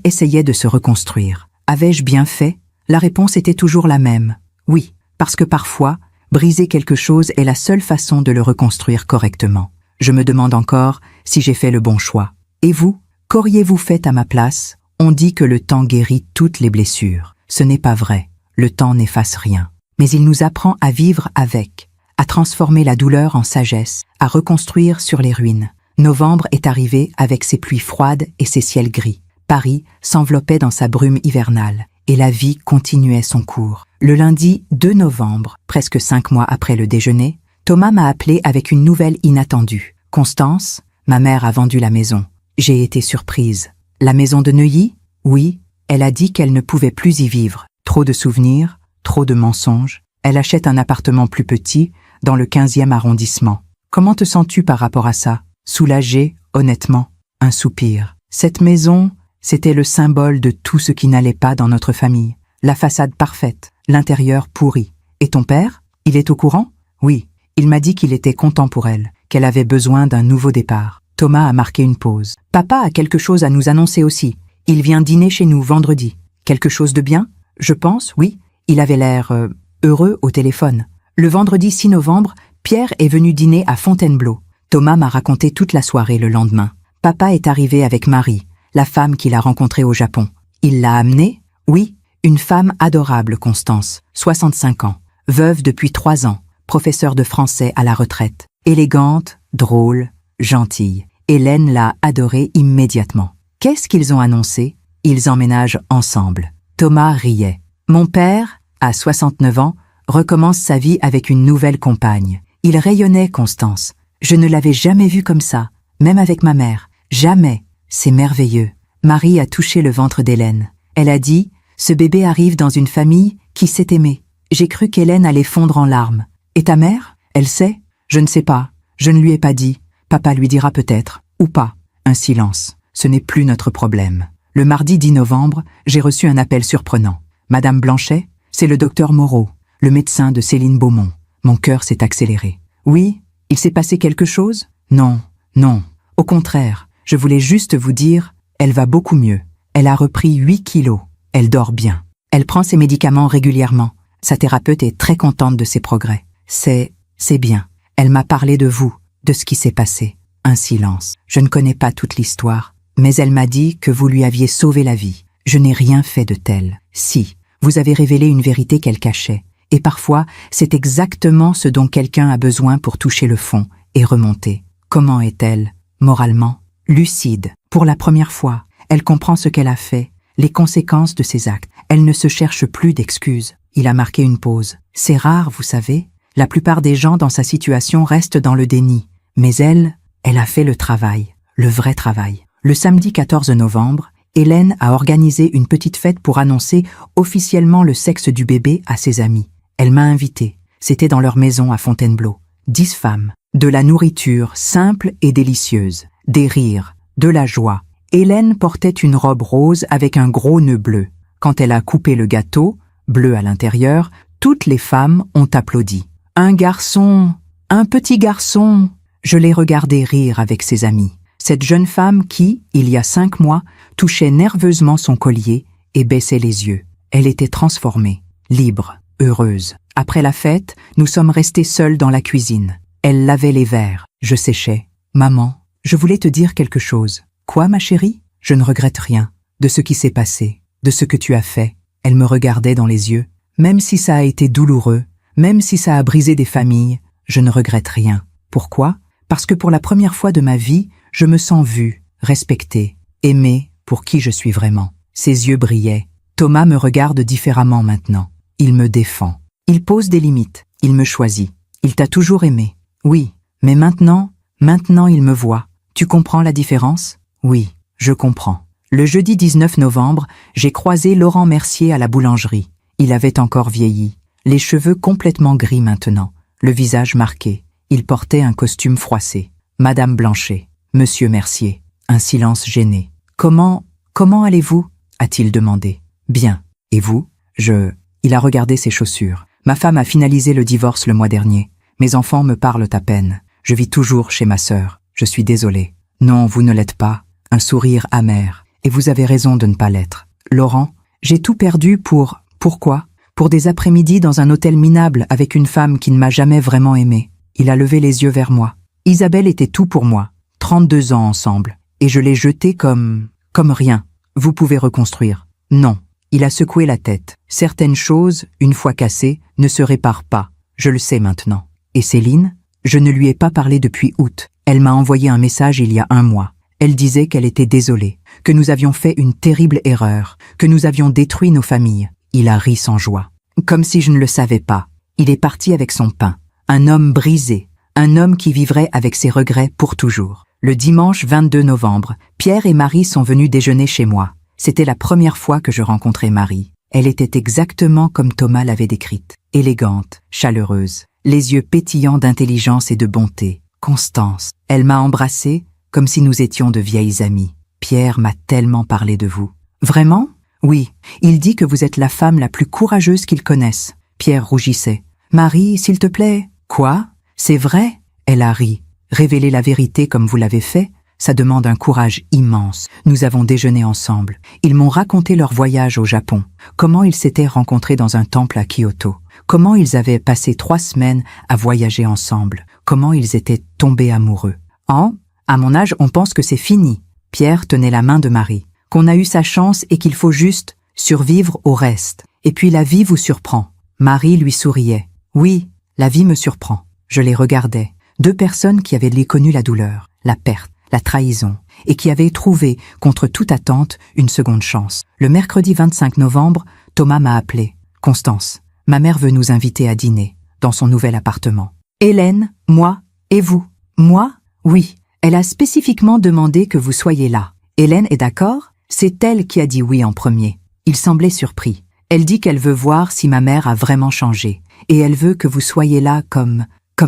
essayait de se reconstruire. Avais-je bien fait? La réponse était toujours la même. Oui, parce que parfois, briser quelque chose est la seule façon de le reconstruire correctement. Je me demande encore si j'ai fait le bon choix. Et vous, qu'auriez-vous fait à ma place? On dit que le temps guérit toutes les blessures. Ce n'est pas vrai. Le temps n'efface rien. Mais il nous apprend à vivre avec, à transformer la douleur en sagesse, à reconstruire sur les ruines. Novembre est arrivé avec ses pluies froides et ses ciels gris. Paris s'enveloppait dans sa brume hivernale et la vie continuait son cours. Le lundi 2 novembre, presque 5 mois après le déjeuner, Thomas m'a appelé avec une nouvelle inattendue. « Constance, ma mère a vendu la maison. » J'ai été surprise. « La maison de Neuilly? » Oui, elle a dit qu'elle ne pouvait plus y vivre. Trop de souvenirs, trop de mensonges. Elle achète un appartement plus petit, dans le 15e arrondissement. Comment te sens-tu par rapport à ça? Soulagée, honnêtement. Un soupir. Cette maison, c'était le symbole de tout ce qui n'allait pas dans notre famille. La façade parfaite, l'intérieur pourri. Et ton père? Il est au courant? Oui. Il m'a dit qu'il était content pour elle, qu'elle avait besoin d'un nouveau départ. Thomas a marqué une pause. Papa a quelque chose à nous annoncer aussi. Il vient dîner chez nous vendredi. Quelque chose de bien? Je pense, oui. Il avait l'air heureux au téléphone. Le vendredi 6 novembre, Pierre est venu dîner à Fontainebleau. Thomas m'a raconté toute la soirée le lendemain. Papa est arrivé avec Marie, la femme qu'il a rencontrée au Japon. Il l'a amenée? Oui, une femme adorable, Constance, 65 ans, veuve depuis 3 ans, professeure de français à la retraite. Élégante, drôle, gentille. Hélène l'a adorée immédiatement. Qu'est-ce qu'ils ont annoncé? Ils emménagent ensemble. Thomas riait. Mon père, à 69 ans, recommence sa vie avec une nouvelle compagne. Il rayonnait, Constance. Je ne l'avais jamais vu comme ça, même avec ma mère. Jamais. C'est merveilleux. Marie a touché le ventre d'Hélène. Elle a dit « Ce bébé arrive dans une famille qui s'est aimée ». J'ai cru qu'Hélène allait fondre en larmes. Et ta mère? Elle sait? Je ne sais pas. Je ne lui ai pas dit. Papa lui dira peut-être. Ou pas. Un silence. Ce n'est plus notre problème. Le mardi 10 novembre, j'ai reçu un appel surprenant. Madame Blanchet, c'est le docteur Moreau, le médecin de Céline Beaumont. Mon cœur s'est accéléré. Oui? Il s'est passé quelque chose? Non, non. Au contraire, je voulais juste vous dire, elle va beaucoup mieux. Elle a repris 8 kilos. Elle dort bien. Elle prend ses médicaments régulièrement. Sa thérapeute est très contente de ses progrès. C'est bien. Elle m'a parlé de vous, de ce qui s'est passé. Un silence. Je ne connais pas toute l'histoire, mais elle m'a dit que vous lui aviez sauvé la vie. Je n'ai rien fait de tel. Si, vous avez révélé une vérité qu'elle cachait. Et parfois, c'est exactement ce dont quelqu'un a besoin pour toucher le fond et remonter. Comment est-elle, moralement? Lucide. Pour la première fois, elle comprend ce qu'elle a fait, les conséquences de ses actes. Elle ne se cherche plus d'excuses. Il a marqué une pause. C'est rare, vous savez. La plupart des gens dans sa situation restent dans le déni. Mais elle a fait le travail, le vrai travail. Le samedi 14 novembre, Hélène a organisé une petite fête pour annoncer officiellement le sexe du bébé à ses amis. Elle m'a invitée. C'était dans leur maison à Fontainebleau. 10 femmes. De la nourriture simple et délicieuse. Des rires. De la joie. Hélène portait une robe rose avec un gros nœud bleu. Quand elle a coupé le gâteau, bleu à l'intérieur, toutes les femmes ont applaudi. Un garçon, un petit garçon. Je l'ai regardé rire avec ses amis. Cette jeune femme qui, il y a 5 mois, touchait nerveusement son collier et baissait les yeux. Elle était transformée, libre, heureuse. Après la fête, nous sommes restés seuls dans la cuisine. Elle lavait les verres, je séchais. Maman, je voulais te dire quelque chose. Quoi, ma chérie? Je ne regrette rien. De ce qui s'est passé, de ce que tu as fait. Elle me regardait dans les yeux. Même si ça a été douloureux, même si ça a brisé des familles, je ne regrette rien. Pourquoi? Parce que pour la première fois de ma vie, je me sens vue, respectée, aimée pour qui je suis vraiment. Ses yeux brillaient. Thomas me regarde différemment maintenant. Il me défend. Il pose des limites. Il me choisit. Il t'a toujours aimé. Oui, mais maintenant il me voit. Tu comprends la différence? Oui, je comprends. Le jeudi 19 novembre, j'ai croisé Laurent Mercier à la boulangerie. Il avait encore vieilli, les cheveux complètement gris maintenant, le visage marqué. Il portait un costume froissé. Madame Blanchet, Monsieur Mercier, un silence gêné. Comment allez-vous? A-t-il demandé. Bien. Et vous? Il a regardé ses chaussures. Ma femme a finalisé le divorce le mois dernier. Mes enfants me parlent à peine. Je vis toujours chez ma sœur. Je suis désolé. Non, vous ne l'êtes pas. Un sourire amer. Et vous avez raison de ne pas l'être. Laurent, j'ai tout perdu Pourquoi? Pour des après-midi dans un hôtel minable avec une femme qui ne m'a jamais vraiment aimé. Il a levé les yeux vers moi. Isabelle était tout pour moi. 32 ans ensemble. Et je l'ai jetée comme rien. Vous pouvez reconstruire. Non. Il a secoué la tête. Certaines choses, une fois cassées, ne se réparent pas. Je le sais maintenant. Et Céline? Je ne lui ai pas parlé depuis août. Elle m'a envoyé un message il y a 1 mois. Elle disait qu'elle était désolée, que nous avions fait une terrible erreur, que nous avions détruit nos familles. Il a ri sans joie. Comme si je ne le savais pas. Il est parti avec son pain. Un homme brisé. Un homme qui vivrait avec ses regrets pour toujours. Le dimanche 22 novembre, Pierre et Marie sont venus déjeuner chez moi. C'était la première fois que je rencontrais Marie. Elle était exactement comme Thomas l'avait décrite. Élégante, chaleureuse, les yeux pétillants d'intelligence et de bonté. Constance. Elle m'a embrassée comme si nous étions de vieilles amies. Pierre m'a tellement parlé de vous. Vraiment? Oui, il dit que vous êtes la femme la plus courageuse qu'il connaisse. Pierre rougissait. Marie, s'il te plaît. Quoi? C'est vrai? Elle a ri. Révéler la vérité comme vous l'avez fait, ça demande un courage immense. Nous avons déjeuné ensemble. Ils m'ont raconté leur voyage au Japon. Comment ils s'étaient rencontrés dans un temple à Kyoto. Comment ils avaient passé 3 semaines à voyager ensemble. Comment ils étaient tombés amoureux. À mon âge, on pense que c'est fini. Pierre tenait la main de Marie. Qu'on a eu sa chance et qu'il faut juste survivre au reste. Et puis la vie vous surprend. Marie lui souriait. Oui, la vie me surprend. Je les regardais. 2 personnes qui avaient connu la douleur, la perte, la trahison, et qui avaient trouvé, contre toute attente, une seconde chance. Le mercredi 25 novembre, Thomas m'a appelé. Constance, ma mère veut nous inviter à dîner, dans son nouvel appartement. Hélène, moi, et vous? Moi? Oui. Elle a spécifiquement demandé que vous soyez là. Hélène est d'accord? C'est elle qui a dit oui en premier. Il semblait surpris. Elle dit qu'elle veut voir si ma mère a vraiment changé. Et elle veut que vous soyez là comme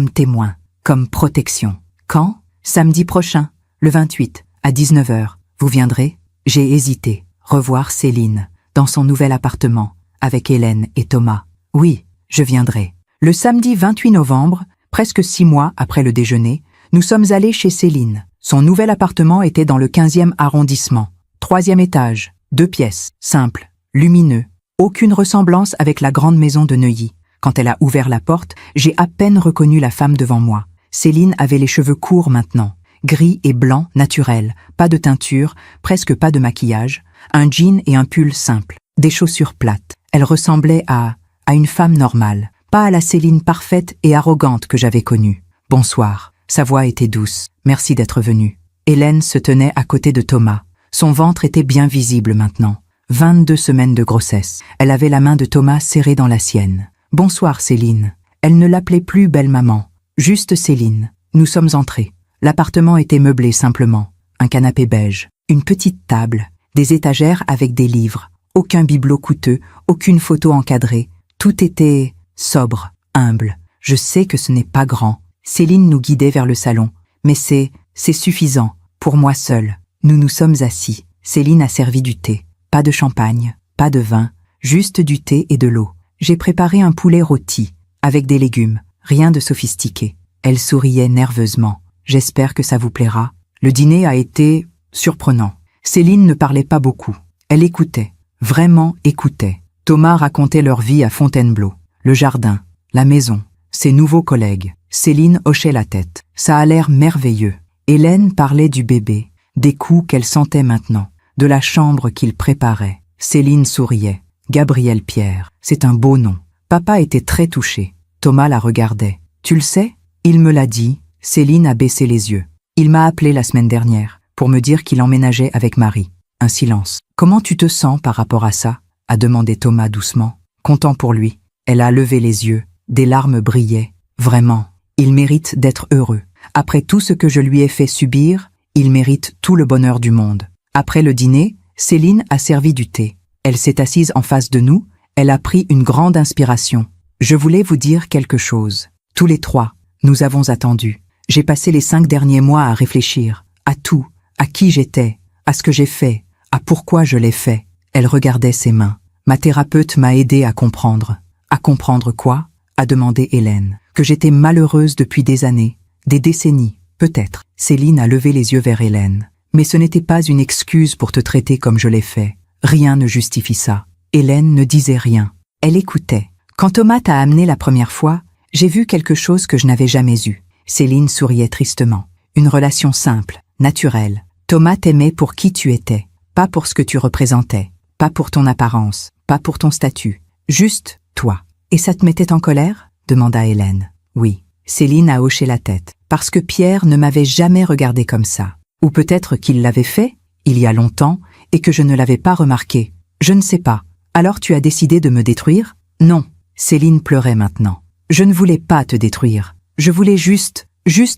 témoin, comme protection. Quand? Samedi prochain, le 28, à 19h. Vous viendrez? J'ai hésité. Revoir Céline, dans son nouvel appartement, avec Hélène et Thomas. Oui, je viendrai. Le samedi 28 novembre, presque 6 mois après le déjeuner, nous sommes allés chez Céline. Son nouvel appartement était dans le 15e arrondissement. 3e étage, 2 pièces, simple, lumineux. Aucune ressemblance avec la grande maison de Neuilly. Quand elle a ouvert la porte, j'ai à peine reconnu la femme devant moi. Céline avait les cheveux courts maintenant, gris et blanc naturels, pas de teinture, presque pas de maquillage, un jean et un pull simple, des chaussures plates. Elle ressemblait à une femme normale, pas à la Céline parfaite et arrogante que j'avais connue. Bonsoir. Sa voix était douce. Merci d'être venue. Hélène se tenait à côté de Thomas. Son ventre était bien visible maintenant. 22 semaines de grossesse. Elle avait la main de Thomas serrée dans la sienne. Bonsoir Céline. Elle ne l'appelait plus belle maman, juste Céline. Nous sommes entrés. L'appartement était meublé simplement. Un canapé beige, une petite table, des étagères avec des livres. Aucun bibelot coûteux, aucune photo encadrée. Tout était sobre, humble. Je sais que ce n'est pas grand. Céline nous guidait vers le salon. Mais c'est suffisant. Pour moi seule. Nous nous sommes assis. Céline a servi du thé. Pas de champagne, pas de vin, juste du thé et de l'eau. J'ai préparé un poulet rôti, avec des légumes, rien de sophistiqué. Elle souriait nerveusement. J'espère que ça vous plaira. Le dîner a été surprenant. Céline ne parlait pas beaucoup. Elle écoutait, vraiment écoutait. Thomas racontait leur vie à Fontainebleau. Le jardin, la maison, ses nouveaux collègues. Céline hochait la tête. Ça a l'air merveilleux. Hélène parlait du bébé, des coups qu'elle sentait maintenant, de la chambre qu'il préparait. Céline souriait. Gabriel Pierre, c'est un beau nom. Papa était très touché. Thomas la regardait. Tu le sais? Il me l'a dit. Céline a baissé les yeux. Il m'a appelé la semaine dernière pour me dire qu'il emménageait avec Marie. Un silence. Comment tu te sens par rapport à ça? A demandé Thomas doucement. Content pour lui. Elle a levé les yeux. Des larmes brillaient. Vraiment, il mérite d'être heureux. Après tout ce que je lui ai fait subir, il mérite tout le bonheur du monde. Après le dîner, Céline a servi du thé. Elle s'est assise en face de nous. Elle a pris une grande inspiration. Je voulais vous dire quelque chose. Tous les trois, nous avons attendu. J'ai passé les 5 derniers mois à réfléchir. À tout. À qui j'étais. À ce que j'ai fait. À pourquoi je l'ai fait. Elle regardait ses mains. Ma thérapeute m'a aidé à comprendre. À comprendre quoi? A demandé Hélène. Que j'étais malheureuse depuis des années. Des décennies, peut-être. Céline a levé les yeux vers Hélène. Mais ce n'était pas une excuse pour te traiter comme je l'ai fait. Rien ne justifie ça. Hélène ne disait rien. Elle écoutait. Quand Thomas t'a amené la première fois, j'ai vu quelque chose que je n'avais jamais eu. Céline souriait tristement. Une relation simple, naturelle. Thomas t'aimait pour qui tu étais, pas pour ce que tu représentais, pas pour ton apparence, pas pour ton statut. Juste toi. Et ça te mettait en colère? Demanda Hélène. Oui. Céline a hoché la tête. Parce que Pierre ne m'avait jamais regardé comme ça. Ou peut-être qu'il l'avait fait, il y a longtemps, et que je ne l'avais pas remarqué. Je ne sais pas. Alors tu as décidé de me détruire? Non. Céline pleurait maintenant. Je ne voulais pas te détruire. Je voulais juste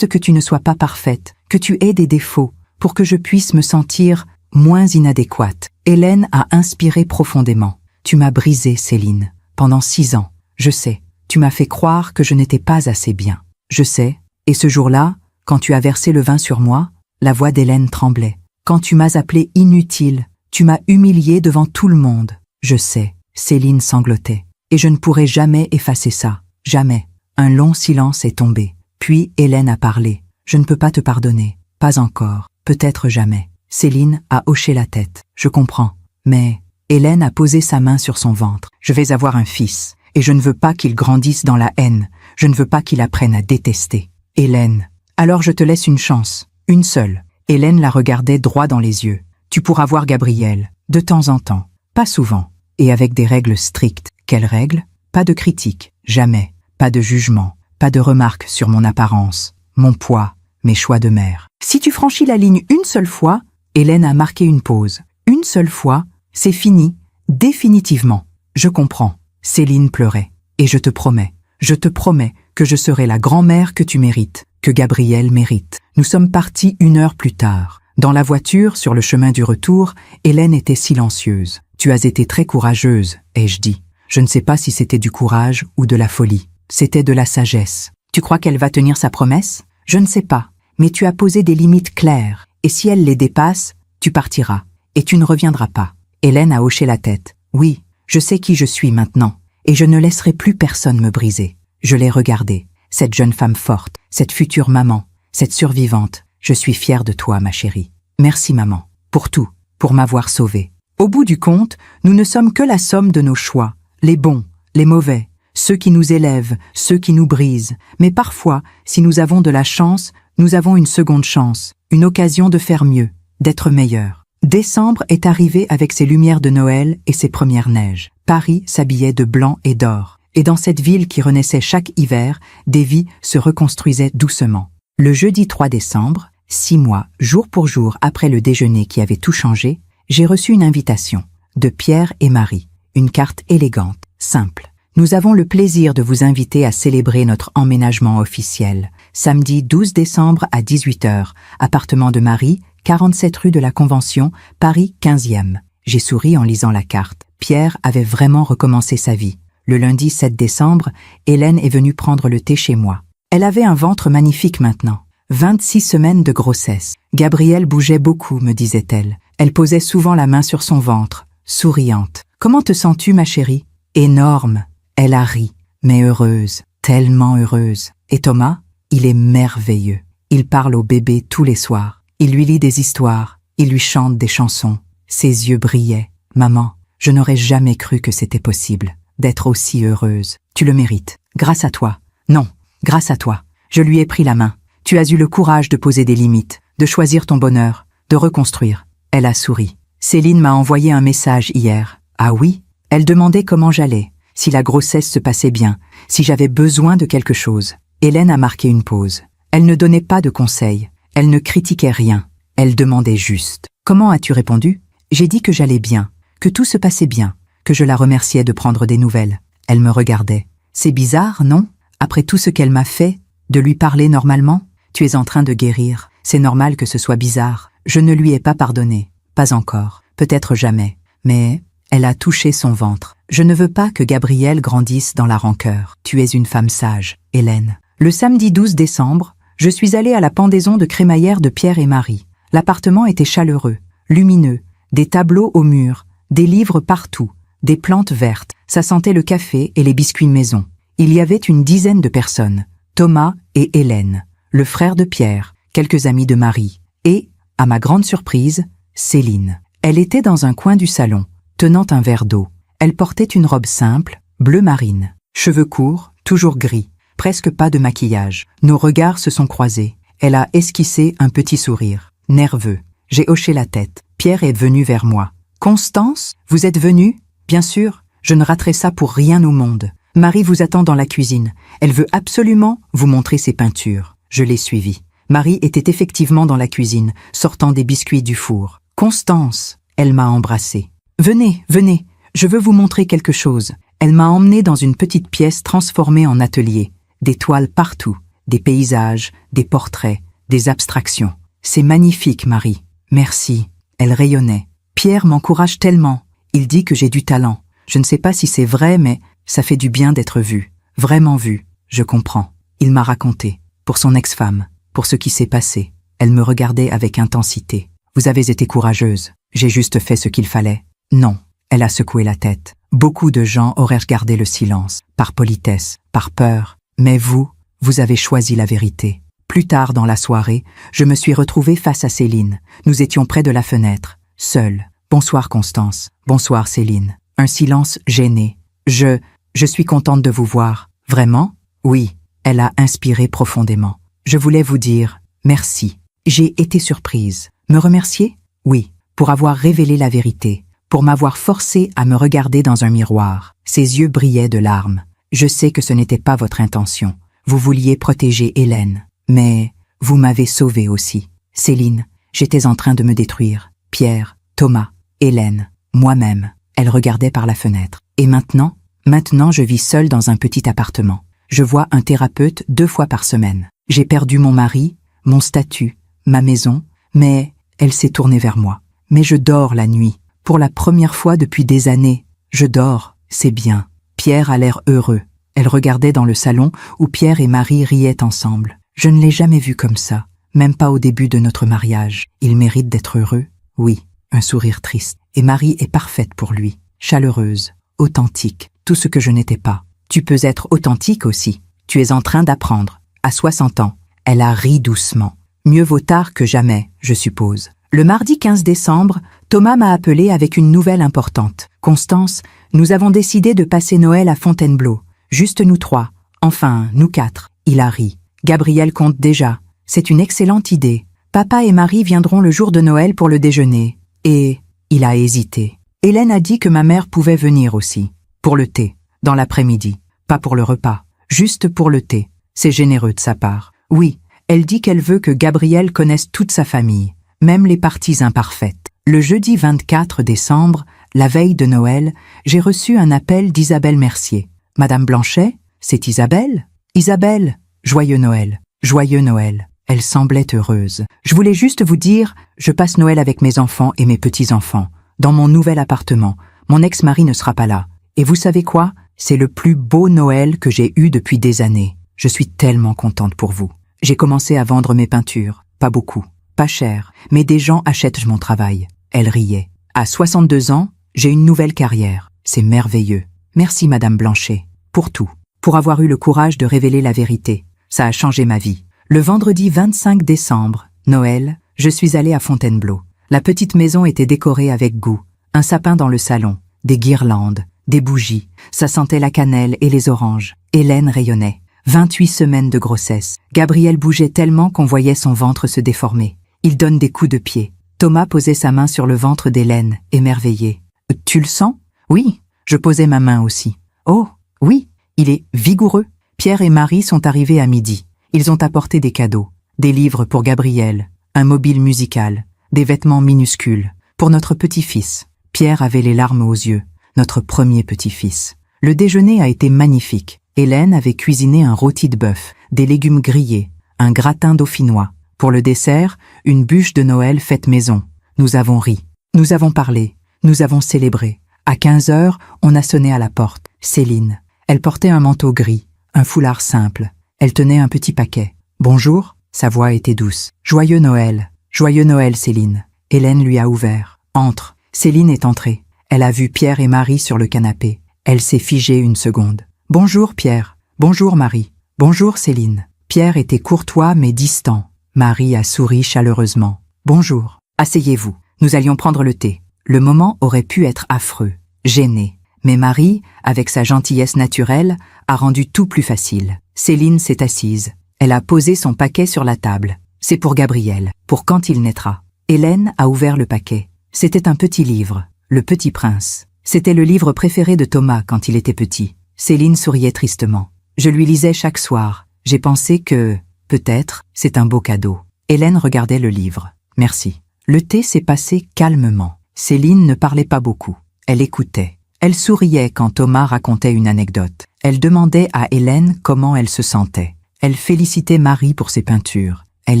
que tu ne sois pas parfaite, que tu aies des défauts, pour que je puisse me sentir moins inadéquate. Hélène a inspiré profondément. Tu m'as brisée, Céline. Pendant 6 ans. Je sais. Tu m'as fait croire que je n'étais pas assez bien. Je sais. Et ce jour-là, quand tu as versé le vin sur moi, la voix d'Hélène tremblait. Quand tu m'as appelée inutile, tu m'as humiliée devant tout le monde. Je sais. Céline sanglotait. Et je ne pourrai jamais effacer ça. Jamais. Un long silence est tombé. Puis Hélène a parlé. Je ne peux pas te pardonner. Pas encore. Peut-être jamais. Céline a hoché la tête. Je comprends. Mais Hélène a posé sa main sur son ventre. Je vais avoir un fils. Et je ne veux pas qu'il grandisse dans la haine. Je ne veux pas qu'il apprenne à détester. Hélène. Alors je te laisse une chance. Une seule. Hélène la regardait droit dans les yeux. Tu pourras voir Gabriel. De temps en temps. Pas souvent. Et avec des règles strictes. Quelles règles? Pas de critique. Jamais. Pas de jugement. Pas de remarques sur mon apparence. Mon poids. Mes choix de mère. Si tu franchis la ligne une seule fois, Hélène a marqué une pause. Une seule fois, c'est fini. Définitivement. Je comprends. Céline pleurait. Et je te promets que je serai la grand-mère que tu mérites, que Gabriel mérite. Nous sommes partis 1 heure plus tard. Dans la voiture, sur le chemin du retour, Hélène était silencieuse. Tu as été très courageuse, ai-je dit. Je ne sais pas si c'était du courage ou de la folie. C'était de la sagesse. Tu crois qu'elle va tenir sa promesse? Je ne sais pas. Mais tu as posé des limites claires. Et si elle les dépasse, tu partiras. Et tu ne reviendras pas. Hélène a hoché la tête. Oui. Je sais qui je suis maintenant, et je ne laisserai plus personne me briser. Je l'ai regardée, cette jeune femme forte, cette future maman, cette survivante. Je suis fière de toi, ma chérie. Merci, maman, pour tout, pour m'avoir sauvée. Au bout du compte, nous ne sommes que la somme de nos choix, les bons, les mauvais, ceux qui nous élèvent, ceux qui nous brisent. Mais parfois, si nous avons de la chance, nous avons une seconde chance, une occasion de faire mieux, d'être meilleur. Décembre est arrivé avec ses lumières de Noël et ses premières neiges. Paris s'habillait de blanc et d'or. Et dans cette ville qui renaissait chaque hiver, des vies se reconstruisaient doucement. Le jeudi 3 décembre, 6 mois, jour pour jour après le déjeuner qui avait tout changé, j'ai reçu une invitation de Pierre et Marie. Une carte élégante, simple. Nous avons le plaisir de vous inviter à célébrer notre emménagement officiel. Samedi 12 décembre à 18h, appartement de Marie, 47 rue de la Convention, Paris 15e. J'ai souri en lisant la carte. Pierre avait vraiment recommencé sa vie. Le lundi 7 décembre, Hélène est venue prendre le thé chez moi. Elle avait un ventre magnifique maintenant. 26 semaines de grossesse. Gabrielle bougeait beaucoup, me disait-elle. Elle posait souvent la main sur son ventre, souriante. « Comment te sens-tu, ma chérie ?»« Énorme. » Elle a ri, mais heureuse, tellement heureuse. Et Thomas, il est merveilleux. Il parle au bébé tous les soirs. Il lui lit des histoires, il lui chante des chansons. Ses yeux brillaient. Maman, je n'aurais jamais cru que c'était possible d'être aussi heureuse. Tu le mérites. Grâce à toi. Non, grâce à toi. Je lui ai pris la main. Tu as eu le courage de poser des limites, de choisir ton bonheur, de reconstruire. Elle a souri. Céline m'a envoyé un message hier. Ah oui? Elle demandait comment j'allais, si la grossesse se passait bien, si j'avais besoin de quelque chose. Hélène a marqué une pause. Elle ne donnait pas de conseils. Elle ne critiquait rien. Elle demandait juste. Comment as-tu répondu? J'ai dit que j'allais bien, que tout se passait bien, que je la remerciais de prendre des nouvelles. Elle me regardait. C'est bizarre, non? Après tout ce qu'elle m'a fait, de lui parler normalement? Tu es en train de guérir. C'est normal que ce soit bizarre. Je ne lui ai pas pardonné. Pas encore. Peut-être jamais. Mais elle a touché son ventre. Je ne veux pas que Gabriel grandisse dans la rancœur. Tu es une femme sage, Hélène. Le samedi 12 décembre, je suis allée à la pendaison de crémaillère de Pierre et Marie. L'appartement était chaleureux, lumineux, des tableaux au mur, des livres partout, des plantes vertes. Ça sentait le café et les biscuits maison. Il y avait une dizaine de personnes. Thomas et Hélène, le frère de Pierre, quelques amis de Marie, et, à ma grande surprise, Céline. Elle était dans un coin du salon, tenant un verre d'eau. Elle portait une robe simple, bleu marine, cheveux courts, toujours gris, presque pas de maquillage. Nos regards se sont croisés. Elle a esquissé un petit sourire, nerveux. J'ai hoché la tête. Pierre est venu vers moi. « Constance, vous êtes venue? Bien sûr, je ne raterai ça pour rien au monde. Marie vous attend dans la cuisine. Elle veut absolument vous montrer ses peintures. » Je l'ai suivie. Marie était effectivement dans la cuisine, sortant des biscuits du four. « Constance !» Elle m'a embrassée. « Venez, venez, je veux vous montrer quelque chose. » Elle m'a emmenée dans une petite pièce transformée en atelier. Des toiles partout, des paysages, des portraits, des abstractions. « C'est magnifique, Marie. Merci. » Elle rayonnait. « Pierre m'encourage tellement. Il dit que j'ai du talent. Je ne sais pas si c'est vrai, mais ça fait du bien d'être vue. Vraiment vue. Je comprends. » Il m'a raconté. Pour son ex-femme. Pour ce qui s'est passé. Elle me regardait avec intensité. « Vous avez été courageuse. J'ai juste fait ce qu'il fallait. » Non. Elle a secoué la tête. Beaucoup de gens auraient gardé le silence, par politesse, par peur. Mais vous avez choisi la vérité. Plus tard dans la soirée, je me suis retrouvée face à Céline. Nous étions près de la fenêtre, seuls. « Bonsoir Constance. Bonsoir Céline. » Un silence gêné. « Je suis contente de vous voir. » « Vraiment? » « Oui. » Elle a inspiré profondément. « Je voulais vous dire merci. J'ai été surprise. » « Me remercier? » « Oui. Pour avoir révélé la vérité. Pour m'avoir forcé à me regarder dans un miroir. » Ses yeux brillaient de larmes. « Je sais que ce n'était pas votre intention. Vous vouliez protéger Hélène. Mais vous m'avez sauvée aussi. Céline, j'étais en train de me détruire. Pierre, Thomas, Hélène, moi-même. » Elle regardait par la fenêtre. « Et maintenant? Maintenant je vis seule dans un petit appartement. Je vois un thérapeute 2 fois par semaine. J'ai perdu mon mari, mon statut, ma maison, mais elle s'est tournée vers moi. Mais je dors la nuit. Pour la première fois depuis des années. Je dors, c'est bien. » Pierre a l'air heureux. Elle regardait dans le salon où Pierre et Marie riaient ensemble. Je ne l'ai jamais vu comme ça, même pas au début de notre mariage. Il mérite d'être heureux? Oui, un sourire triste. Et Marie est parfaite pour lui, chaleureuse, authentique, tout ce que je n'étais pas. Tu peux être authentique aussi. Tu es en train d'apprendre. À 60 ans, elle a ri doucement. Mieux vaut tard que jamais, je suppose. Le mardi 15 décembre, Thomas m'a appelé avec une nouvelle importante. « Constance, nous avons décidé de passer Noël à Fontainebleau. Juste nous 3. Enfin, nous 4. » Il a ri. « Gabriel compte déjà. C'est une excellente idée. Papa et Marie viendront le jour de Noël pour le déjeuner. » Et il a hésité. Hélène a dit que ma mère pouvait venir aussi. Pour le thé, dans l'après-midi. Pas pour le repas, juste pour le thé. C'est généreux de sa part. Oui, elle dit qu'elle veut que Gabriel connaisse toute sa famille, même les parties imparfaites. Le jeudi 24 décembre, la veille de Noël, j'ai reçu un appel d'Isabelle Mercier. « Madame Blanchet, c'est Isabelle ? » « Isabelle, joyeux Noël, joyeux Noël. » Elle semblait heureuse. « Je voulais juste vous dire, je passe Noël avec mes enfants et mes petits-enfants, dans mon nouvel appartement. Mon ex-mari ne sera pas là. Et vous savez quoi? C'est le plus beau Noël que j'ai eu depuis des années. Je suis tellement contente pour vous. J'ai commencé à vendre mes peintures. Pas beaucoup, pas cher, mais des gens achètent mon travail. » Elle riait. « À 62 ans, j'ai une nouvelle carrière. C'est merveilleux. Merci Madame Blanchet, pour tout. Pour avoir eu le courage de révéler la vérité. Ça a changé ma vie. » Le vendredi 25 décembre, Noël, Je suis allée à Fontainebleau. La petite maison était décorée avec goût. Un sapin dans le salon, des guirlandes, des bougies. Ça sentait la cannelle et les oranges. Hélène rayonnait. 28 semaines de grossesse. Gabriel bougeait tellement qu'on voyait son ventre se déformer. Il donne des coups de pied. Thomas posait sa main sur le ventre d'Hélène, émerveillé. « Tu le sens ?»« Oui. » Je posais ma main aussi. « Oh, oui, il est vigoureux. » Pierre et Marie sont arrivés à midi. Ils ont apporté des cadeaux. Des livres pour Gabriel, un mobile musical, des vêtements minuscules. Pour notre petit-fils. Pierre avait les larmes aux yeux. Notre premier petit-fils. Le déjeuner a été magnifique. Hélène avait cuisiné un rôti de bœuf, des légumes grillés, un gratin dauphinois. Pour le dessert, une bûche de Noël faite maison. Nous avons ri. Nous avons parlé. Nous avons célébré. À 15 heures, on a sonné à la porte. Céline. Elle portait un manteau gris, un foulard simple. Elle tenait un petit paquet. « Bonjour ?» Sa voix était douce. « Joyeux Noël. Joyeux Noël, Céline. » Hélène lui a ouvert. « Entre. » Céline est entrée. Elle a vu Pierre et Marie sur le canapé. Elle s'est figée une seconde. « Bonjour Pierre. Bonjour Marie. Bonjour Céline. » Pierre était courtois mais distant. Marie a souri chaleureusement. « Bonjour. Asseyez-vous. Nous allions prendre le thé. » Le moment aurait pu être affreux, gêné. Mais Marie, avec sa gentillesse naturelle, a rendu tout plus facile. Céline s'est assise. Elle a posé son paquet sur la table. C'est pour Gabriel, pour quand il naîtra. Hélène a ouvert le paquet. C'était un petit livre, Le Petit Prince. C'était le livre préféré de Thomas quand il était petit. Céline souriait tristement. Je lui lisais chaque soir. J'ai pensé que, peut-être, c'est un beau cadeau. Hélène regardait le livre. Merci. Le thé s'est passé calmement. Céline ne parlait pas beaucoup. Elle écoutait. Elle souriait quand Thomas racontait une anecdote. Elle demandait à Hélène comment elle se sentait. Elle félicitait Marie pour ses peintures. Elle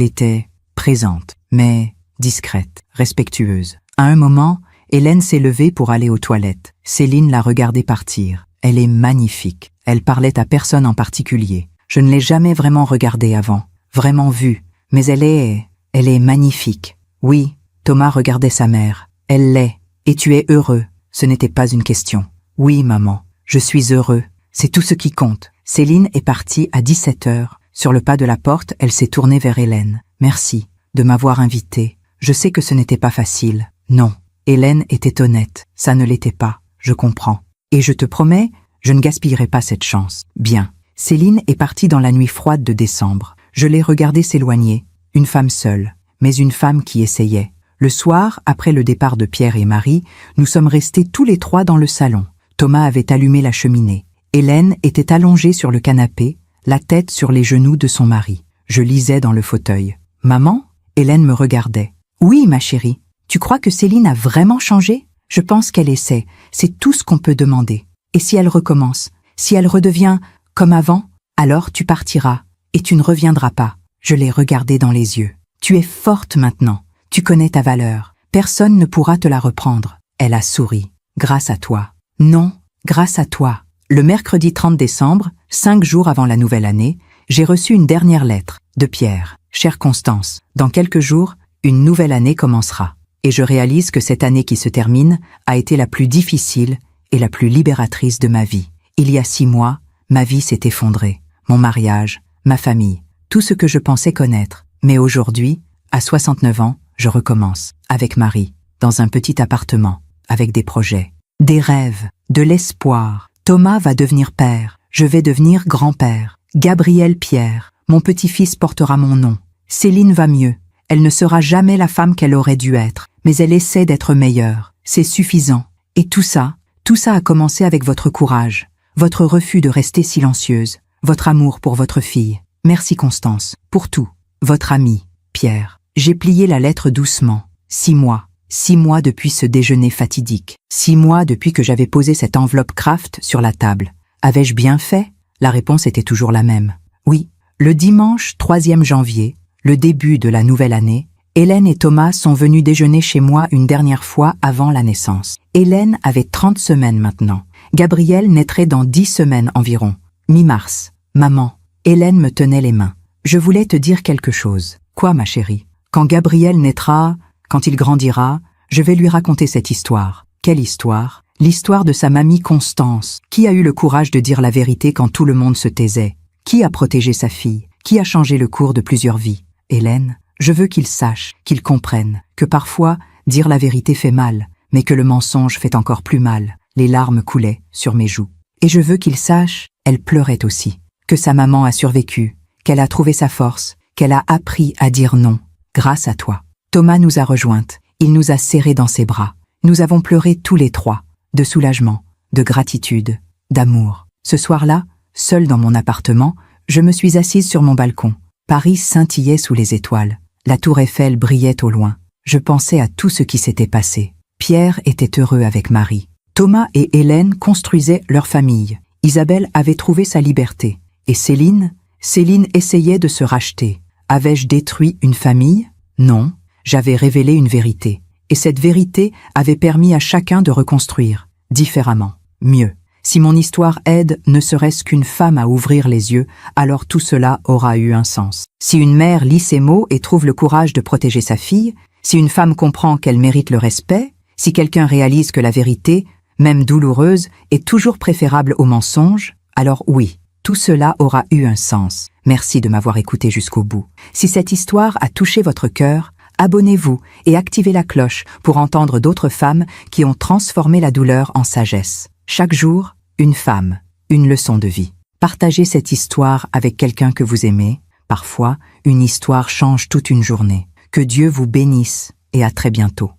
était présente, mais discrète, respectueuse. À un moment, Hélène s'est levée pour aller aux toilettes. Céline l'a regardée partir. Elle est magnifique. Elle parlait à personne en particulier. Je ne l'ai jamais vraiment regardée avant, vraiment vue, mais elle est magnifique. Oui, Thomas regardait sa mère. Elle l'est. Et tu es heureux. Ce n'était pas une question. Oui, maman, je suis heureux. C'est tout ce qui compte. Céline est partie à 17 heures. Sur le pas de la porte, elle s'est tournée vers Hélène. Merci de m'avoir invitée. Je sais que ce n'était pas facile. Non. Hélène était honnête. Ça ne l'était pas. Je comprends. Et je te promets, je ne gaspillerai pas cette chance. Bien. Céline est partie dans la nuit froide de décembre. Je l'ai regardée s'éloigner. Une femme seule, mais une femme qui essayait. Le soir, après le départ de Pierre et Marie, nous sommes restés tous les trois dans le salon. Thomas avait allumé la cheminée. Hélène était allongée sur le canapé, la tête sur les genoux de son mari. Je lisais dans le fauteuil. « Maman ?» Hélène me regardait. « Oui, ma chérie. Tu crois que Céline a vraiment changé ? Je pense qu'elle essaie. C'est tout ce qu'on peut demander. Et si elle recommence ? Si elle redevient comme avant ? Alors tu partiras et tu ne reviendras pas. » Je l'ai regardée dans les yeux. « Tu es forte maintenant. Tu connais ta valeur. Personne ne pourra te la reprendre. » Elle a souri. « Grâce à toi. » « Non, grâce à toi. » Le mercredi 30 décembre, 5 jours avant la nouvelle année, j'ai reçu une dernière lettre de Pierre. « Chère Constance, dans quelques jours, une nouvelle année commencera. Et je réalise que cette année qui se termine a été la plus difficile et la plus libératrice de ma vie. Il y a 6 mois, ma vie s'est effondrée. Mon mariage, ma famille, tout ce que je pensais connaître. Mais aujourd'hui, à 69 ans, je recommence. Avec Marie, dans un petit appartement, avec des projets. Des rêves, de l'espoir. Thomas va devenir père, je vais devenir grand-père. Gabriel Pierre, mon petit-fils portera mon nom. Céline va mieux. Elle ne sera jamais la femme qu'elle aurait dû être, mais elle essaie d'être meilleure. C'est suffisant. Et tout ça a commencé avec votre courage, votre refus de rester silencieuse, votre amour pour votre fille. Merci Constance, pour tout. Votre ami, Pierre. J'ai plié la lettre doucement. 6 mois. 6 mois depuis ce déjeuner fatidique. 6 mois depuis que j'avais posé cette enveloppe Kraft sur la table. Avais-je bien fait ? La réponse était toujours la même. Oui. Le dimanche 3e janvier, le début de la nouvelle année, Hélène et Thomas sont venus déjeuner chez moi une dernière fois avant la naissance. Hélène avait 30 semaines maintenant. Gabriel naîtrait dans 10 semaines environ. Mi-mars. Maman. Hélène me tenait les mains. Je voulais te dire quelque chose. Quoi, ma chérie ? Quand Gabriel naîtra, quand il grandira, je vais lui raconter cette histoire. Quelle histoire ? L'histoire de sa mamie Constance. Qui a eu le courage de dire la vérité quand tout le monde se taisait ? Qui a protégé sa fille ? Qui a changé le cours de plusieurs vies ? Hélène, Je veux qu'ils sachent, qu'ils comprennent, que parfois, dire la vérité fait mal, mais que le mensonge fait encore plus mal. Les larmes coulaient sur mes joues. Et je veux qu'ils sachent, elle pleurait aussi, que sa maman a survécu, qu'elle a trouvé sa force, qu'elle a appris à dire non, grâce à toi. Thomas nous a rejointes, il nous a serrés dans ses bras. Nous avons pleuré tous les trois, de soulagement, de gratitude, d'amour. Ce soir-là, seule dans mon appartement, je me suis assise sur mon balcon. Paris scintillait sous les étoiles. La tour Eiffel brillait au loin. Je pensais à tout ce qui s'était passé. Pierre était heureux avec Marie. Thomas et Hélène construisaient leur famille. Isabelle avait trouvé sa liberté. Et Céline essayait de se racheter. Avais-je détruit une famille? Non, j'avais révélé une vérité. Et cette vérité avait permis à chacun de reconstruire, différemment, mieux. Si mon histoire aide ne serait-ce qu'une femme à ouvrir les yeux, alors tout cela aura eu un sens. Si une mère lit ces mots et trouve le courage de protéger sa fille, si une femme comprend qu'elle mérite le respect, si quelqu'un réalise que la vérité, même douloureuse, est toujours préférable au mensonge, alors oui, tout cela aura eu un sens. Merci de m'avoir écouté jusqu'au bout. Si cette histoire a touché votre cœur, abonnez-vous et activez la cloche pour entendre d'autres femmes qui ont transformé la douleur en sagesse. Chaque jour, une femme, une leçon de vie. Partagez cette histoire avec quelqu'un que vous aimez. Parfois, une histoire change toute une journée. Que Dieu vous bénisse et à très bientôt.